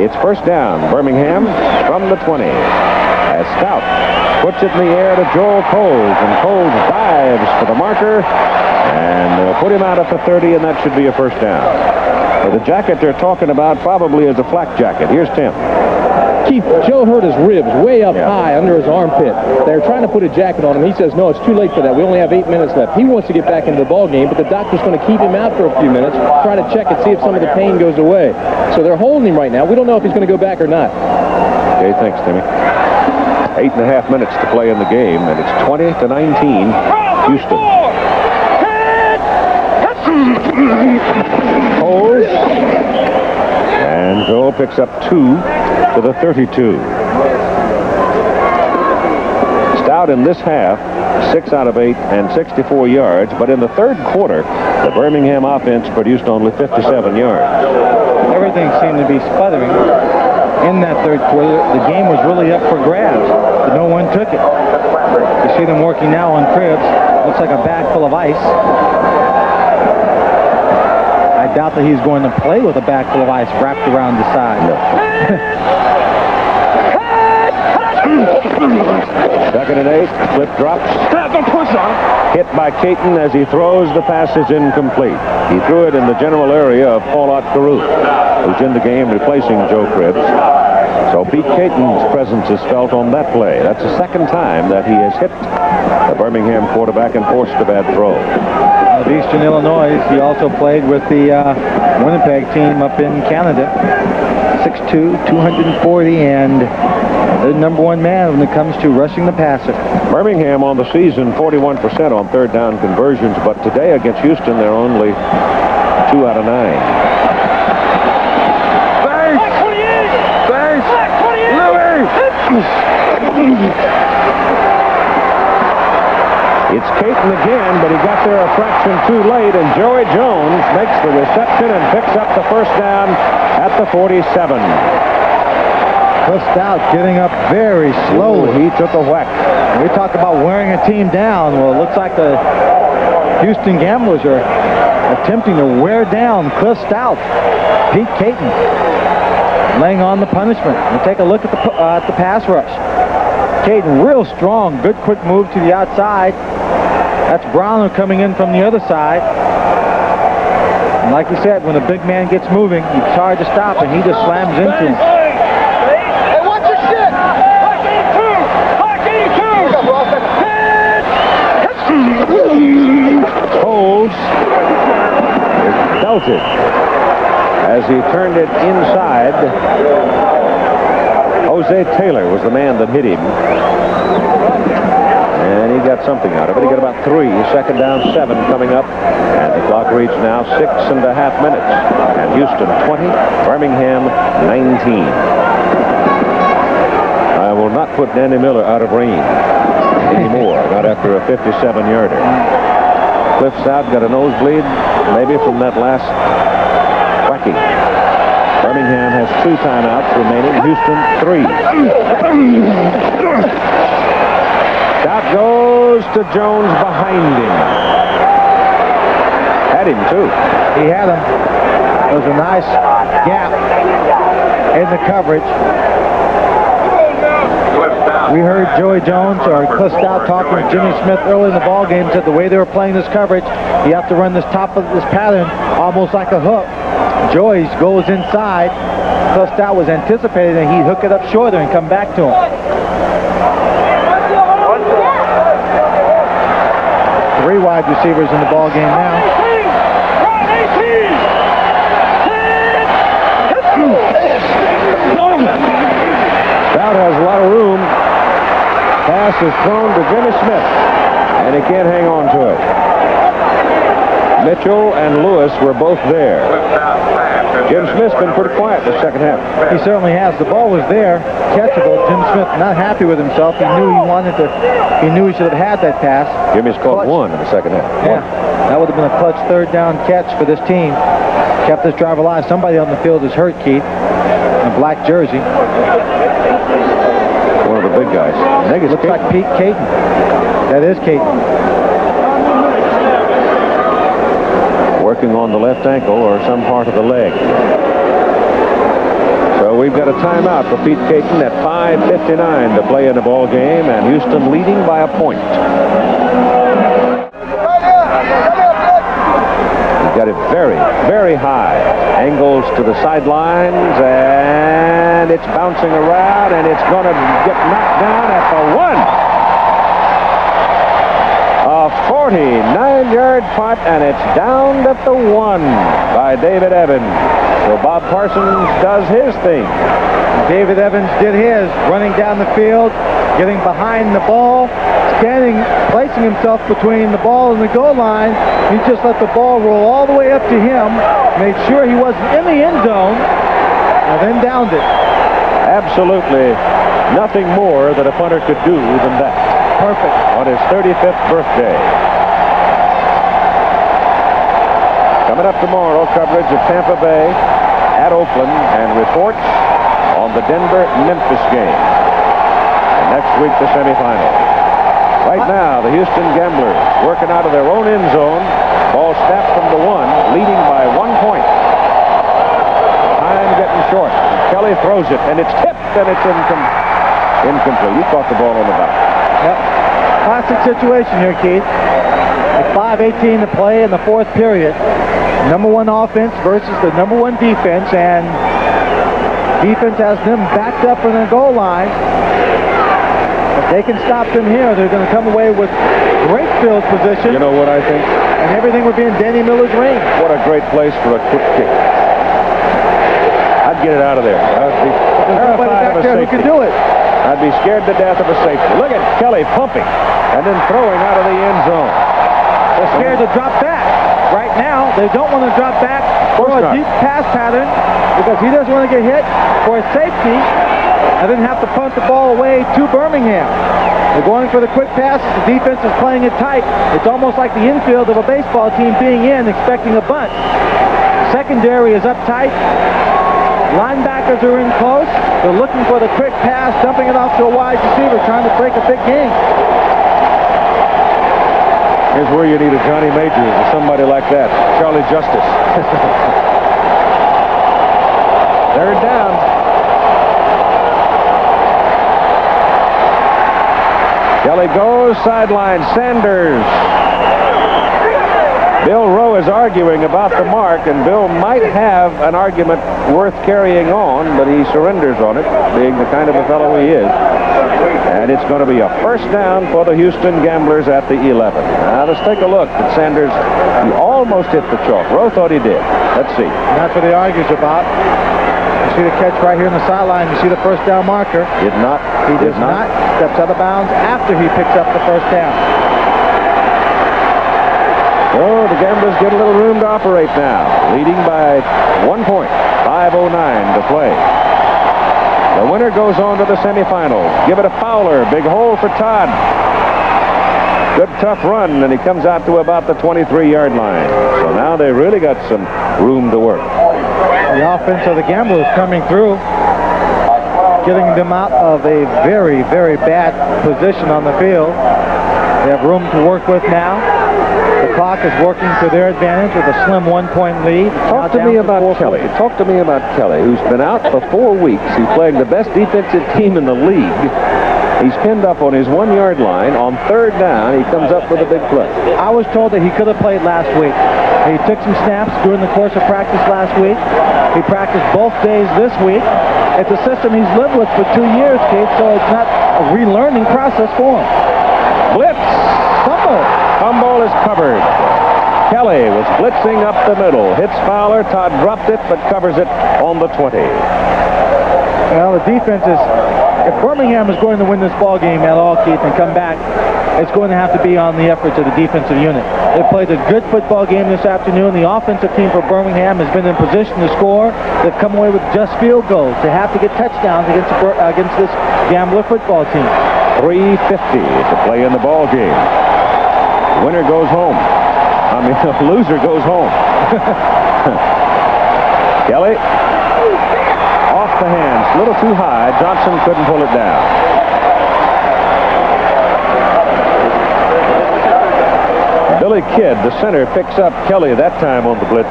It's first down, Birmingham from the 20. As Stout puts it in the air to Joel Coles, and Coles dives for the marker, and they'll put him out at the 30, and that should be a first down. The jacket they're talking about probably is a flak jacket. Here's Tim. Chief, Joe hurt his ribs way up high under his armpit. They're trying to put a jacket on him. He says, no, it's too late for that. We only have 8 minutes left. He wants to get back into the ball game, but the doctor's going to keep him out for a few minutes, try to check and see if some of the pain goes away. So they're holding him right now. We don't know if he's going to go back or not. Okay, thanks, Timmy. 8.5 minutes to play in the game, and it's 20-19, Houston. Coles. And Joel picks up 2 to the 32. Stout in this half, 6 out of 8 and 64 yards, but in the third quarter, the Birmingham offense produced only 57 yards. Everything seemed to be sputtering. In that third quarter, the game was really up for grabs, but no one took it. You see them working now on Cribbs. Looks like a bag full of ice. I doubt that he's going to play with a bag full of ice wrapped around the side. No. Second and 8, flip drops. Hit by Caton as he throws. The pass is incomplete. He threw it in the general area of Paulette Caruth, who's in the game replacing Joe Cribbs. So Pete Caton's presence is felt on that play. That's the second time that he has hit the Birmingham quarterback and forced a bad throw. Of Eastern Illinois, he also played with the Winnipeg team up in Canada. 6'2", 240, and the number 1 man when it comes to rushing the passer. Birmingham on the season 41% on third down conversions, but today against Houston they're only 2 out of 9. It's Caton again, but he got there a fraction too late, and Joey Jones makes the reception and picks up the first down at the 47. Pushed out, getting up very slowly. He took a whack. We talk about wearing a team down. Well, it looks like the Houston Gamblers are attempting to wear down Cliff Stout. Pete Caton laying on the punishment. We'll take a look at the pass rush. Caton real strong, good quick move to the outside. That's Browner coming in from the other side. And like you said, when a big man gets moving, it's hard to stop, and he just slams into him. Hey, watch your shit! Hawk 82! Holds. Dealt it. As he turned it inside, Jose Taylor was the man that hit him. And he got something out of it. He got about 3. Second down, 7 coming up. And the clock reads now 6.5 minutes. And Houston 20, Birmingham 19. I will not put Danny Miller out of range anymore, not after a 57-yarder. Cliff Stout got a nosebleed, maybe from that last whacking. Birmingham has 2 timeouts remaining. Houston 3. Stout goes to Jones behind him. Had him, too. He had him. It was a nice gap in the coverage. We heard Joey Jones or Cliff Stout talking with Jimmy Smith early in the ball game, said the way they were playing this coverage, you have to run this top of this pattern almost like a hook. Joyce goes inside. Cliff Stout was anticipating that he'd hook it up shorter and come back to him. 3 wide receivers in the ball game now. Stout has a lot of room. Pass is thrown to Jimmy Smith, and he can't hang on to it. Mitchell and Lewis were both there. Jim Smith's been pretty quiet the second half. He certainly has. The ball was there, catchable. Jim Smith not happy with himself. He knew he knew he should have had that pass. Jimmy's caught 1 in the second half. Yeah, that would have been a clutch 3rd down catch for this team. Kept this drive alive. Somebody on the field is hurt, Keith. In a black jersey. One of the big guys. I think it looks like Pete Caton. That is Caton. Working on the left ankle or some part of the leg. So we've got a timeout for Pete Caton at 5:59 to play in the ball game, and Houston leading by a point. He's got it very, very high. Angles to the sidelines, and it's bouncing around, and it's going to get knocked down at the 1. A 49-yard punt, and it's down at the 1 by David Evans. So Bob Parsons does his thing. David Evans did his, running down the field, getting behind the ball, placing himself between the ball and the goal line. He just let the ball roll all the way up to him, made sure he wasn't in the end zone, and then downed it. Absolutely nothing more that a punter could do than that. Perfect. On his 35th birthday. Coming up tomorrow, coverage of Tampa Bay at Oakland and reports on the Denver-Memphis game. And next week, the semifinal. Right now, the Houston Gamblers working out of their own end zone. Ball snapped from the 1, leading by 1 point. Time getting short. Kelly throws it, and it's tipped, and it's incomplete. He caught the ball on the back. Yep. Classic situation here, Keith. With 5:18 to play in the 4th period. Number 1 offense versus the number 1 defense, and defense has them backed up on the goal line. If they can stop them here, they're going to come away with great field position. You know what I think? And everything would be in Danny Miller's range. What a great place for a quick kick. I'd get it out of there. I'd be terrified of a who safety. can do it. I'd be scared to death of a safety. Look at Kelly pumping and then throwing out of the end zone. They're scared to drop back. Right now, they don't want to drop back for a deep pass pattern because he doesn't want to get hit for a safety and then have to punt the ball away to Birmingham. They're going for the quick passes. The defense is playing it tight. It's almost like the infield of a baseball team being in, expecting a bunt. The secondary is up tight. Linebackers are in close. They're looking for the quick pass, dumping it off to a wide receiver, trying to break a big game. Here's where you need a Johnny Majors or somebody like that. Charlie Justice. Third down. Kelly goes sideline. Sanders. Bill Rowe is arguing about the mark, and Bill might have an argument worth carrying on, but he surrenders on it, being the kind of a fellow he is. And it's going to be a first down for the Houston Gamblers at the 11. Now, let's take a look at Sanders. He almost hit the chalk. Rowe thought he did. Let's see. And that's what he argues about. You see the catch right here in the sideline. You see the first down marker. Did not. He does not. Steps out of bounds after he picks up the first down. Oh, the Gamblers get a little room to operate now. Leading by 1 point. 5:09 to play. The winner goes on to the semifinals. Give it a Fowler. Big hole for Todd. Good tough run, and he comes out to about the 23-yard line. So now they really got some room to work. The offense of the Gamblers coming through, getting them out of a very, very bad position on the field. They have room to work with now. The clock is working to their advantage with a slim 1-point lead. Talk to me about Kelly. Talk to me about Kelly, who's been out for 4 weeks. He's playing the best defensive team in the league. He's pinned up on his 1-yard line. On third down, he comes up with a big play. I was told that he could have played last week. He took some snaps during the course of practice last week. He practiced both days this week. It's a system he's lived with for 2 years, Keith, so it's not a relearning process for him. Blitz. Fumble is covered. Kelly was blitzing up the middle. Hits Fowler. Todd dropped it, but covers it on the 20. Well, the defense is... If Birmingham is going to win this ball game at all, Keith, and come back, it's going to have to be on the efforts of the defensive unit. They played a good football game this afternoon. The offensive team for Birmingham has been in position to score. They've come away with just field goals. They have to get touchdowns against this Gambler football team. 3:50 to play in the ball game. Winner goes home. I mean, the loser goes home. Kelly. Off the hands. A little too high. Johnson couldn't pull it down. Billy Kidd, the center, picks up Kelly that time on the blitz.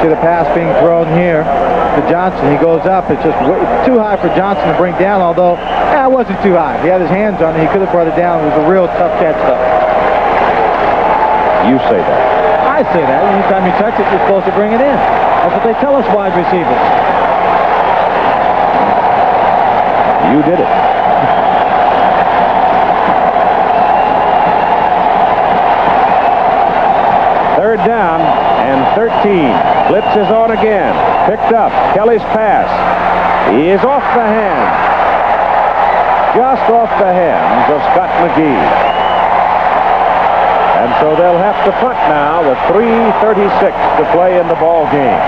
See the pass being thrown here to Johnson. He goes up. It's just too high for Johnson to bring down, although it wasn't too high. He had his hands on it. He could have brought it down. It was a real tough catch, though. You say that. I say that. Anytime you touch it, you're supposed to bring it in. That's what they tell us wide receivers. You did it. Third down and 13. Blitz is on again. Picked up. Kelly's pass. He is off the hands. Just off the hands of Scott McGee. And so they'll have to punt now with 3:36 to play in the ball game.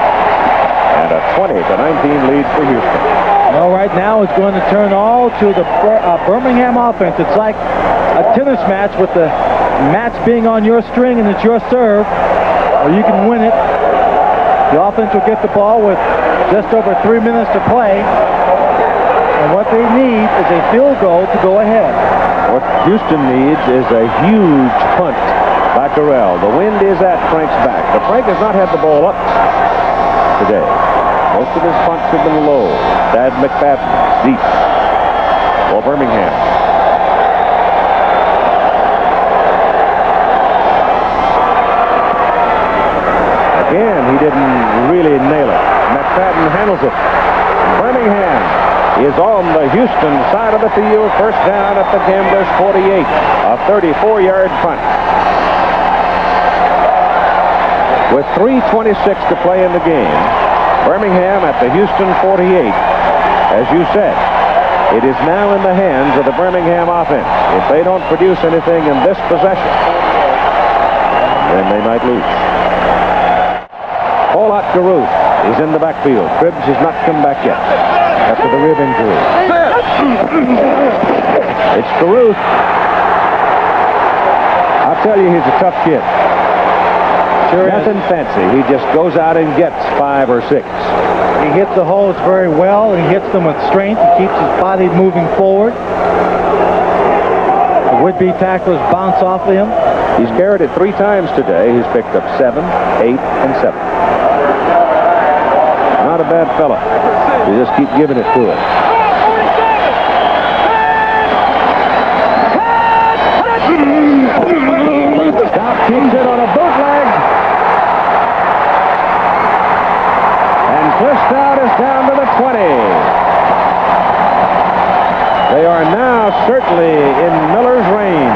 And a 20-19 lead for Houston. Well, right now it's going to turn all to the Birmingham offense. It's like a tennis match with the match being on your string and it's your serve, or you can win it. The offense will get the ball with just over 3 minutes to play. And what they need is a field goal to go ahead. What Houston needs is a huge punt by Corral. The wind is at Frank's back. But Frank has not had the ball up today. Most of his punts have been low. Thad McFadden deep for Birmingham. Again, he didn't really nail it. McFadden handles it. Birmingham is on the Houston side of the field. First down at the Gamblers' 48. A 34-yard punt. With 3:26 to play in the game, Birmingham at the Houston 48. As you said, it is now in the hands of the Birmingham offense. If they don't produce anything in this possession, then they might lose. Paul Caruth is in the backfield. Fritsch has not come back yet after the rib injury. It's Caruth. I'll tell you, he's a tough kid. Sure, nothing fancy. He just goes out and gets 5 or 6. He hits the holes very well, and he hits them with strength. He keeps his body moving forward. The Would-be tacklers bounce off of him. He's carried it 3 times today. He's picked up 7, 8, and 7. Not a bad fella. You just keep giving it to him. Stout kicks it on a bootleg. And Cliff Stout is down to the 20. They are now certainly in Miller's range.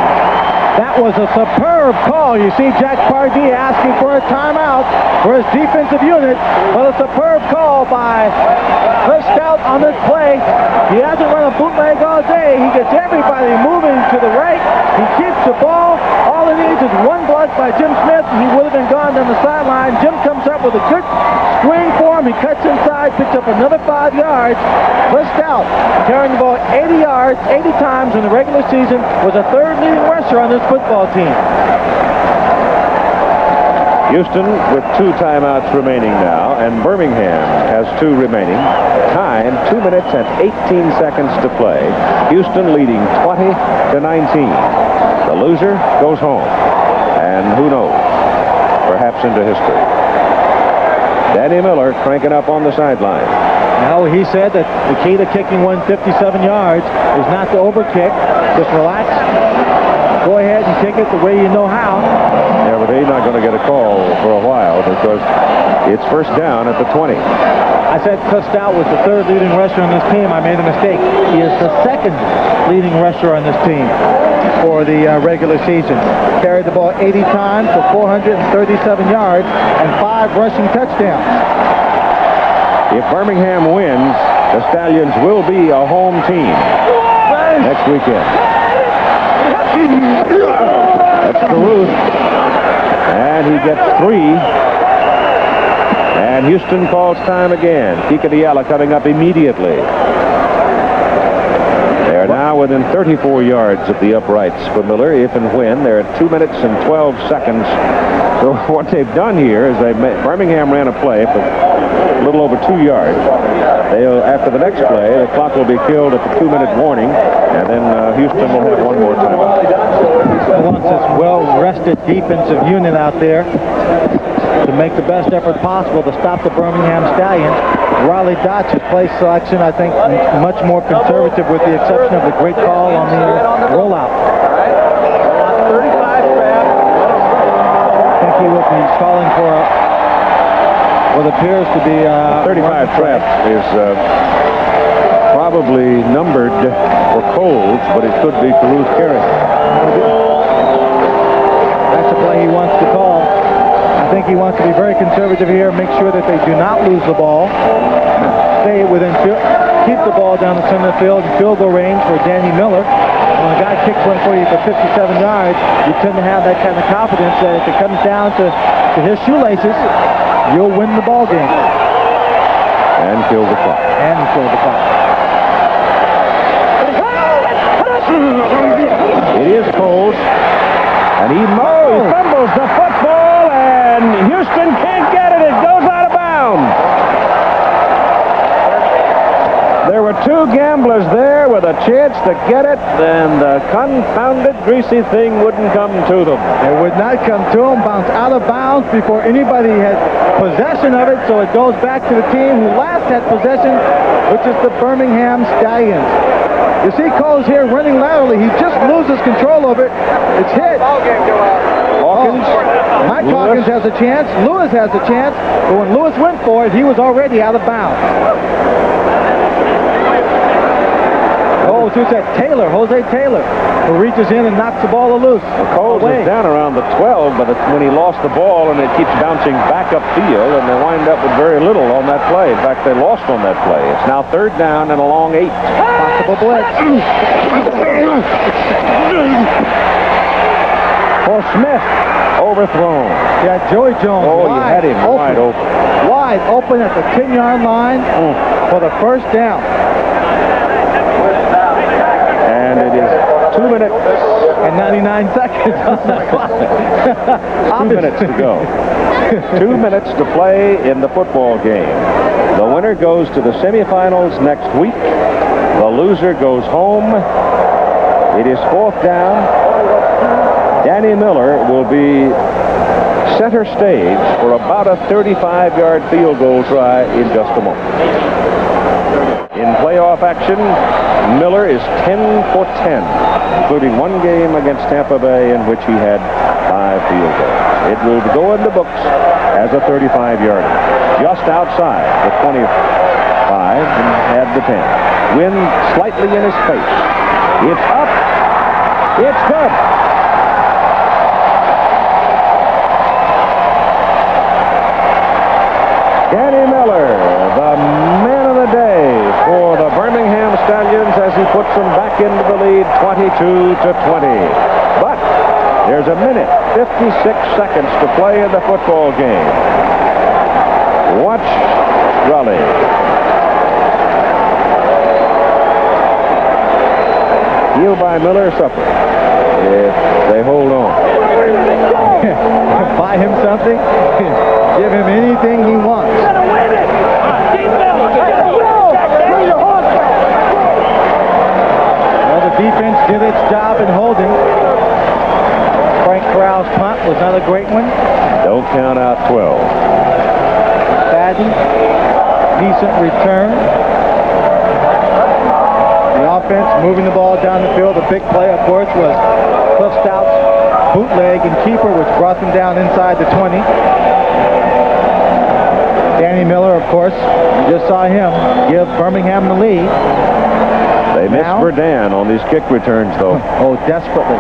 That was a superb call. You see Jack Pardee asking for a timeout for his defensive unit, but a superb call by Cliff Stout on this play. He hasn't run a bootleg all day. He gets everybody moving to the right. He keeps the ball. All it needs is one block by Jim Smith. He would have been gone down the sideline. Jim comes up with a good screen for him. He cuts inside, picks up another 5 yards. Cliff Stout, carrying the ball 80 yards, 80 times in the regular season, was a 3rd leading rusher on this football team. Houston with 2 timeouts remaining now, and Birmingham has 2 remaining. Time 2 minutes and 18 seconds to play. Houston leading 20-19. The loser goes home, and who knows, perhaps into history. Danny Miller cranking up on the sideline. Now, he said that the key to kicking 157 yards is not to overkick. Just relax. Go ahead and kick it the way you know how. Yeah, but he's not going to get a call for a while because it's first down at the 20. I said Cliff Stout was the 3rd leading rusher on this team. I made a mistake. He is the 2nd leading rusher on this team for the regular season. Carried the ball 80 times for 437 yards and 5 rushing touchdowns. If Birmingham wins, the Stallions will be a home team next weekend. That's Caruth. And he gets 3. And Houston calls time again. Kikadiala coming up immediately. They are now within 34 yards of the uprights for Miller. If and when, they're at 2 minutes and 12 seconds. So what they've done here is Birmingham ran a play for a little over 2 yards. After the next play, the clock will be killed at the 2-minute warning, and then Houston will have one more timeout. Wants this well-rested defensive unit out there to make the best effort possible to stop the Birmingham Stallions. Riley Dotch's play selection, I think, much more conservative with the exception of the great call on the rollout. I think he will be calling for what appears to be 35 trap is probably numbered for Coles, but it could be Caruth carrying. That's the play he wants to call. I think he wants to be very conservative here, make sure that they do not lose the ball. Stay within keep the ball down the center of the field in field goal range for Danny Miller. When a guy kicks one for you for 57 yards, you tend to have that kind of confidence that if it comes down to his shoelaces, you'll win the ball game. And kill the clock. It is Coles. And he fumbles the football, and Houston can't get it. It goes out of bounds. There were 2 gamblers there with a chance to get it, and the confounded greasy thing wouldn't come to them. It would not come to them, bounced out of bounds before anybody had possession of it, so it goes back to the team who last had possession, which is the Birmingham Stallions. You see Coles here running laterally. He just loses control of it. It's hit. Hawkins. Mike Hawkins has a chance. Lewis has a chance. But when Lewis went for it, he was already out of bounds. Oh, it's that Jose Taylor, who reaches in and knocks the ball loose. Coles is down around the 12, but it's when he lost the ball and it keeps bouncing back upfield, and they wind up with very little on that play. In fact, they lost on that play. It's now 3rd down and a long 8. Possible blitz. For Smith, overthrown. Yeah, Joey Jones. Oh, you had him wide open. Wide open at the 10-yard line for the 1st down. And it is 2 minutes and 99 seconds on the clock. 2 minutes to go. 2 minutes to play in the football game. The winner goes to the semifinals next week. The loser goes home. It is 4th down. Danny Miller will be center stage for about a 35-yard field goal try in just a moment. In playoff action, Miller is 10 for 10, including one game against Tampa Bay in which he had 5 field goals. It will go in the books as a 35-yarder, just outside the 25 and had the 10. Wind slightly in his face. It's up. It's good. Danny Miller, the man of the day for the Birmingham Stallions as he puts them back into the lead 22 to 20. But there's a minute, 56 seconds to play in the football game. Watch Raleigh. He'll buy Miller supper if they hold on. Buy him something. Give him anything he wants. Well, the defense did its job in holding. Frank Corral's punt was another great one. Don't count out 12. Fadden, decent return. The offense moving the ball down the field. The big play, of course, was Cliff Stout's bootleg and keeper, which brought them down inside the 20. Danny Miller, of course, you just saw him give Birmingham the lead. They missed Verdun on these kick returns, though. Oh, desperately.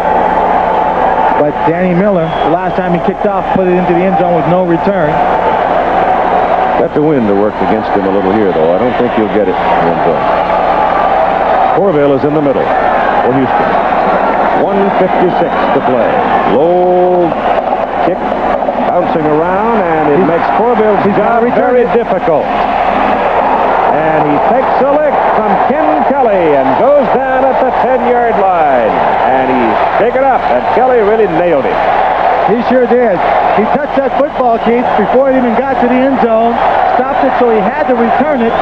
But Danny Miller, the last time he kicked off, put it into the end zone with no return. Got the wind to work against him a little here, though. I don't think he'll get it in the end zone. Corville is in the middle for Houston. 1:56 to play. Low kick, bouncing around, and it makes Corville's job very difficult. And he takes a lick from Ken Kelly and goes down at the 10-yard line. And he's taken up, and Kelly really nailed him. He sure did. He touched that football, Keith, before it even got to the end zone. Stopped it, so he had to return it.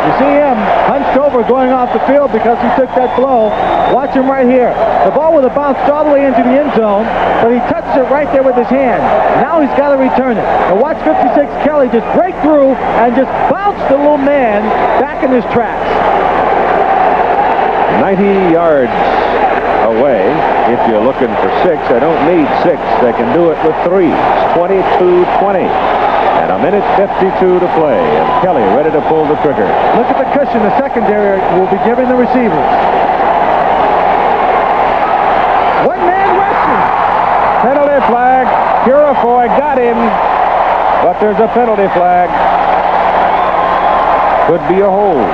You see him hunched over going off the field because he took that blow. Watch him right here. The ball would have bounced all the way into the end zone, but he touches it right there with his hand. Now he's got to return it. And watch 56 Kelly just break through and just bounce the little man back in his tracks. 90 yards away. If you're looking for 6, they don't need 6. They can do it with 3. It's 22-20. And a minute 52 to play, and Kelly ready to pull the trigger. Look at the cushion the secondary will be giving the receivers. One man rushing. Penalty flag. Purifoy got him, but there's a penalty flag. Could be a hold.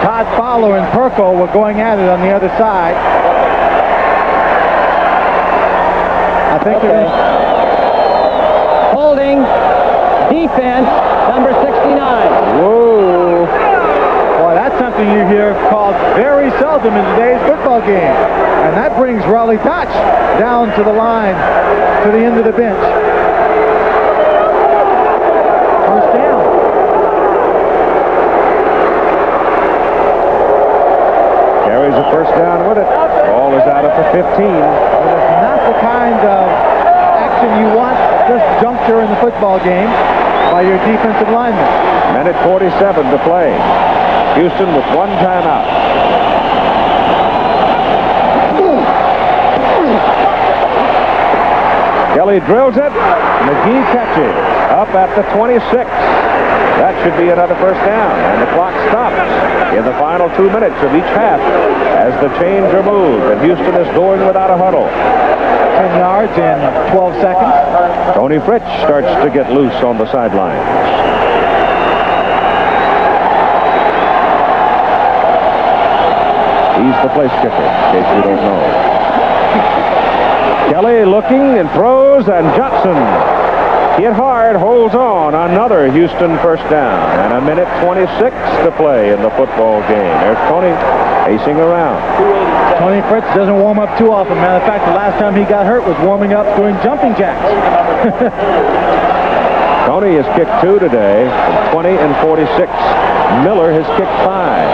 Todd Fowler and Perko were going at it on the other side. I think they're holding. Defense, number 69. Whoa. Boy, that's something you hear called very seldom in today's football game. And that brings Raleigh Dutch down to the line, to the end of the bench. First down. Carries a first down with it. Ball is out at the 15. It is not the kind of action you want at this juncture in the football game by your defensive lineman. Minute 47 to play. Houston with one timeout. Kelly drills it. McGee catches up at the 26. That should be another first down, and the clock stops in the final 2 minutes of each half as the chains are moved, and Houston is going without a huddle. 10 yards in 12 seconds. Toni Fritsch starts to get loose on the sidelines. He's the place kicker, in case you don't know. Kelly looking and throws, and Johnson hit hard, holds on. Another Houston first down, and a minute 26 to play in the football game. There's Toni pacing around. Toni Fritsch doesn't warm up too often. Matter of fact, the last time he got hurt was warming up doing jumping jacks. Toni has kicked 2 today, from 20 and 46. Miller has kicked 5.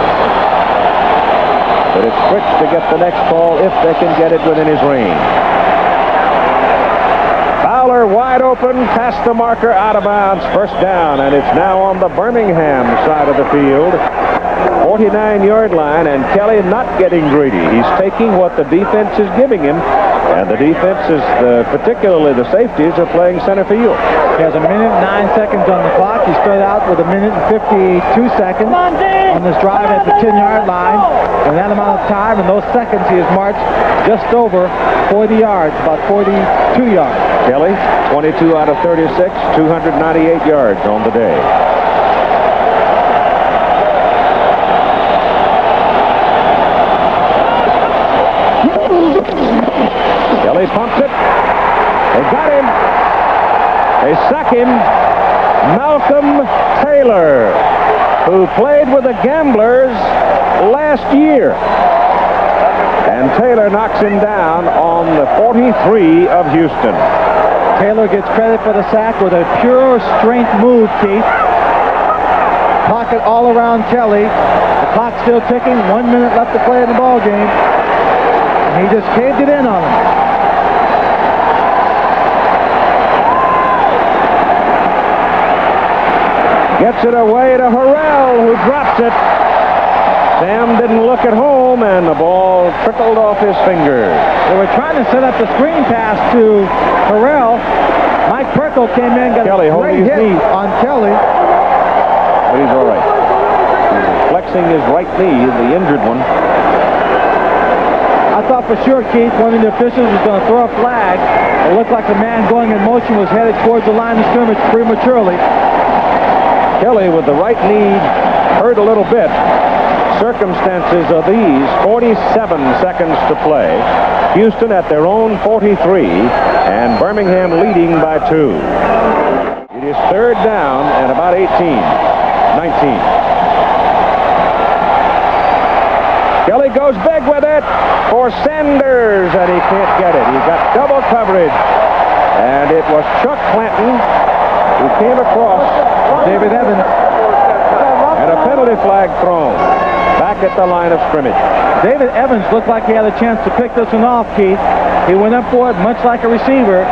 But it's Fritsch to get the next call if they can get it within his range. Fowler wide open, past the marker, out of bounds, first down, and it's now on the Birmingham side of the field. 49-yard line, and Kelly not getting greedy. He's taking what the defense is giving him, and the defense is, particularly the safeties, are playing center field. He has 1 minute and 9 seconds on the clock. He started out with 1 minute and 52 seconds on this drive at the 10-yard line. In that amount of time, in those seconds, he has marched just over 40 yards, about 42 yards. Kelly, 22 out of 36, 298 yards on the day. Kelly pumps it. They got him. They sack him. Malcolm Taylor, who played with the Gamblers last year. And Taylor knocks him down on the 43 of Houston. Taylor gets credit for the sack with a pure strength move, Keith. Pocket all around Kelly. The clock's still ticking. 1 minute left to play in the ball game. And he just caved it in on him. Gets it away to Harrell, who drops it. Sam didn't look at home, and the ball trickled off his fingers. They were trying to set up the screen pass to Harrell. Mike Perkle came in, got Kelly a great hit on Kelly. But he's all right. He's flexing his right knee, the injured one. I thought for sure, Keith, one of the officials was going to throw a flag. It looked like the man going in motion was headed towards the line of scrimmage prematurely. Kelly with the right knee hurt a little bit. Circumstances are these: 47 seconds to play. Houston at their own 43, and Birmingham leading by 2. It is third down and about 19. Kelly goes big with it for Sanders, and he can't get it. He got double coverage, and it was Chuck Clanton who came across David Evans, and a penalty flag thrown back at the line of scrimmage. David Evans looked like he had a chance to pick this one off, Keith. He went up for it much like a receiver,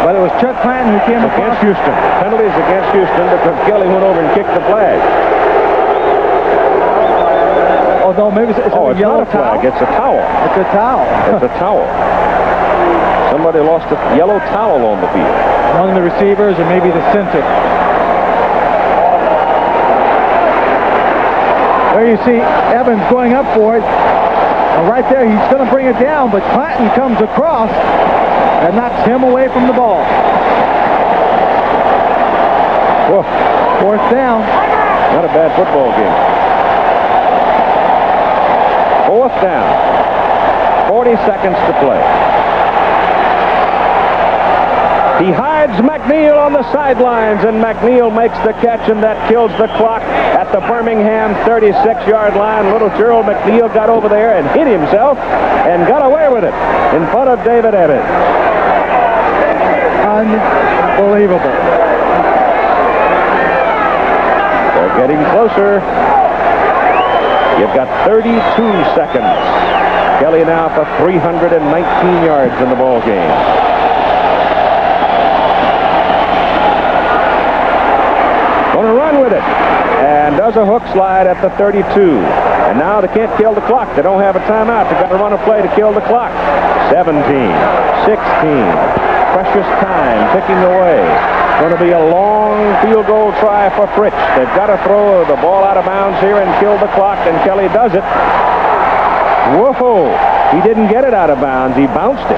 but it was Chuck Clanton who came across. Against Houston. Penalties against Houston because Kelly went over and kicked the flag. Oh, no, maybe it's a yellow not a flag. towel? It's a towel. It's a towel. It's a towel. Somebody lost a yellow towel on the field. One of the receivers or maybe the center. There you see Evans going up for it. And right there, he's going to bring it down, but Clanton comes across and knocks him away from the ball. Whoa. Fourth down. Not a bad football game. Fourth down. 40 seconds to play. He hides McNeil on the sidelines, and McNeil makes the catch, and that kills the clock at the Birmingham 36-yard line. Little Gerald McNeil got over there and hit himself and got away with it in front of David Evans. Unbelievable. They're getting closer. You've got 32 seconds. Kelly now for 319 yards in the ball game. Going to run with it, and does a hook slide at the 32. And now they can't kill the clock. They don't have a timeout. They've got to run a play to kill the clock. 17, 16. Precious time ticking away. Going to be a long field goal try for Fritsch. They've got to throw the ball out of bounds here and kill the clock, and Kelly does it. Whoa! He didn't get it out of bounds. He bounced it.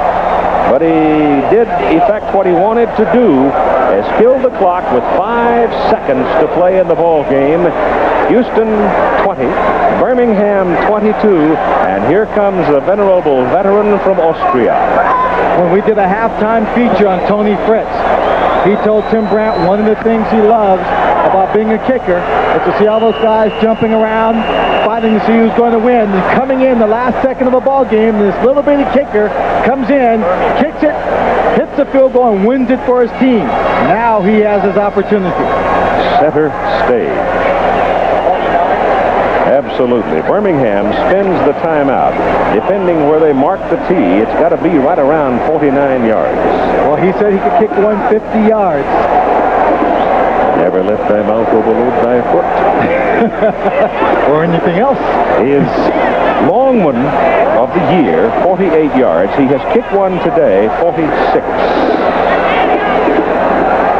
But he did effect what he wanted to do, as kill the clock with 5 seconds to play in the ball game. Houston 20, Birmingham 22, and here comes the venerable veteran from Austria. When we did a halftime feature on Toni Fritsch, he told Tim Brandt one of the things he loves about being a kicker is to see all those guys jumping around, fighting to see who's going to win. And coming in the last second of a ball game, this little bitty kicker comes in, kicks it, hits the field goal, and wins it for his team. Now he has his opportunity. Center stage. Absolutely. Birmingham spins the timeout. Depending where they mark the tee, it's got to be right around 49 yards. Well, he said he could kick one 50 yards. Never lift thy mouth overload thy foot. Or anything else. His long one of the year, 48 yards. He has kicked one today, 46.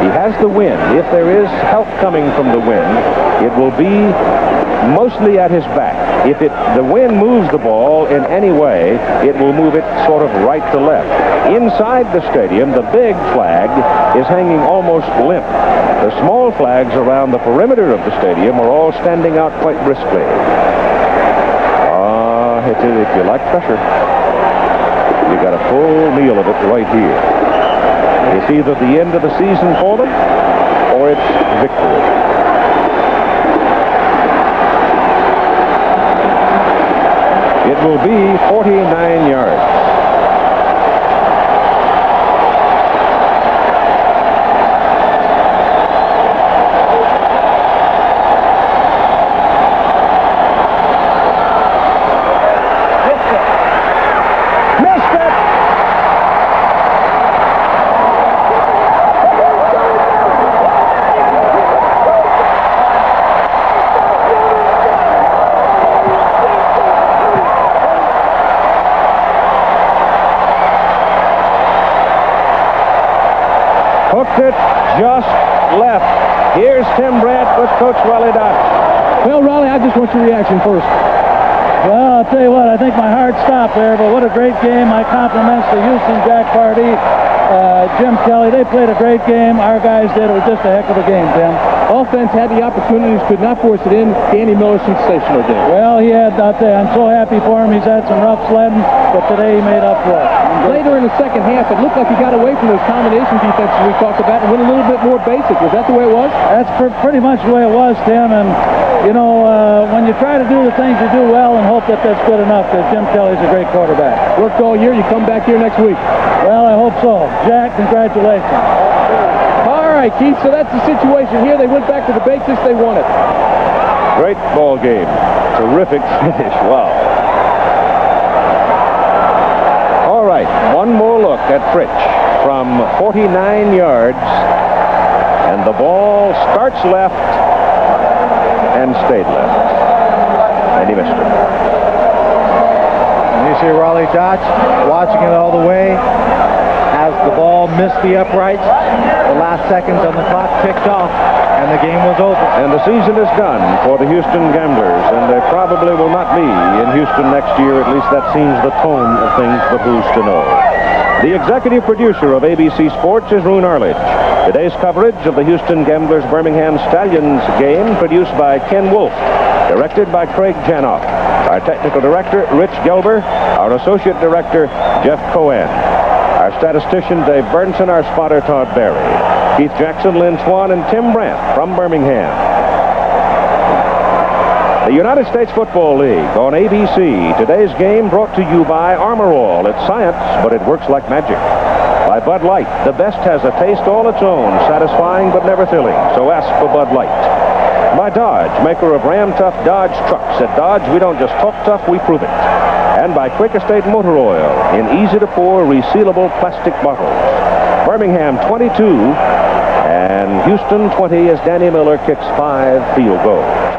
He has the wind. If there is help coming from the wind, it will be mostly at his back. If the wind moves the ball in any way, it will move it sort of right to left. Inside the stadium, the big flag is hanging almost limp. The small flags around the perimeter of the stadium are all standing out quite briskly. If you like pressure, you got a full meal of it right here. It's either the end of the season for them, or it's victory. It will be 49 yards. It just left. Here's Tim Brandt with Coach Raleigh Dodge. Well, Raleigh, I just want your reaction first. Well, I'll tell you what, I think my heart stopped there, but what a great game. My compliments to Houston, Jack Pardee, Jim Kelly. They played a great game. Our guys did. It was just a heck of a game, Tim. Offense had the opportunities, could not force it in. Danny Miller, sensational game. Well, he had out there. I'm so happy for him. He's had some rough sledding, but today he made up for it. Later in the second half, it looked like he got away from those combination defenses we talked about and went a little bit more basic. Was that the way it was? That's pretty much the way it was, Tim. And, you know, when you try to do the things you do well and hope that that's good enough, because Jim Kelly's a great quarterback. Worked all year. You come back here next week. Well, I hope so. Jack, congratulations. All right, Keith, so that's the situation here. They went back to the basics. They won it. Great ball game. Terrific finish. Wow. All right, one more look at Fritsch from 49 yards. And the ball starts left and stayed left. And he missed it. And you see Raleigh Dodge watching it all the way. As the ball missed the uprights, the last seconds on the clock ticked off, and the game was over. And the season is done for the Houston Gamblers, and they probably will not be in Houston next year. At least that seems the tone of things, but who's to know? The executive producer of ABC Sports is Roone Arledge. Today's coverage of the Houston Gamblers Birmingham Stallions game produced by Ken Wolf, directed by Craig Janoff. Our technical director, Rich Gelber. Our associate director, Jeff Cohen. Our statistician, Dave Burnson. Our spotter, Todd Barry. Keith Jackson, Lynn Swan, and Tim Brandt from Birmingham. The United States Football League on ABC. Today's game brought to you by Armor All. It's science, but it works like magic. By Bud Light. The best has a taste all its own, satisfying but never filling. So ask for Bud Light. By Dodge, maker of Ram Tough Dodge trucks. At Dodge, we don't just talk tough, we prove it. And by Quick Estate Motor Oil in easy-to-pour, resealable plastic bottles. Birmingham 22 and Houston 20 as Danny Miller kicks 5 field goals.